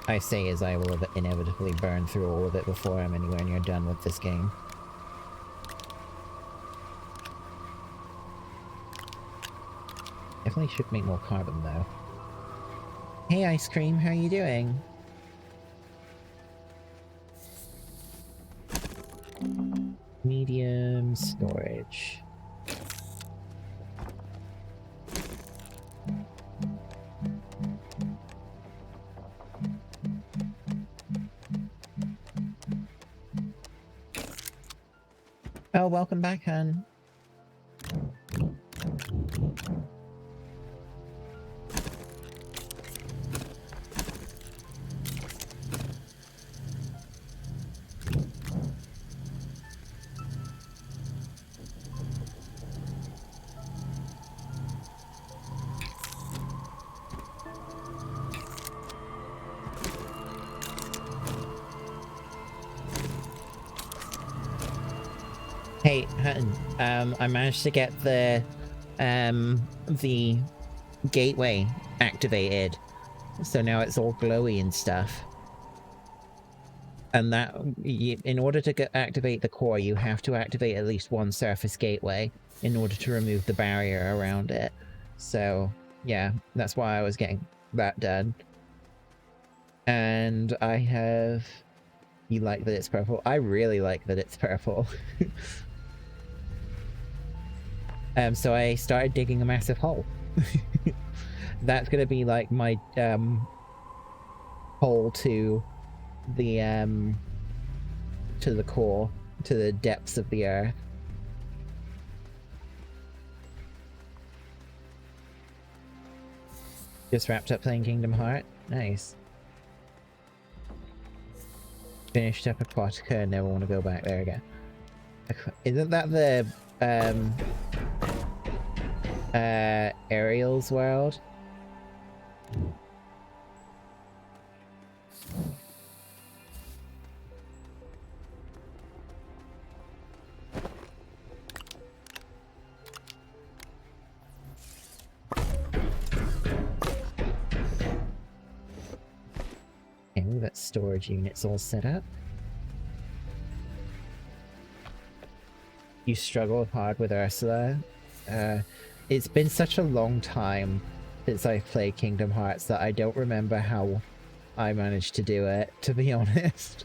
I say as I will inevitably burn through all of it before I'm anywhere near done with this game. Definitely should make more carbon though. Hey Ice Cream, how are you doing? Medium storage. Oh, welcome back, hun. Hey, hun, I managed to get the gateway activated, so now it's all glowy and stuff. And that, in order to activate the core, you have to activate at least one surface gateway in order to remove the barrier around it. So, yeah, that's why I was getting that done. And I have You like that it's purple? I really like that it's purple. So I started digging a massive hole. That's gonna be like my hole to the core, to the depths of the earth. Just wrapped up playing Kingdom Hearts. Nice. Finished up Aquatica and never want to go back there again. Isn't that the Ariel's world? Okay, we've got storage units all set up. You struggle hard with Ursula. It's been such a long time since I've played Kingdom Hearts that I don't remember how I managed to do it, to be honest.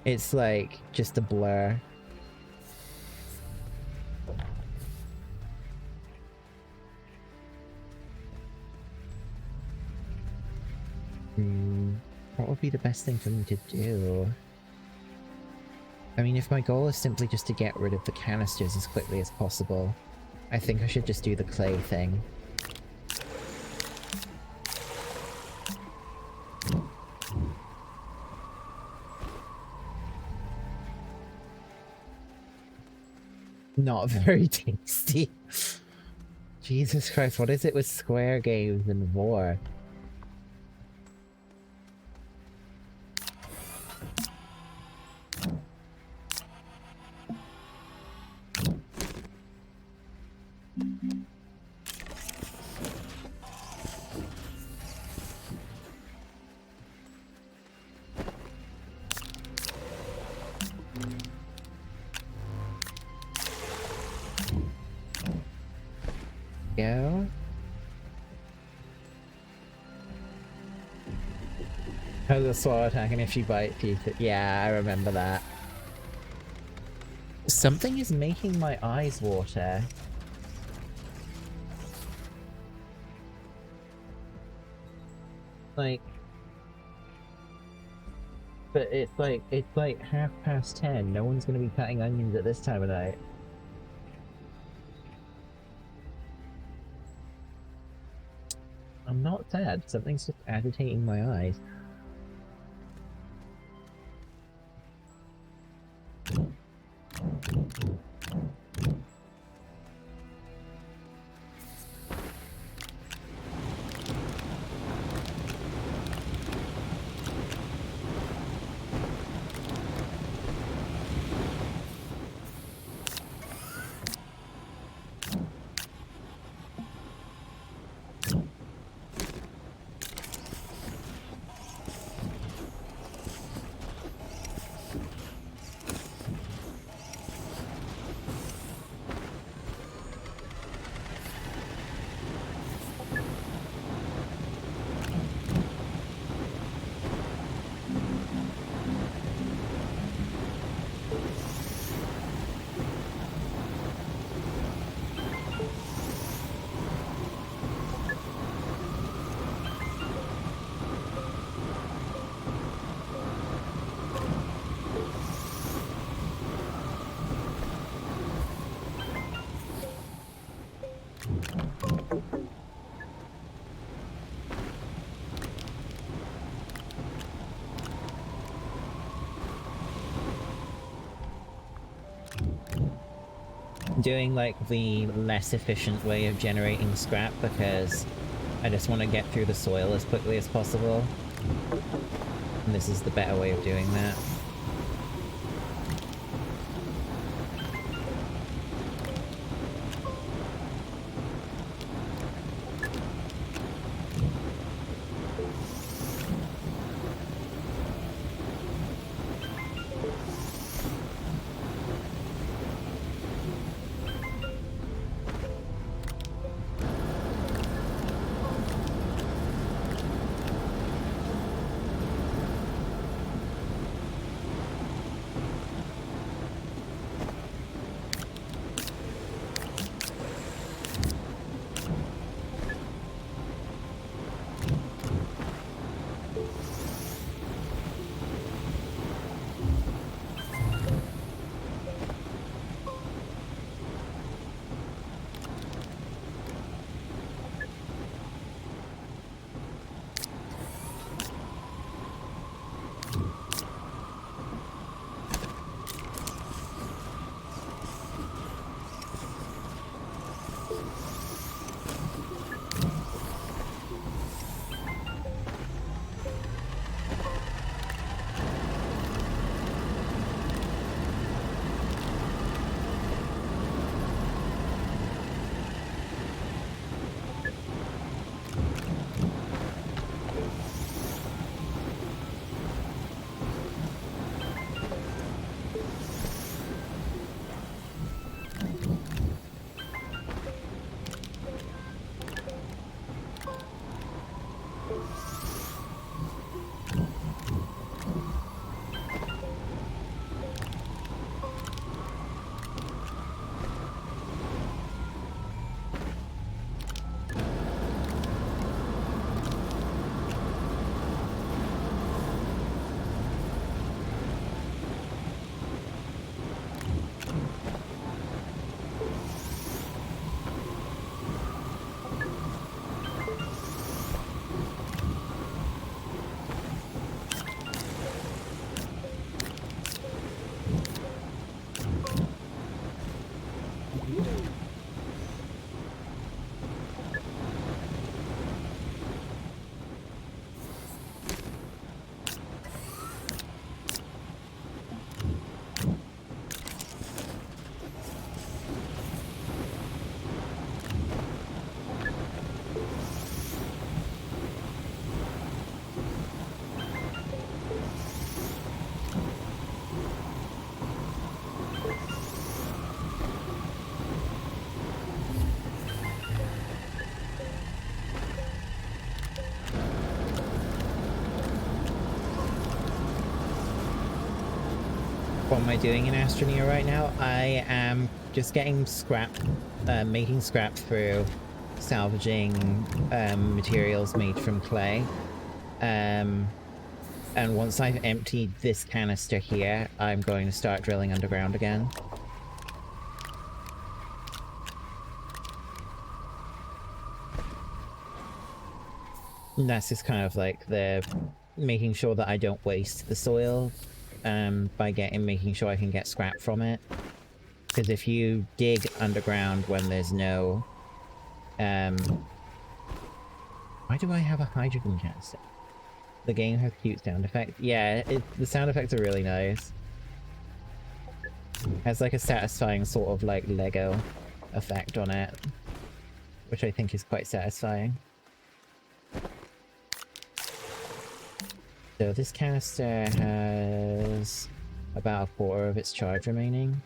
It's like just a blur. What would be the best thing for me to do? I mean, if my goal is simply just to get rid of the canisters as quickly as possible, I think I should just do the clay thing. Not very tasty. Jesus Christ, what is it with Square games and war? Go. Has a slow attack, and if you bite teeth, yeah, I remember that. Something is making my eyes water. Like, but it's like 10:30. No one's gonna be cutting onions at this time of night. I'm not sad. Something's just agitating my eyes. Doing like the less efficient way of generating scrap because I just want to get through the soil as quickly as possible. And this is the better way of doing that. What am I doing in Astroneer right now? I am just getting scrap, making scrap through salvaging materials made from clay. And once I've emptied this canister here, I'm going to start drilling underground again. And that's just kind of like the making sure that I don't waste the soil by making sure I can get scrap from it. Because if you dig underground when there's no... why do I have a hydrogen canister? The game has cute sound effects. Yeah, the sound effects are really nice. It has like a satisfying sort of like Lego effect on it, which I think is quite satisfying. So this canister has about a quarter of its charge remaining.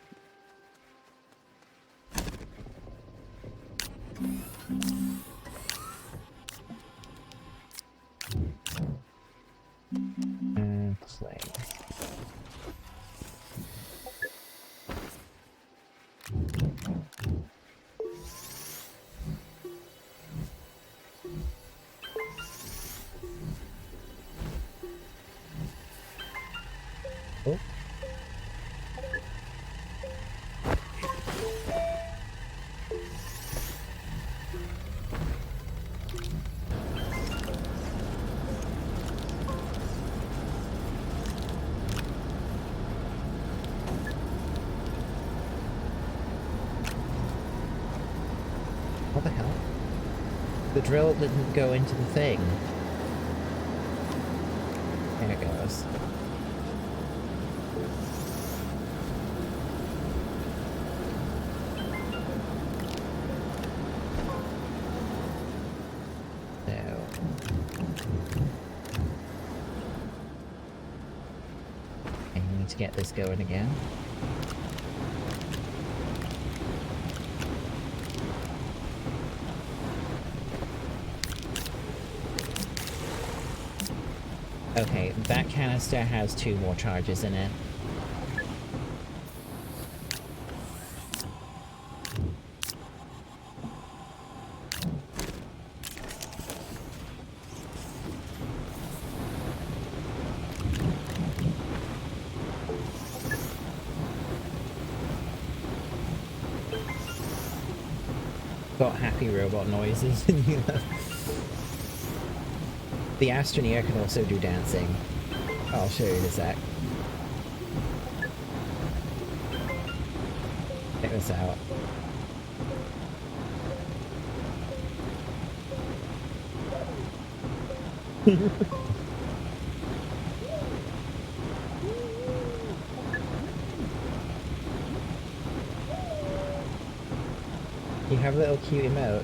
And clay. Oh. What the hell? The drill didn't go into the thing. There it goes. To get this going again. Okay, that canister has 2 more charges in it. Got happy robot noises in here. The Astroneer can also do dancing. I'll show you in a sec. Check this out. You have a little cute emote.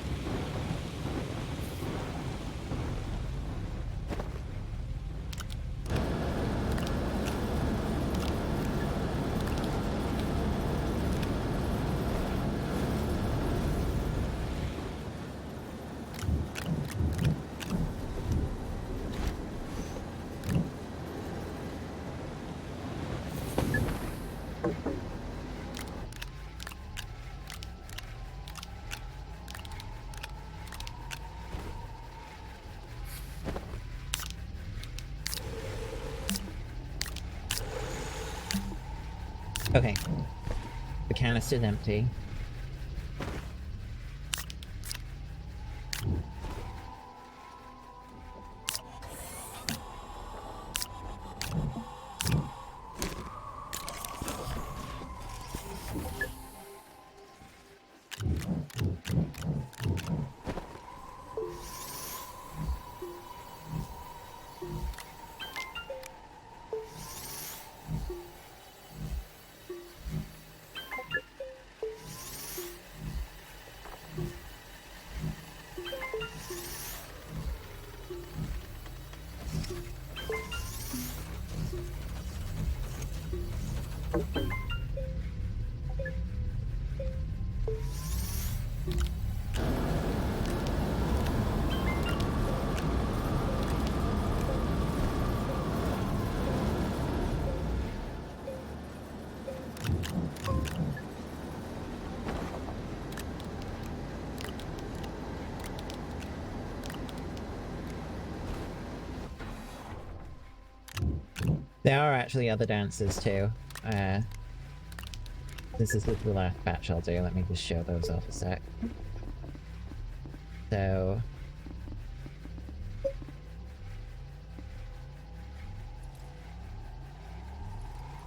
Okay. The canister's empty. There are actually other dances too. This is the last batch I'll do. Let me just show those off a sec. So...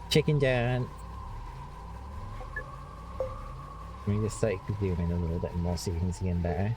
Chicken dance! Let me just like zoom in a little bit more so you can see him better.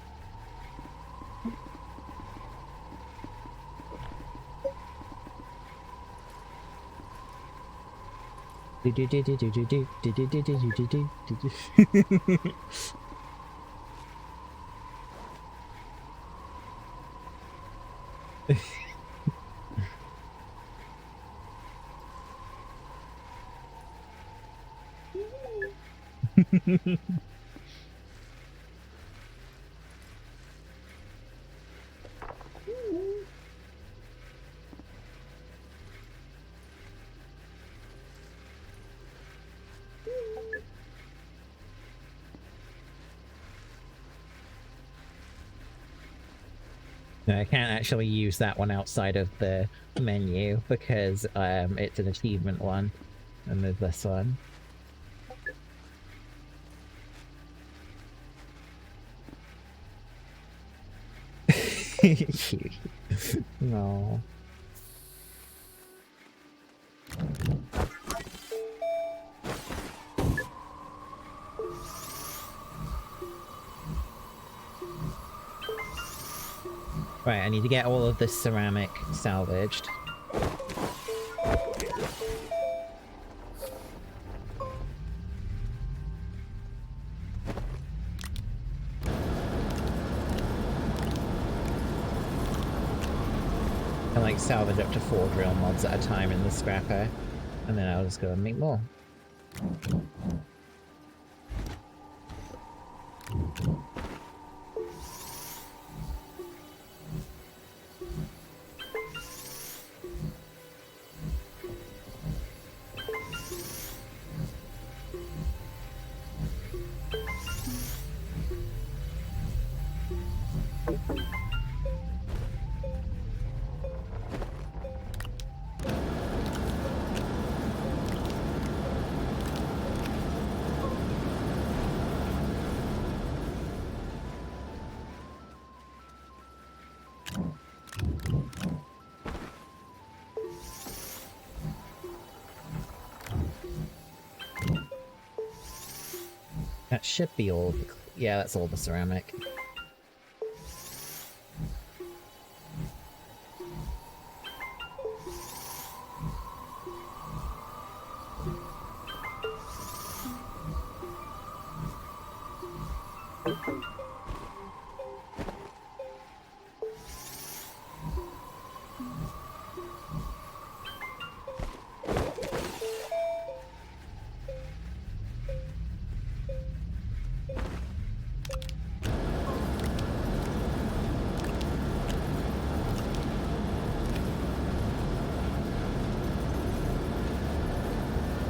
No, I can't actually use that one outside of the menu because it's an achievement one, and there's this one. No. Right, I need to get all of this ceramic salvaged. I like salvage up to 4 drill mods at a time in the scrapper, and then I'll just go and make more. That should be all the... Yeah, that's all the ceramic.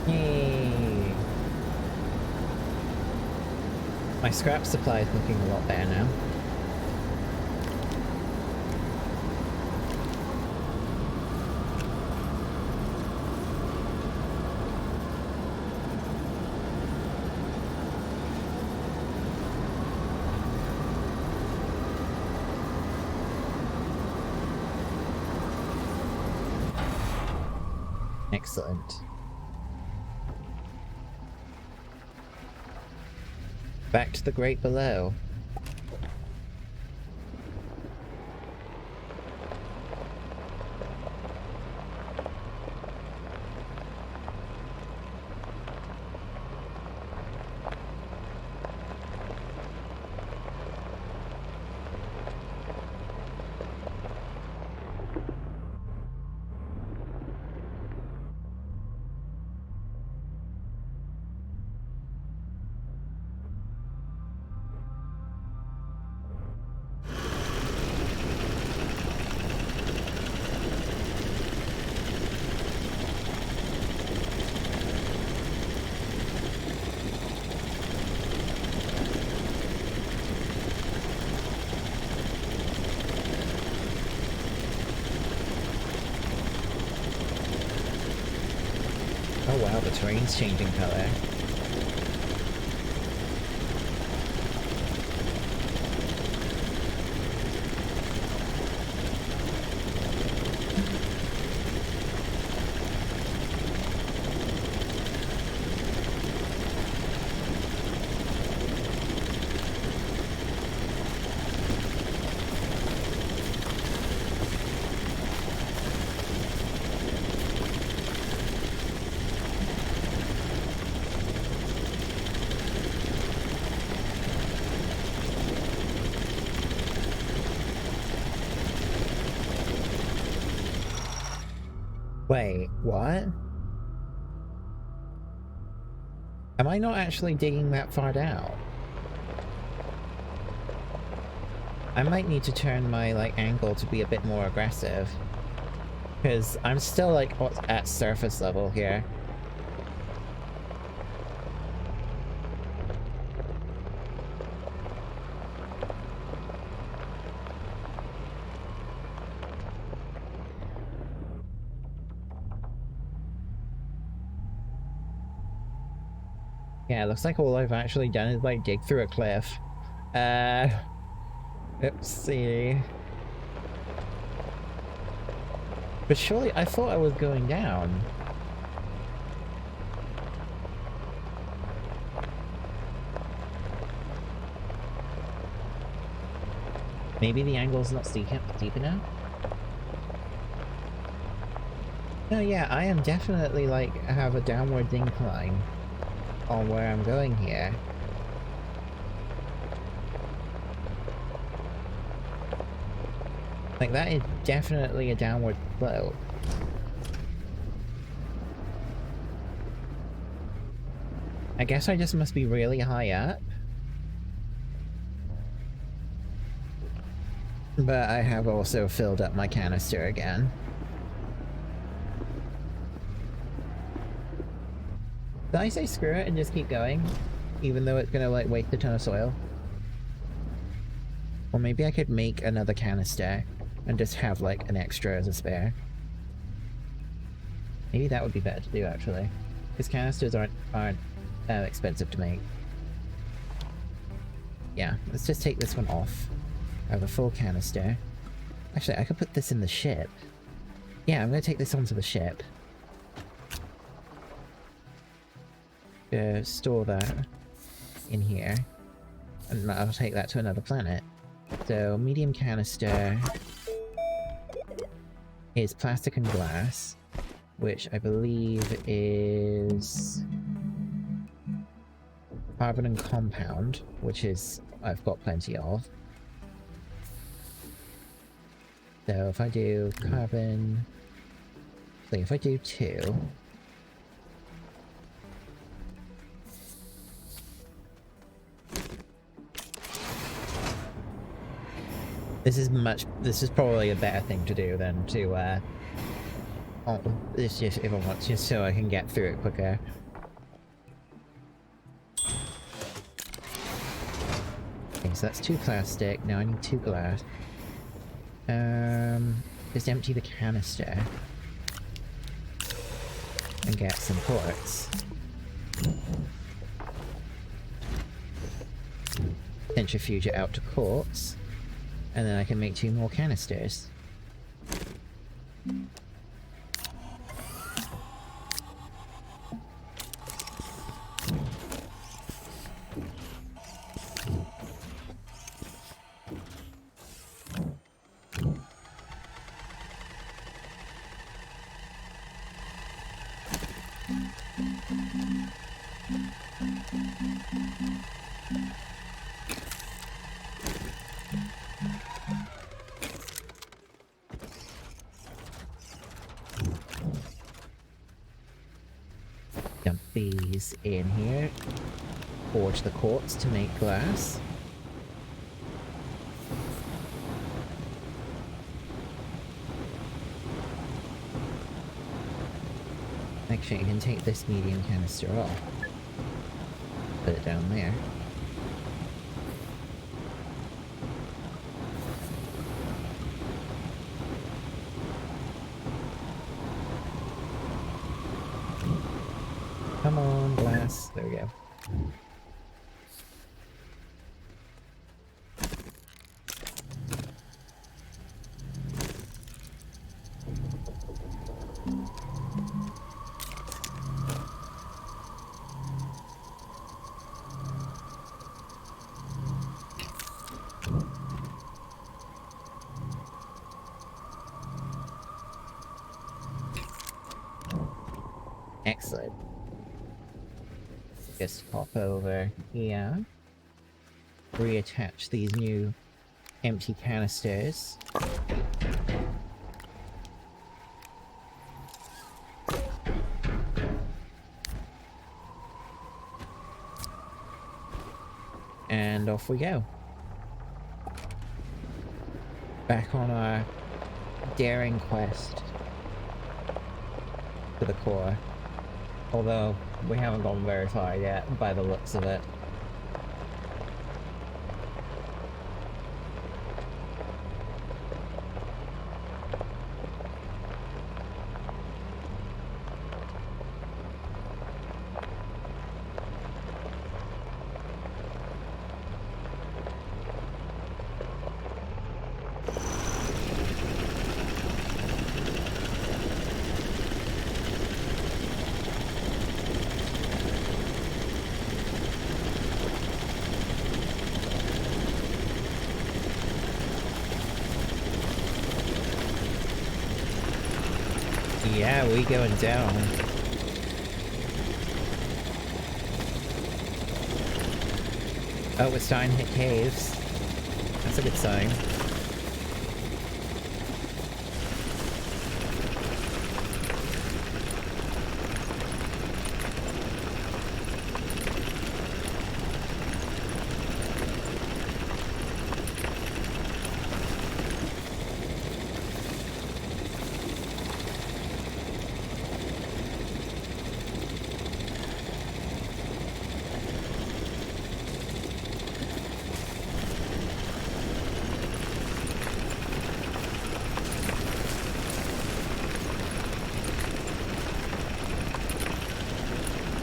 Yay! My scrap supply is looking a lot better now. Excellent. Back to the great below. terrain's changing color. Wait, what? Am I not actually digging that far down? I might need to turn my, like, angle to be a bit more aggressive. Because I'm still, like, at surface level here. Yeah, it looks like all I've actually done is, like, dig through a cliff. Oopsie. But surely, I thought I was going down. Maybe the angle's not deep enough? No, yeah, I am definitely, like, have a downward incline on where I'm going here. Like, that is definitely a downward slope. I guess I just must be really high up. But I have also filled up my canister again. Did I say screw it and just keep going? Even though it's gonna, like, waste a ton of soil? Or maybe I could make another canister and just have, like, an extra as a spare. Maybe that would be better to do, actually. Because canisters aren't expensive to make. Yeah, let's just take this one off. I have a full canister. Actually, I could put this in the ship. Yeah, I'm gonna take this onto the ship. Store that in here. And I'll take that to another planet. So, medium canister is plastic and glass, which I believe is carbon and compound, which is I've got plenty of. So if I do carbon, so if I do 2, this is probably a better thing to do than to it's just if I want, just so I can get through it quicker. Okay, so that's 2 plastic. Now I need 2 glass. Just empty the canister and get some quartz. Centrifuge it out to quartz, and then I can make 2 more canisters. Dump these in here. Forge the quartz to make glass. Actually, I can take this medium canister off. Put it down there. this. There we go. Excellent. Just pop over here. Reattach these new empty canisters. And off we go. Back on our daring quest to the core. Although, we haven't gone very far yet, by the looks of it. Yeah, we going down. Oh, we're starting to hit caves. That's a good sign.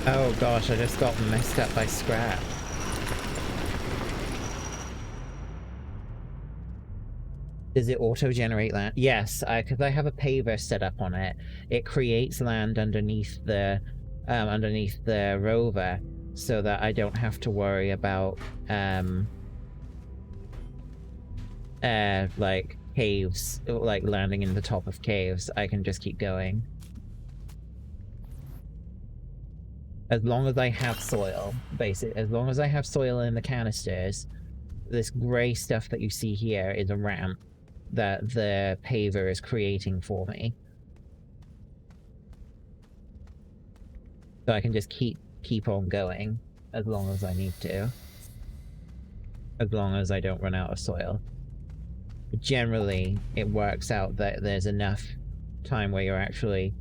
Oh gosh, I just got messed up by scrap. Does it auto-generate land? Yes, because I have a paver set up on it. It creates land underneath the rover, so that I don't have to worry about like caves, like landing in the top of caves. I can just keep going. As long as I have soil, basically. As long as I have soil in the canisters, this grey stuff that you see here is a ramp that the paver is creating for me. So I can just keep on going as long as I need to. As long as I don't run out of soil. But generally, it works out that there's enough time where you're actually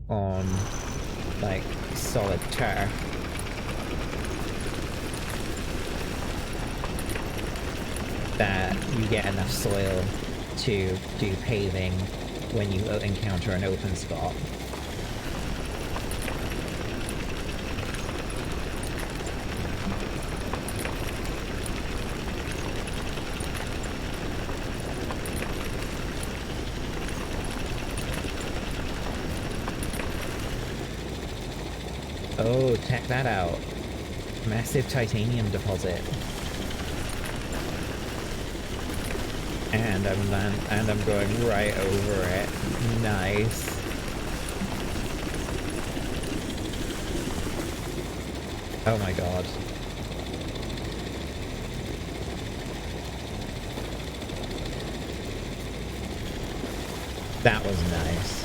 on, like, solid turf. That you get enough soil to do paving when you encounter an open spot. Oh, check that out. Massive titanium deposit. And I'm going right over it. Nice. Oh my god. That was nice.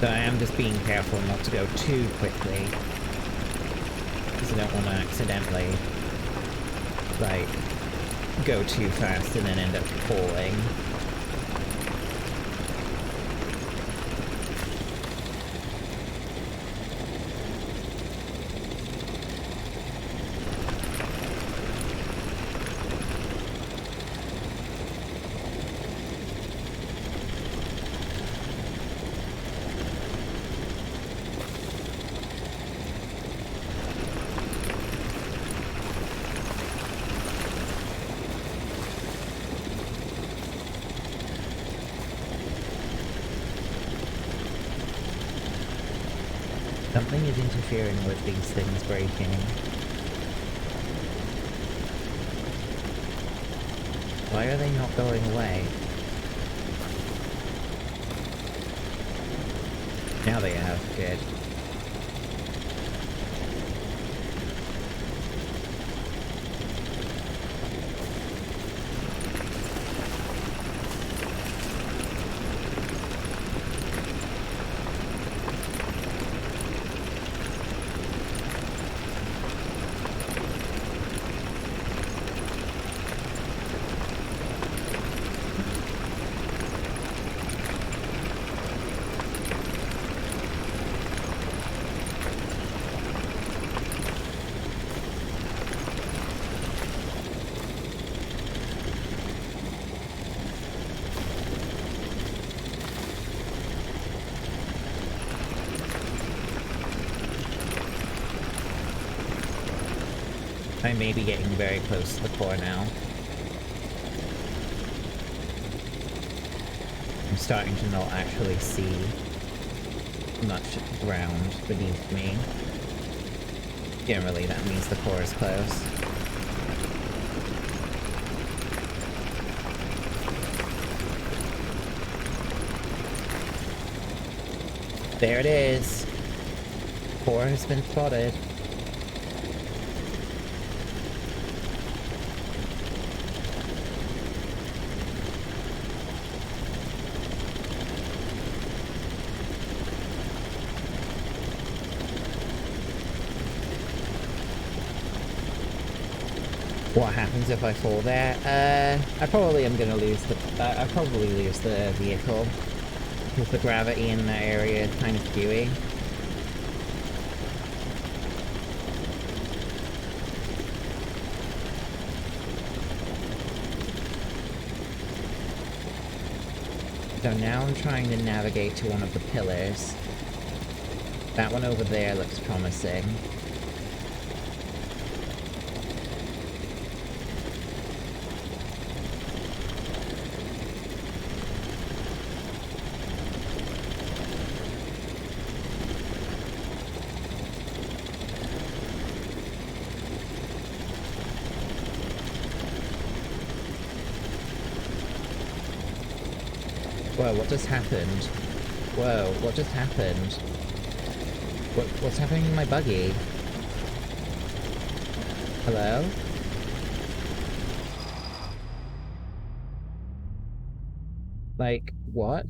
So I am just being careful not to go too quickly. Because I don't want to accidentally, like, go too fast and then end up falling. Something is interfering with these things breaking. Why are they not going away? Now they have. Good. I may be getting very close to the core now. I'm starting to not actually see much ground beneath me. Generally, that means the core is close. There it is! Core has been spotted. What happens if I fall there? I probably am gonna lose the... I probably lose the vehicle. Because the gravity in that area is kind of skewy. So now I'm trying to navigate to one of the pillars. That one over there looks promising. Whoa, what just happened? Whoa, what just happened? What's happening in my buggy? Hello? Like, what?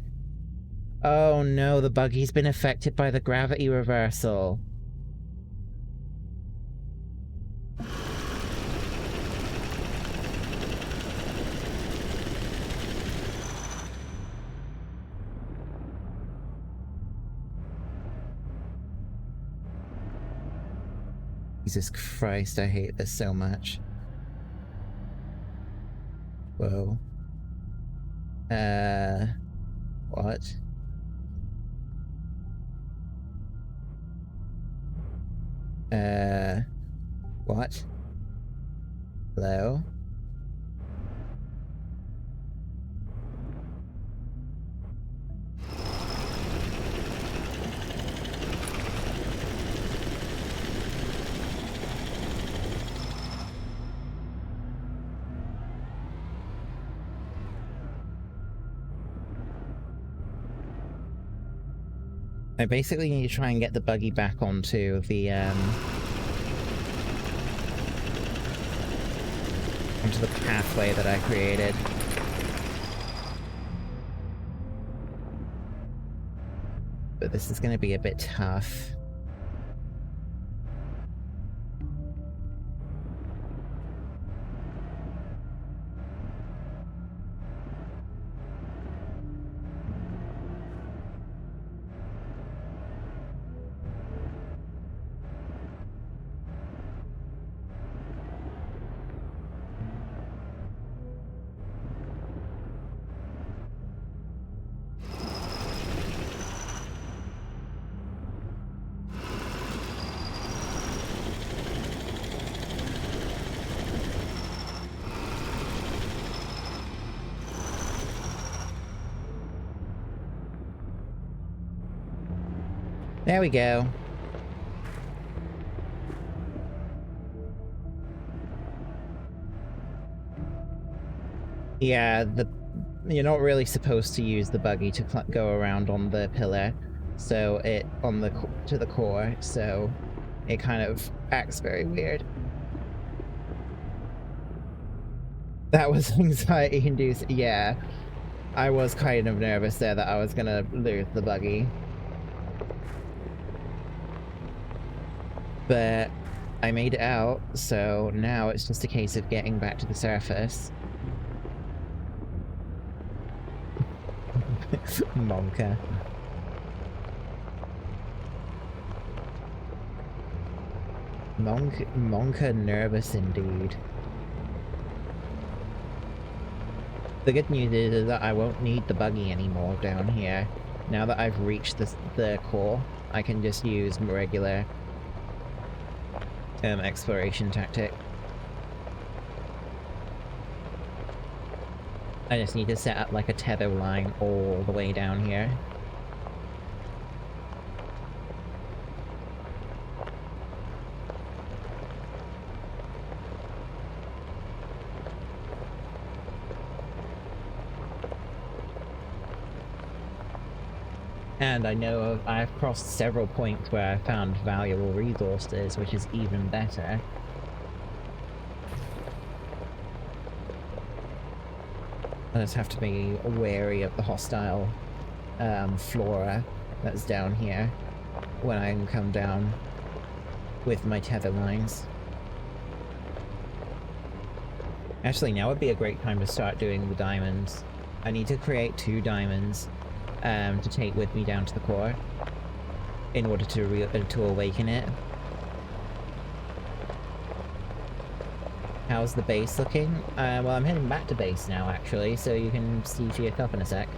Oh no, the buggy's been affected by the gravity reversal. Jesus Christ, I hate this so much. Whoa. What? What? Hello? I basically need to try and get the buggy back onto the, onto the pathway that I created. But this is going to be a bit tough. There we go. Yeah, you're not really supposed to use the buggy to go around on the pillar, so to the core, so it kind of acts very weird. That was anxiety-induced. Yeah, I was kind of nervous there that I was gonna lose the buggy. But I made it out, so now it's just a case of getting back to the surface. Monka. Monka nervous indeed. The good news is that I won't need the buggy anymore down here. Now that I've reached the core, I can just use regular exploration tactic. I just need to set up like a tether line all the way down here. And I know I've crossed several points where I found valuable resources, which is even better. I just have to be wary of the hostile flora that's down here when I come down with my tether lines. Actually, now would be a great time to start doing the diamonds. I need to create 2 diamonds to take with me down to the core in order to awaken it. How's the base looking? Well, I'm heading back to base now, actually, so you can see for yourself in a sec.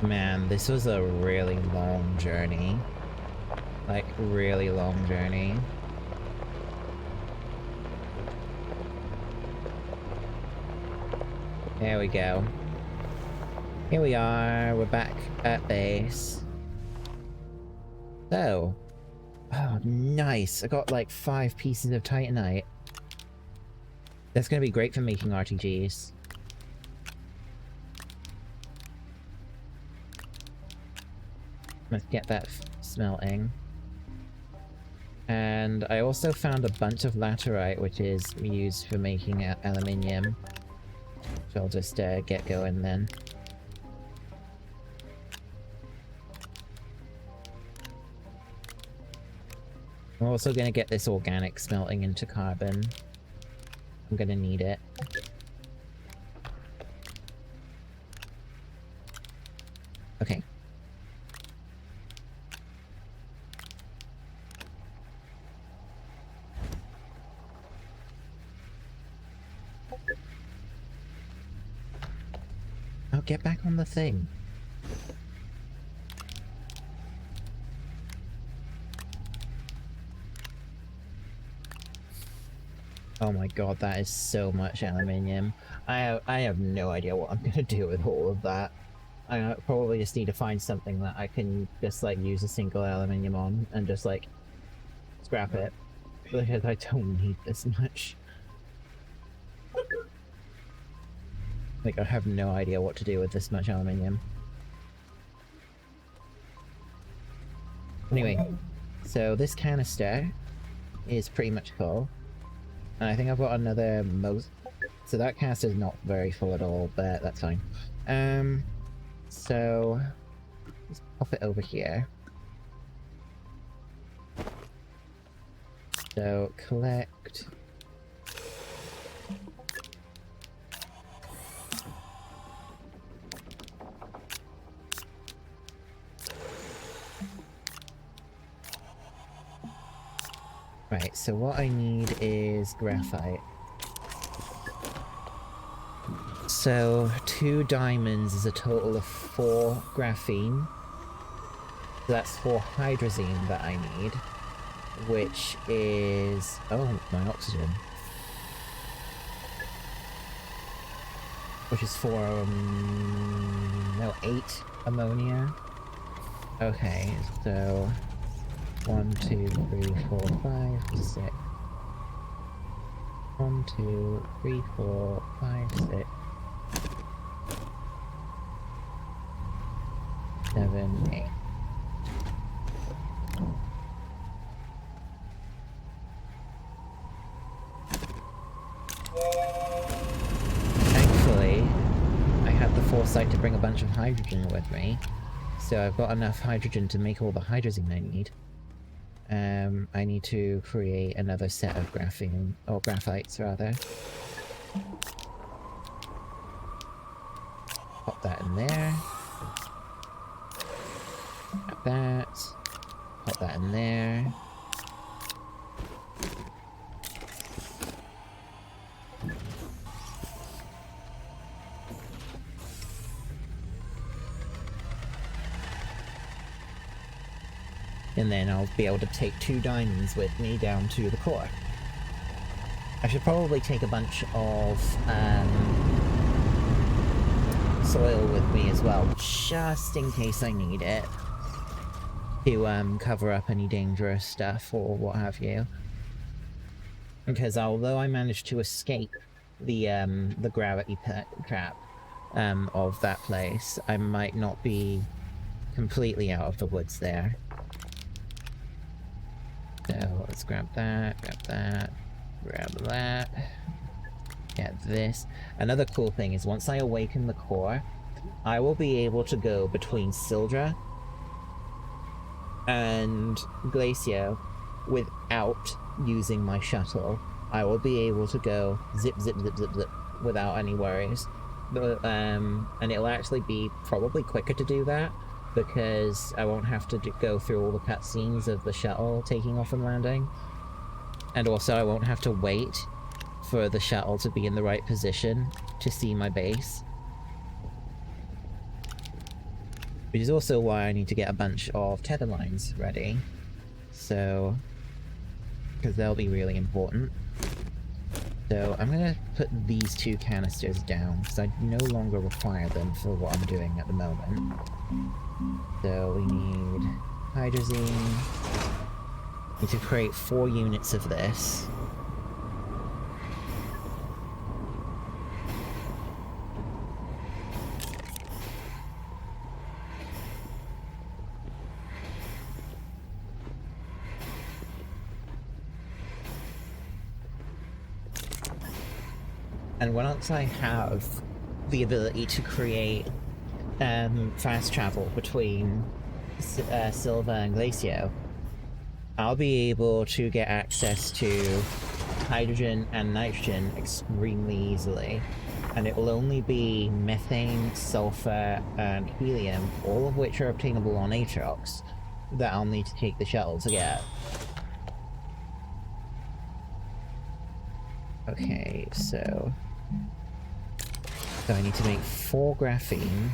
Man, this was a really long journey. Like, really long journey. There we go. Here we are, we're back at base. So. Oh, nice. I got like 5 pieces of titanite. That's gonna be great for making RTGs. Let's get that smelting. And I also found a bunch of laterite, which is used for making aluminium. So I'll just get going then. I'm also gonna get this organic smelting into carbon. I'm gonna need it. Okay. Oh, get back on the thing. Oh my god, that is so much aluminium. I have no idea what I'm gonna do with all of that. I probably just need to find something that I can just like use a single aluminium on and just like scrap it. Because I don't need this much. Like, I have no idea what to do with this much aluminium. Anyway, so this canister is pretty much full. And I think I've got another so that cast is not very full at all, but that's fine. So let's pop it over here. So collect. Right, so what I need is graphite. So 2 diamonds is a total of 4 graphene. So that's 4 hydrazine that I need, which is... oh, my oxygen. Which is 4... no, 8 ammonia. Okay, so... 1, 2, 3, 4, 5, 6. 1, 2, 3, 4, 5, 6. 7, 8. Thankfully, I had the foresight to bring a bunch of hydrogen with me, so I've got enough hydrogen to make all the hydrazine I need. I need to create another set of graphene, or graphites rather. Pop that in there. Like that. Pop that in there. And then I'll be able to take 2 diamonds with me down to the core. I should probably take a bunch of soil with me as well, just in case I need it. To cover up any dangerous stuff or what have you. Because although I managed to escape the gravity trap of that place, I might not be completely out of the woods there. So let's grab that, grab that, get this. Another cool thing is once I awaken the core, I will be able to go between Sildra and Glacio without using my shuttle. I will be able to go zip, zip, zip, zip, zip without any worries. But, and it'll actually be probably quicker to do that, because I won't have to go through all the cutscenes of the shuttle taking off and landing. And also I won't have to wait for the shuttle to be in the right position to see my base. Which is also why I need to get a bunch of tether lines ready. So... because they'll be really important. So I'm gonna put these 2 canisters down, because I no longer require them for what I'm doing at the moment. So we need hydrazine. Need to create 4 units of this. And once I have the ability to create fast travel between Silva and Glacio, I'll be able to get access to hydrogen and nitrogen extremely easily. And it will only be methane, sulfur, and helium, all of which are obtainable on Aatrox, that I'll need to take the shuttle to get. Okay, so I need to make 4 graphene.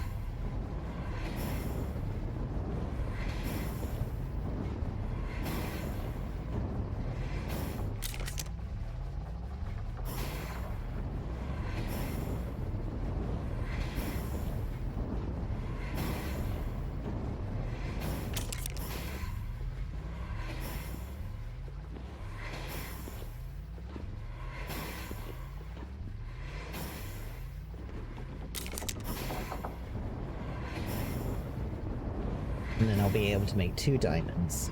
And then I'll be able to make 2 diamonds.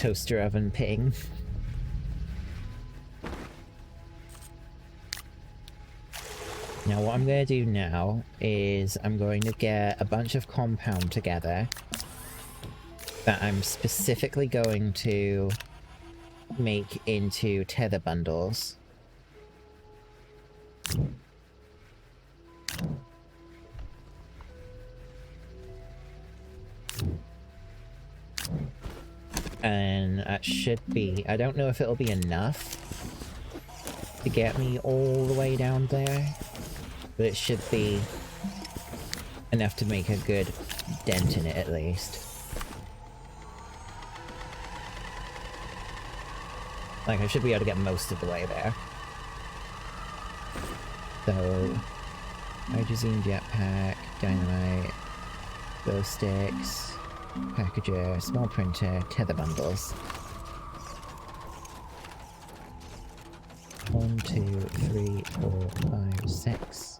toaster oven ping. Now what I'm going to do now is I'm going to get a bunch of compound together that I'm specifically going to make into tether bundles. And that should be... I don't know if it'll be enough to get me all the way down there, but it should be enough to make a good dent in it at least. Like, I should be able to get most of the way there. So, hydrazine jetpack, dynamite, glow sticks, packager, small printer, tether bundles. 1, 2, 3, 4, 5, 6.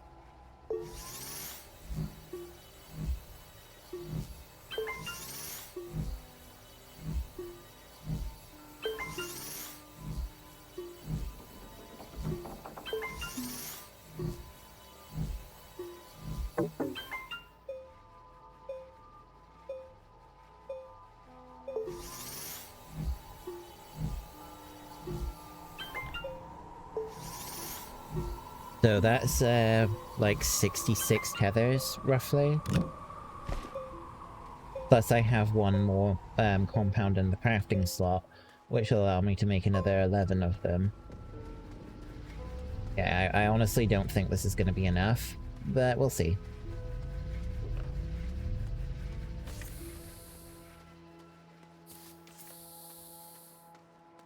So that's, like 66 tethers, roughly. Plus I have one more, compound in the crafting slot, which will allow me to make another 11 of them. Yeah, I honestly don't think this is going to be enough, but we'll see.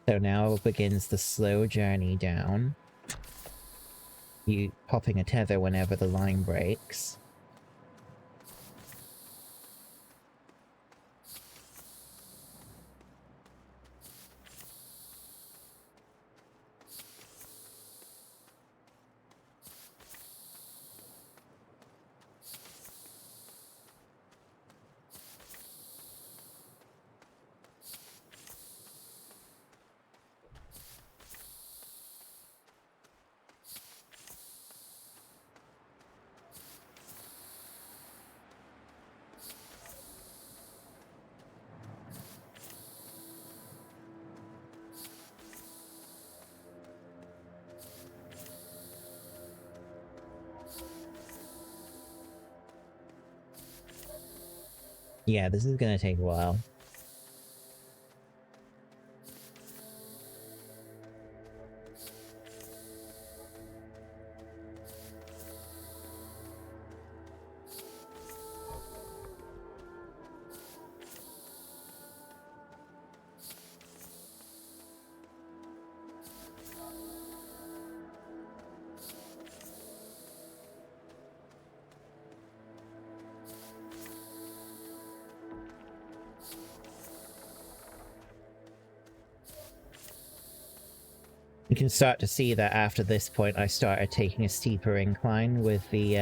So now begins the slow journey down. You popping a tether whenever the line breaks. Yeah, this is gonna take a while. You can start to see that after this point I started taking a steeper incline with the,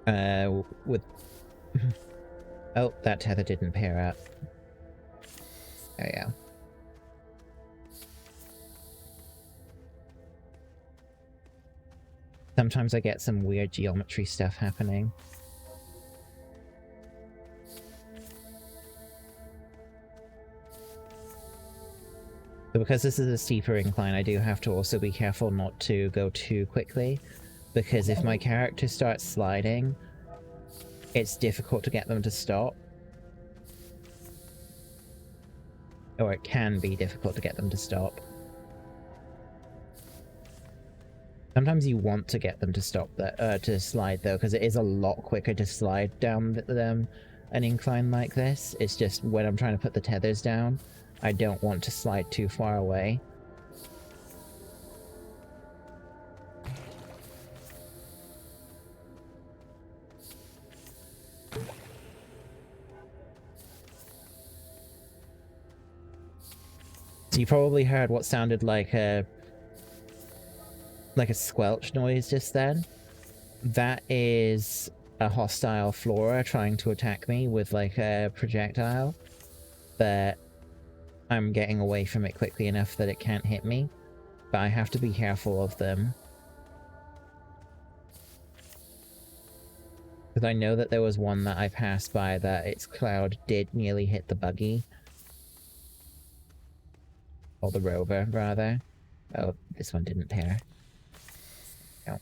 oh, that tether didn't pair up. There you go. Sometimes I get some weird geometry stuff happening. So because this is a steeper incline, I do have to also be careful not to go too quickly, because if my character starts sliding, it's difficult to get them to stop. Or it can be difficult to get them to stop. Sometimes you want to get them to stop, to slide though, because it is a lot quicker to slide down an incline like this. It's just when I'm trying to put the tethers down, I don't want to slide too far away. So you probably heard what sounded like a squelch noise just then. That is a hostile flora trying to attack me with like a projectile, but I'm getting away from it quickly enough that it can't hit me. But I have to be careful of them. Because I know that there was one that I passed by that its cloud did nearly hit the buggy. Or the rover, rather. Oh, this one didn't pair. No.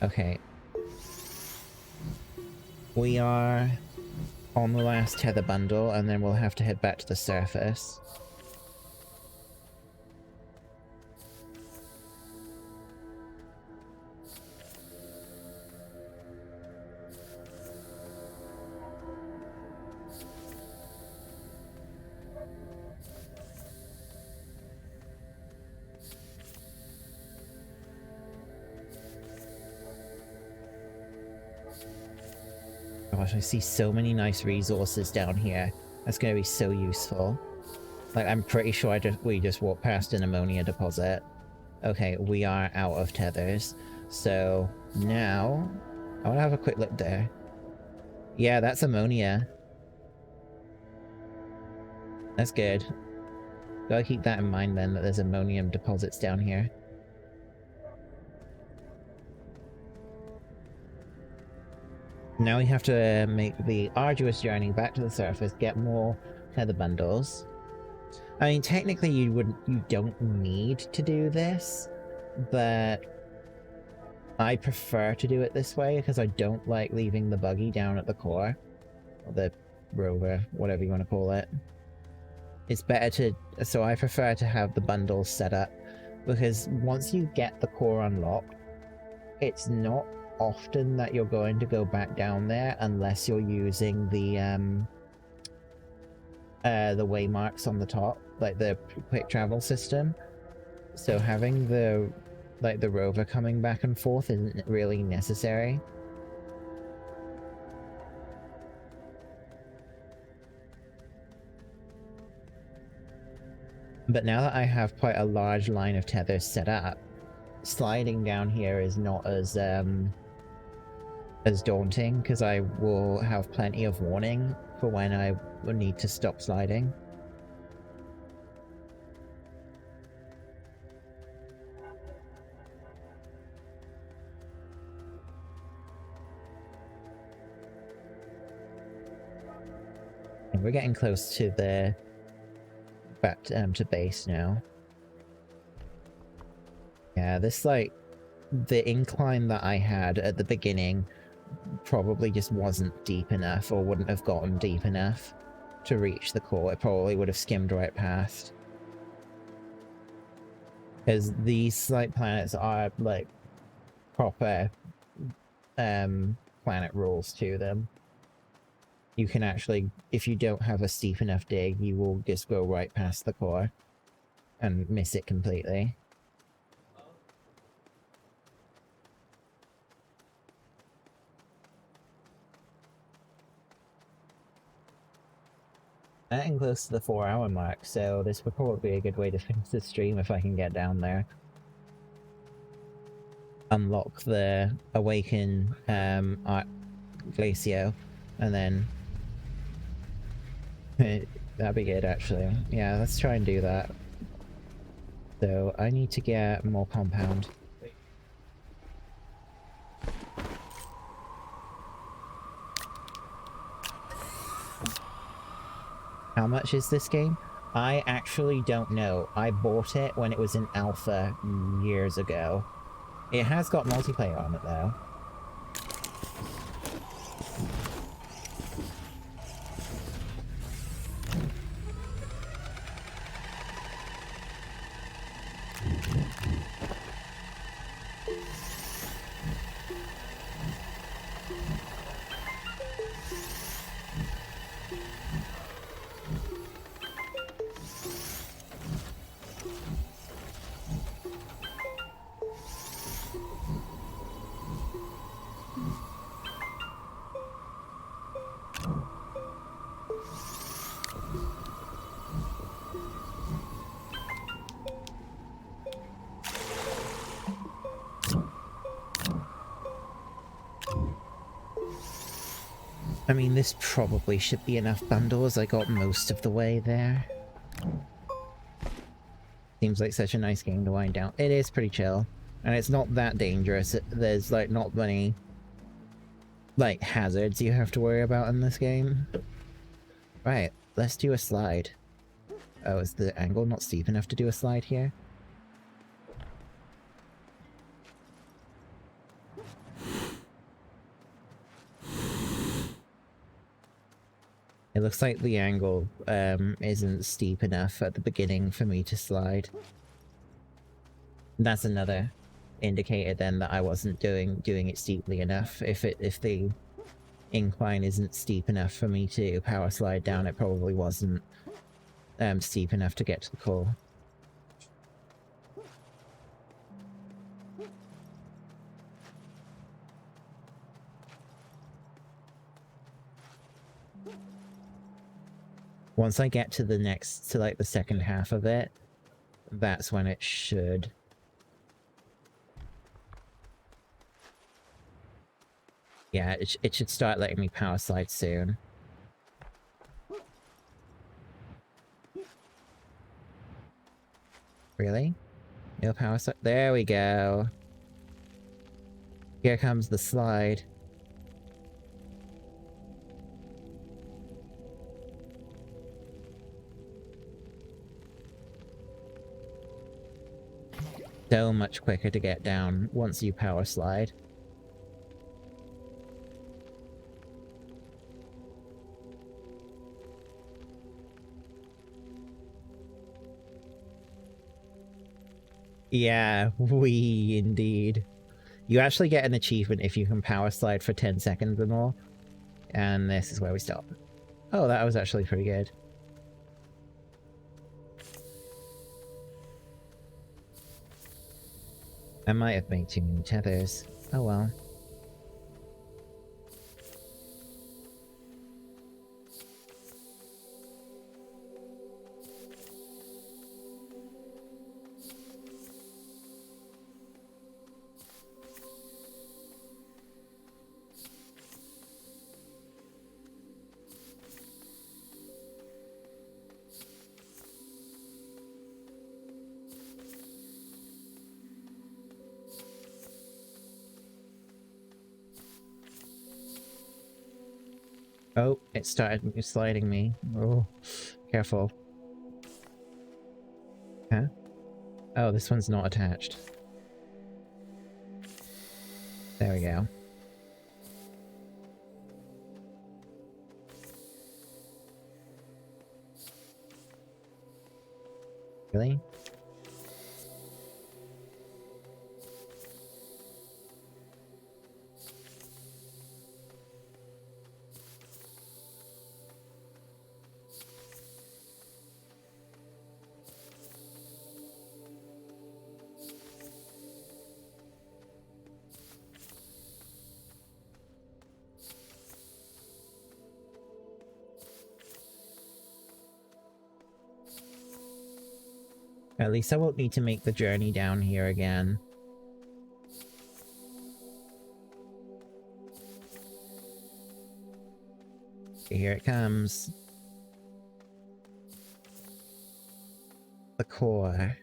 Okay. We are on the last tether bundle, and then we'll have to head back to the surface. Gosh, I see so many nice resources down here. That's going to be so useful. Like, I'm pretty sure we just walked past an ammonia deposit. Okay, we are out of tethers. So, now... I want to have a quick look there. Yeah, that's ammonia. That's good. Gotta keep that in mind then, that there's ammonium deposits down here. Now we have to make the arduous journey back to the surface, get more tether bundles. I mean, technically you don't need to do this, but I prefer to do it this way because I don't like leaving the buggy down at the core. Or the rover, whatever you want to call it. It's better to... So I prefer to have the bundles set up, because once you get the core unlocked, it's not often that you're going to go back down there unless you're using the waymarks on the top, like the quick travel system. So having the rover coming back and forth isn't really necessary. But now that I have quite a large line of tethers set up, sliding down here is not as daunting, because I will have plenty of warning for when I will need to stop sliding. And we're getting close to the back to base now. Yeah, this, like, the incline that I had at the beginning probably just wasn't deep enough, or wouldn't have gotten deep enough to reach the core. It probably would have skimmed right past. Because these, like, planets are, like, proper planet rules to them. You can actually, if you don't have a steep enough dig, you will just go right past the core and miss it completely. Getting close to the 4-hour mark, so this would probably be a good way to finish the stream if I can get down there. Unlock the Awaken Glacio, and then... that'd be good, actually. Yeah, let's try and do that. So, I need to get more compound. How much is this game? I actually don't know. I bought it when it was in alpha years ago. It has got multiplayer on it, though. I mean, this probably should be enough bundles. I got most of the way there. Seems like such a nice game to wind down. It is pretty chill. And it's not that dangerous. There's, like, not many, like, hazards you have to worry about in this game. Right, let's do a slide. Oh, is the angle not steep enough to do a slide here? It looks like the angle isn't steep enough at the beginning for me to slide. That's another indicator then that I wasn't doing it steeply enough. If the incline isn't steep enough for me to power slide down, it probably wasn't steep enough to get to the core. Once I get to like the second half of it, that's when it should. Yeah, it should start letting me power slide soon. Really? No power slide? There we go. Here comes the slide. So much quicker to get down once you power slide. Yeah, wee indeed. You actually get an achievement if you can power slide for 10 seconds or more. And this is where we stop. Oh, that was actually pretty good. I might have made too many tethers. Oh well. Oh, it started sliding me. Oh, careful. Huh? Oh, this one's not attached. There we go. Really? At least I won't need to make the journey down here again. Here it comes. The core.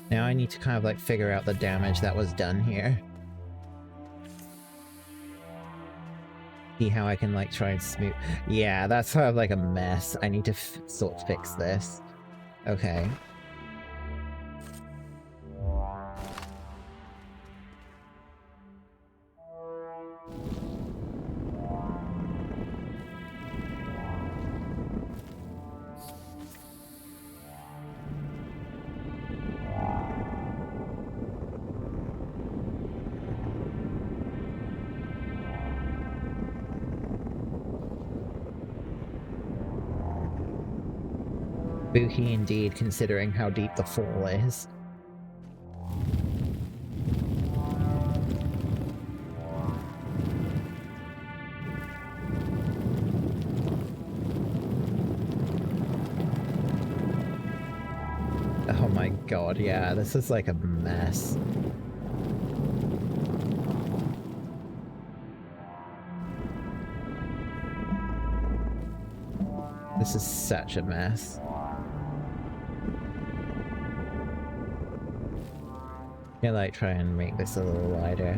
Now I need to kind of like figure out the damage that was done here. See how I can like try and smooth. Yeah, that's sort of like a mess. I need to sort of fix this. Okay. Spooky indeed, considering how deep the fall is. my god, yeah, this is like a mess. This is such a mess. Yeah, like, try and make this a little wider.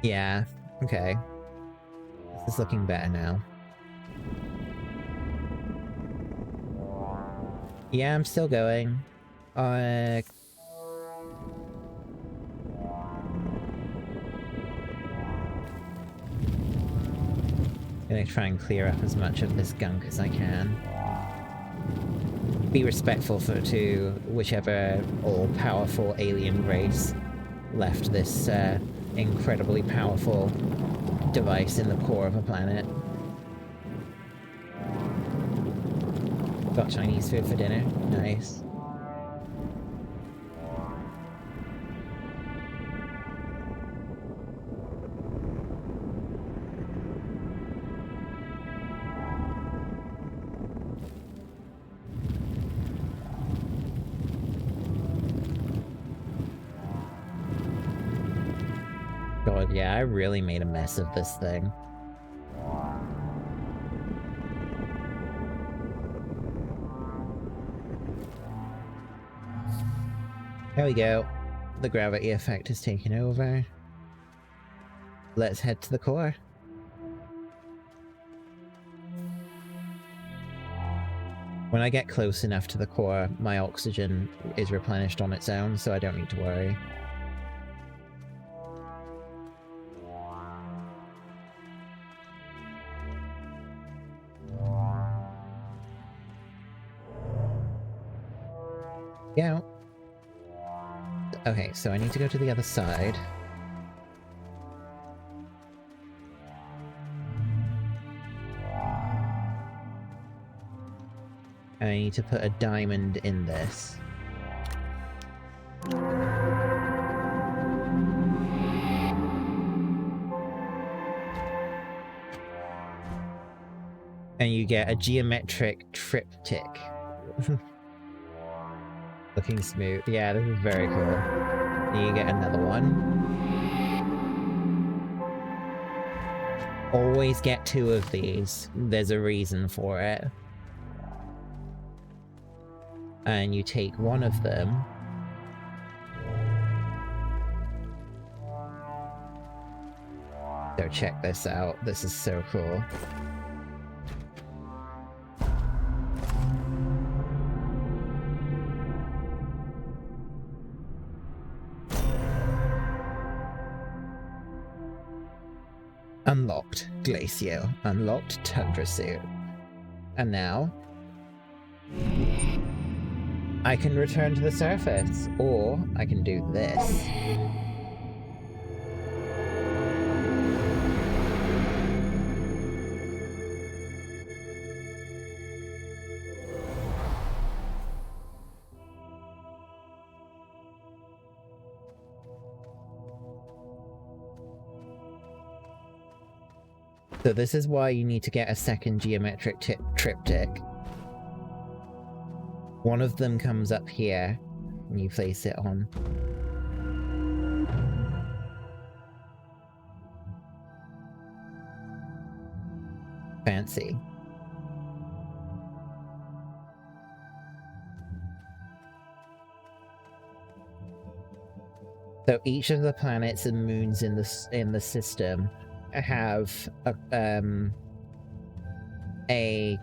Yeah, okay. This is looking better now. Yeah, I'm still going. Gonna try and clear up as much of this gunk as I can. Be respectful to whichever all-powerful alien race left this incredibly powerful device in the core of a planet. Got Chinese food for dinner. Nice. God, yeah, I really made a mess of this thing. There we go. The gravity effect is taking over. Let's head to the core. When I get close enough to the core, my oxygen is replenished on its own, so I don't need to worry. Yeah. Okay, so I need to go to the other side. And I need to put a diamond in this. And you get a geometric triptych. Looking smooth. Yeah, this is very cool. And you get another one. Always get 2 of these. There's a reason for it. And you take one of them. So check this out. This is so cool. Unlocked Glacio. Unlocked Tundra Suit. And now I can return to the surface, or I can do this. So this is why you need to get a second geometric triptych. One of them comes up here, and you place it on. Fancy. So each of the planets and moons in the system have a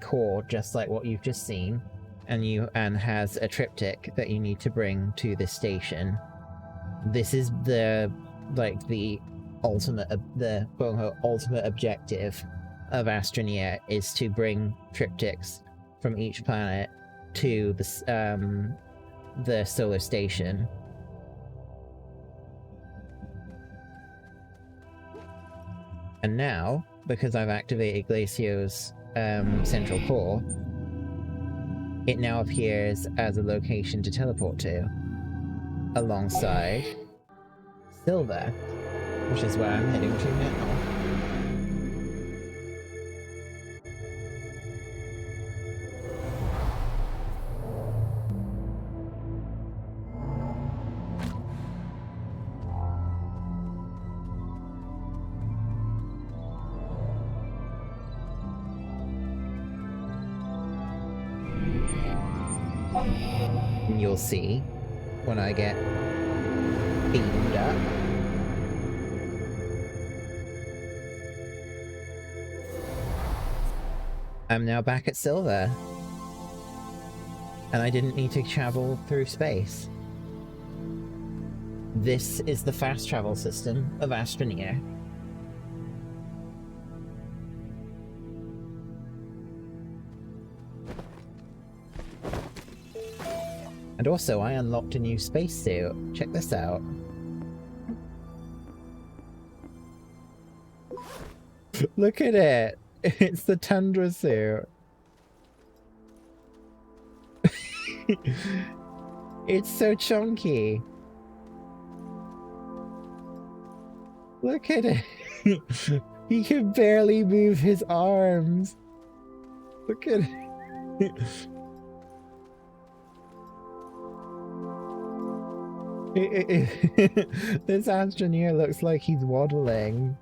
core just like what you've just seen, and has a triptych that you need to bring to this station. This is the ultimate ultimate objective of Astroneer, is to bring triptychs from each planet to the solar station. And now, because I've activated Glacio's central core, it now appears as a location to teleport to, alongside Silver, which is where I'm heading to now. And you'll see when I get beamed up. I'm now back at Silver. And I didn't need to travel through space. This is the fast travel system of Astroneer. And also, I unlocked a new spacesuit. Check this out. Look at it! It's the Tundra suit. It's so chunky. Look at it. He can barely move his arms. Look at it. This Astroneer looks like he's waddling.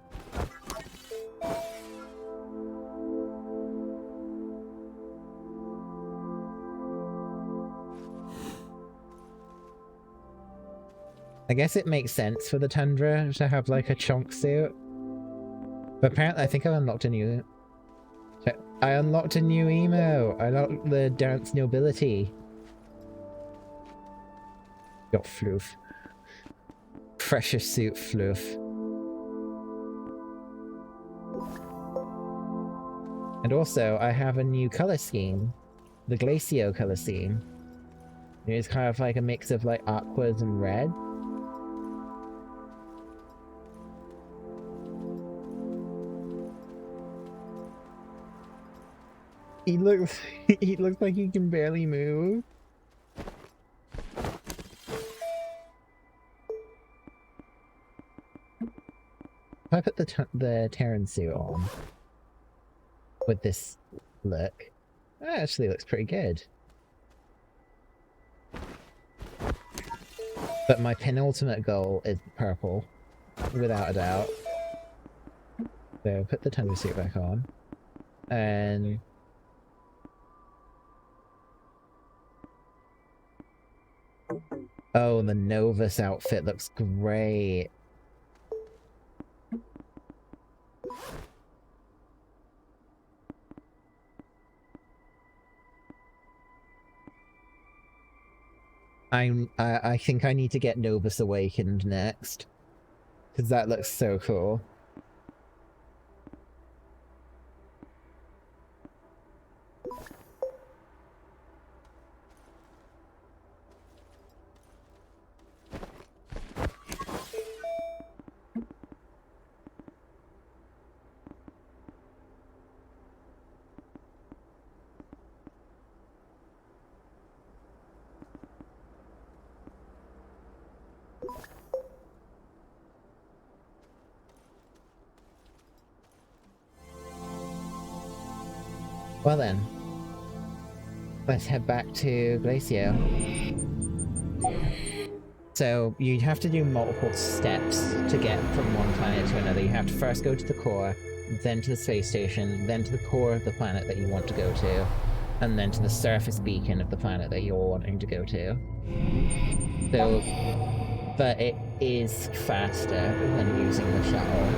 I guess it makes sense for the Tundra to have like a chunk suit. But apparently I think I unlocked a new... I unlocked a new emo! I unlocked the Dance Nobility. Got Floof. Precious suit Floof. And also, I have a new color scheme. The Glacio color scheme. It's kind of like a mix of like aquas and red. He looks like he can barely move. If I put the Terran suit on with this look, that actually looks pretty good. But my penultimate goal is purple, without a doubt. So put the Tundra suit back on, and oh, the Novus outfit looks great. I think I need to get Novus Awakened next, because that looks so cool. Well then, let's head back to Glacio. So you have to do multiple steps to get from one planet to another. You have to first go to the core, then to the space station, then to the core of the planet that you want to go to, and then to the surface beacon of the planet that you're wanting to go to. So, but it is faster than using the shuttle,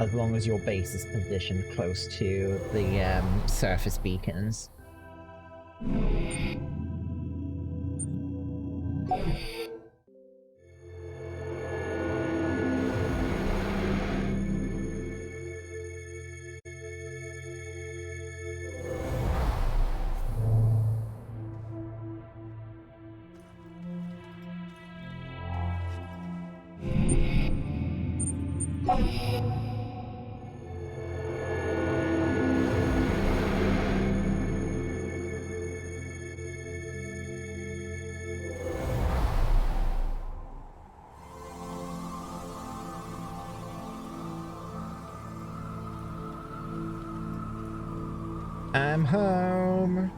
as long as your base is positioned close to the surface beacons. I'm home!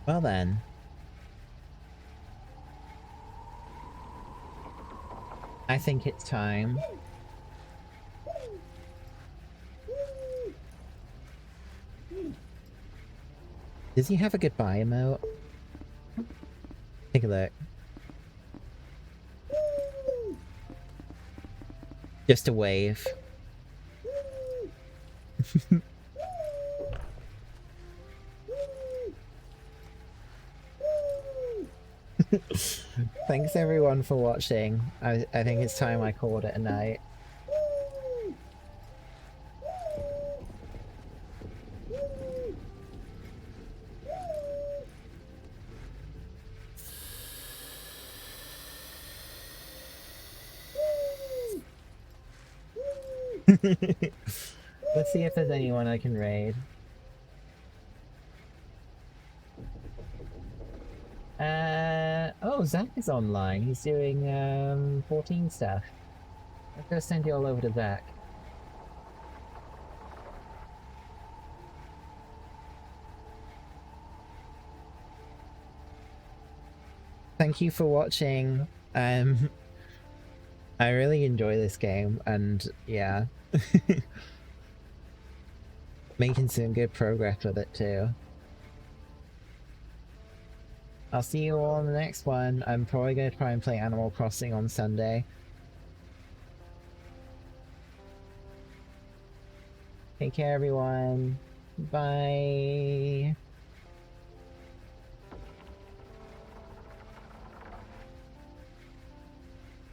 Well then. I think it's time. Does he have a goodbye emote? Take a look. Just a wave. Thanks everyone for watching. I think it's time I called it a night. Let's see if there's anyone I can raid. Oh, Zach is online. He's doing 14 stuff. I'm gonna send you all over to Zach. Thank you for watching. I really enjoy this game, and yeah. Making some good progress with it too. I'll see you all in the next one. I'm probably going to try and play Animal Crossing on Sunday. Take care, everyone. Bye.